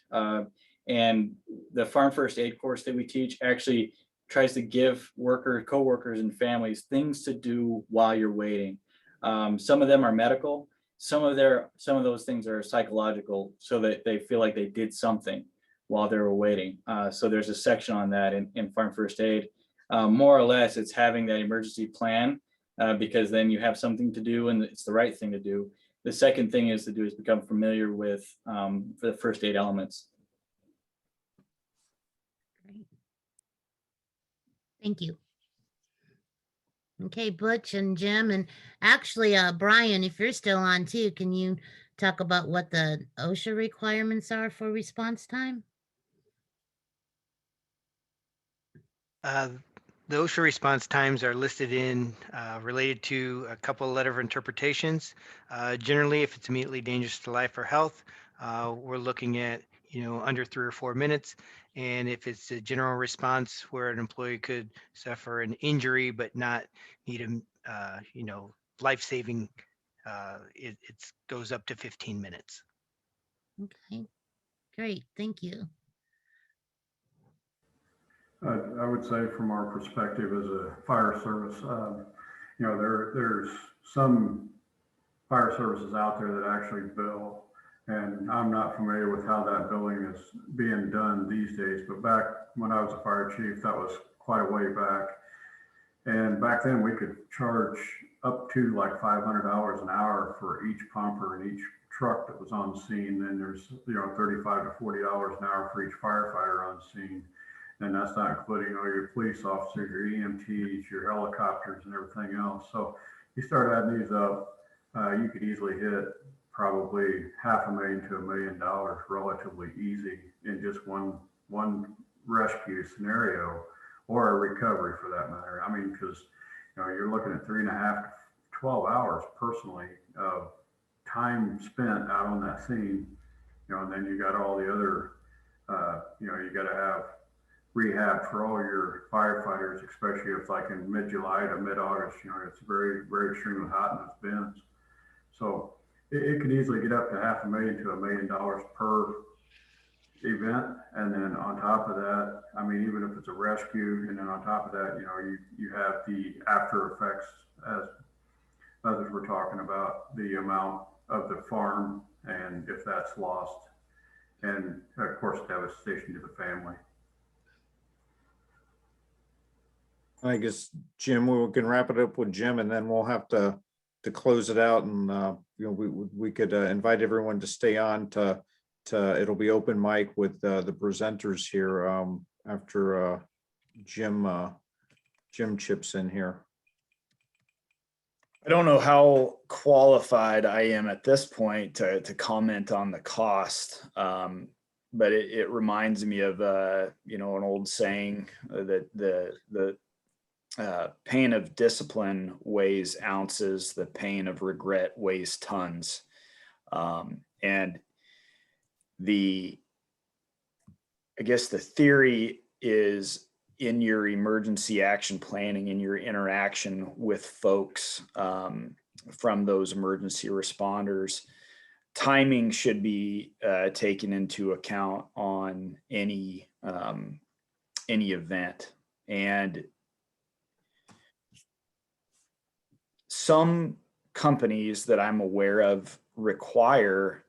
Speaker 4: And the Farm First Aid course that we teach actually tries to give co-workers and families things to do while you're waiting. Some of them are medical, some of those things are psychological, so that they feel like they did something while they were waiting. So there's a section on that in Farm First Aid. More or less, it's having that emergency plan because then you have something to do and it's the right thing to do. The second thing is become familiar with the first aid elements.
Speaker 12: Great. Thank you. Okay, Butch and Jim, and actually, Brian, if you're still on too, can you talk about what the OSHA requirements are for response time?
Speaker 15: The OSHA response times are listed in related to a couple of letter of interpretations. Generally, if it's immediately dangerous to life or health, we're looking at under 3 or 4 minutes. And if it's a general response where an employee could suffer an injury but not need a life-saving, it goes up to 15 minutes.
Speaker 12: Okay, great, thank you.
Speaker 2: I would say from our perspective as a fire service, there's some fire services out there that actually bill, and I'm not familiar with how that billing is being done these days, but back when I was a fire chief, that was quite a way back. And back then we could charge up to like $500 an hour for each pumper and each truck that was on scene. And there's, $35 to $40 an hour for each firefighter on scene. And that's not including all your police officers, your EMTs, your helicopters and everything else. So you start adding these up, you could easily hit probably $500,000 to $1 million relatively easy in just one rescue scenario, or a recovery for that matter. I mean, because you're looking at 3.5 to 12 hours personally of time spent out on that scene, and then you got all the other, you got to have rehab for all your firefighters, especially if like in mid-July to mid-August, it's very, very extremely hot in those bins. So it could easily get up to $500,000 to $1 million per event. And then on top of that, I mean, even if it's a rescue, and then on top of that, you have the after effects, as others were talking about, the amount of the farm and if that's lost, and of course devastation to the family.
Speaker 13: I guess, Jim, we can wrap it up with Jim, and then we'll have to close it out. And we could invite everyone to stay on to it'll be open mic with the presenters here after Jim chips in here.
Speaker 14: I don't know how qualified I am at this point to comment on the cost, but it reminds me of an old saying that the pain of discipline weighs ounces, the pain of regret weighs tons. And I guess the theory is in your emergency action planning, in your interaction with folks from those emergency responders, timing should be taken into account on any event. And some companies that I'm aware of require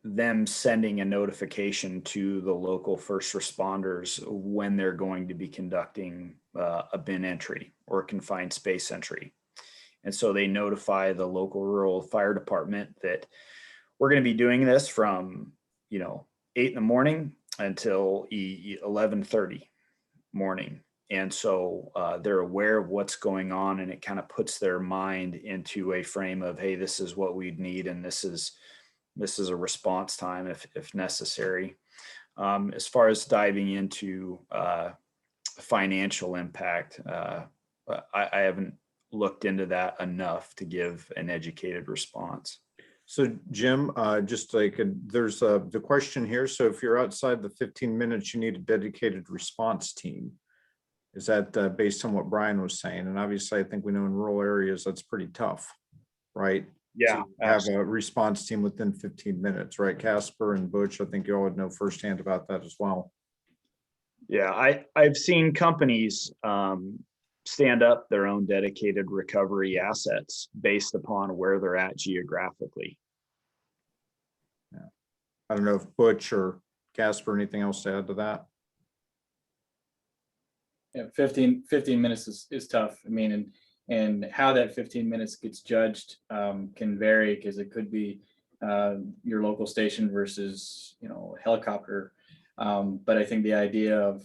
Speaker 14: them sending a notification to the local first responders when they're going to be conducting a bin entry or a confined space entry. And so they notify the local rural fire department that we're going to be doing this from, 8 in the morning until 11:30 morning. And so they're aware of what's going on, and it kind of puts their mind into a frame of, hey, this is what we'd need, and this is a response time if necessary. As far as diving into financial impact, I haven't looked into that enough to give an educated response.
Speaker 13: So Jim, just like there's the question here. So if you're outside the 15 minutes, you need a dedicated response team. Is that based on what Brian was saying? And obviously, I think we know in rural areas that's pretty tough, right?
Speaker 14: Yeah,
Speaker 13: to have a response team within 15 minutes, right? Casper and Butch, I think you all would know firsthand about that as well.
Speaker 14: Yeah, I've seen companies stand up their own dedicated recovery assets based upon where they're at geographically.
Speaker 13: Yeah. I don't know if Butch or Casper, anything else to add to that?
Speaker 4: Yeah, 15 minutes is tough. I mean, and how that 15 minutes gets judged can vary, because it could be your local station versus, a helicopter. But I think the idea of,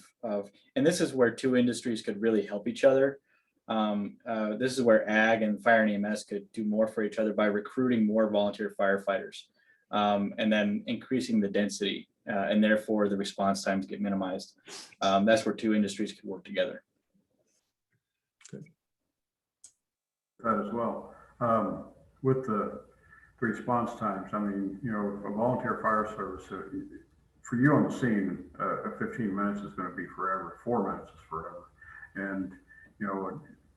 Speaker 4: and this is where two industries could really help each other. This is where ag and fire and EMS could do more for each other by recruiting more volunteer firefighters, and then increasing the density, and therefore the response times get minimized. That's where two industries could work together.
Speaker 2: That as well. With the response times, I mean, a volunteer fire service, for you on the scene, 15 minutes is going to be forever. 4 minutes is forever. And,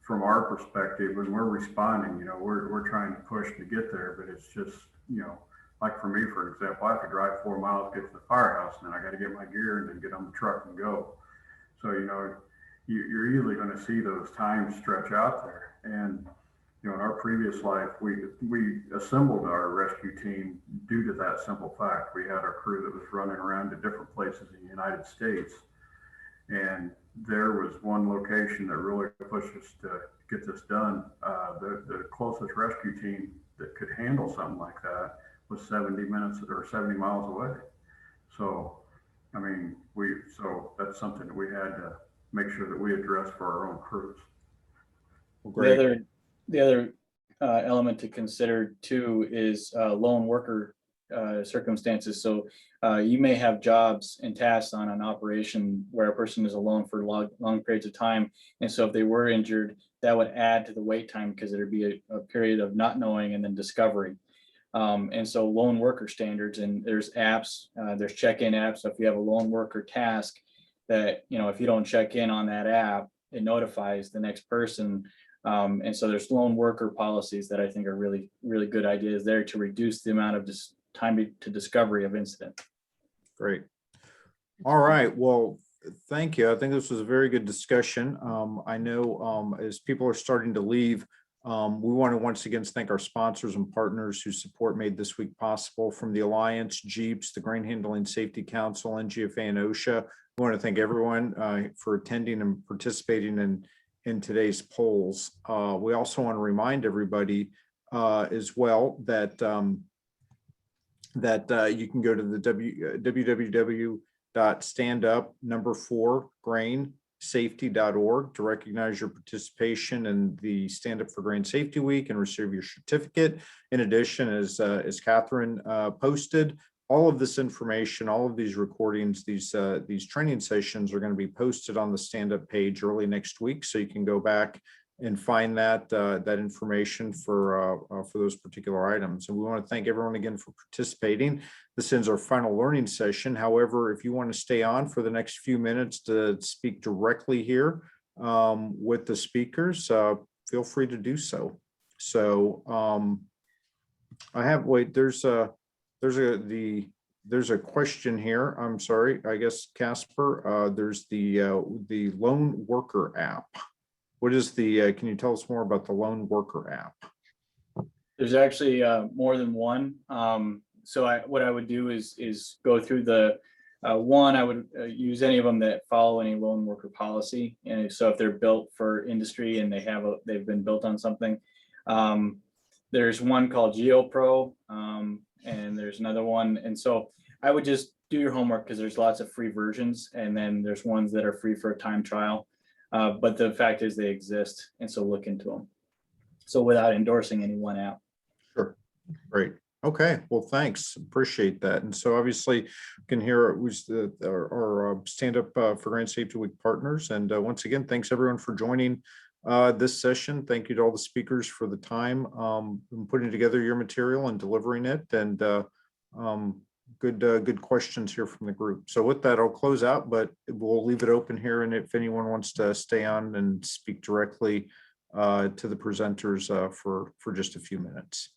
Speaker 2: from our perspective, when we're responding, we're trying to push to get there, but it's just, like for me, for example, I have to drive 4 miles to get to the firehouse, and then I got to get my gear and then get on the truck and go. So, you're easily going to see those times stretch out there. And, in our previous life, we assembled our rescue team due to that simple fact. We had our crew that was running around to different places in the United States. And there was one location that really pushed us to get this done. The closest rescue team that could handle something like that was 70 minutes or 70 miles away. So, I mean, so that's something that we had to make sure that we address for our own crews.
Speaker 13: Well, great.
Speaker 4: The other element to consider too is lone worker circumstances. So you may have jobs and tasks on an operation where a person is alone for long periods of time. And so if they were injured, that would add to the wait time, because there'd be a period of not knowing and then discovery. And so lone worker standards, and there's apps, there's check-in apps. So if you have a lone worker task that, if you don't check in on that app, it notifies the next person. And so there's lone worker policies that I think are really, really good ideas there to reduce the amount of time to discovery of incident.
Speaker 13: Great. All right. Well, thank you. I think this was a very good discussion. I know as people are starting to leave, we want to once again thank our sponsors and partners whose support made this week possible, from the Alliance, Jeeps, the Grain Handling Safety Council, NGFA, and OSHA. We want to thank everyone for attending and participating in today's polls. We also want to remind everybody as well that you can go to the www.standup4grainsafety.org to recognize your participation in the Stand Up for Grain Safety Week and receive your certificate. In addition, as Catherine posted, all of this information, all of these recordings, these training sessions are going to be posted on the Stand Up page early next week, so you can go back find that information for those particular items. And we want to thank everyone again for participating. This ends our final learning session. However, if you want to stay on for the next few minutes to speak directly here with the speakers, feel free to do so. So I have, wait, there's a question here. I'm sorry, I guess Casper, there's the lone worker app. What is the, can you tell us more about the lone worker app?
Speaker 4: There's actually more than one. So what I would do is go through the one. I would use any of them that follow any lone worker policy. And so if they're built for industry and they've been built on something, there's one called GeoPro, and there's another one. And so I would just do your homework because there's lots of free versions, and then there's ones that are free for a time trial. But the fact is they exist, and so look into them. So without endorsing any one app.
Speaker 13: Sure, great. Okay, well, thanks, appreciate that. And so obviously you can hear it was our Stand Up for Grant Safety Week partners. And once again, thanks everyone for joining this session. Thank you to all the speakers for the time in putting together your material and delivering it. And good questions here from the group. So with that, I'll close out, but we'll leave it open here. And if anyone wants to stay on and speak directly to the presenters for just a few minutes.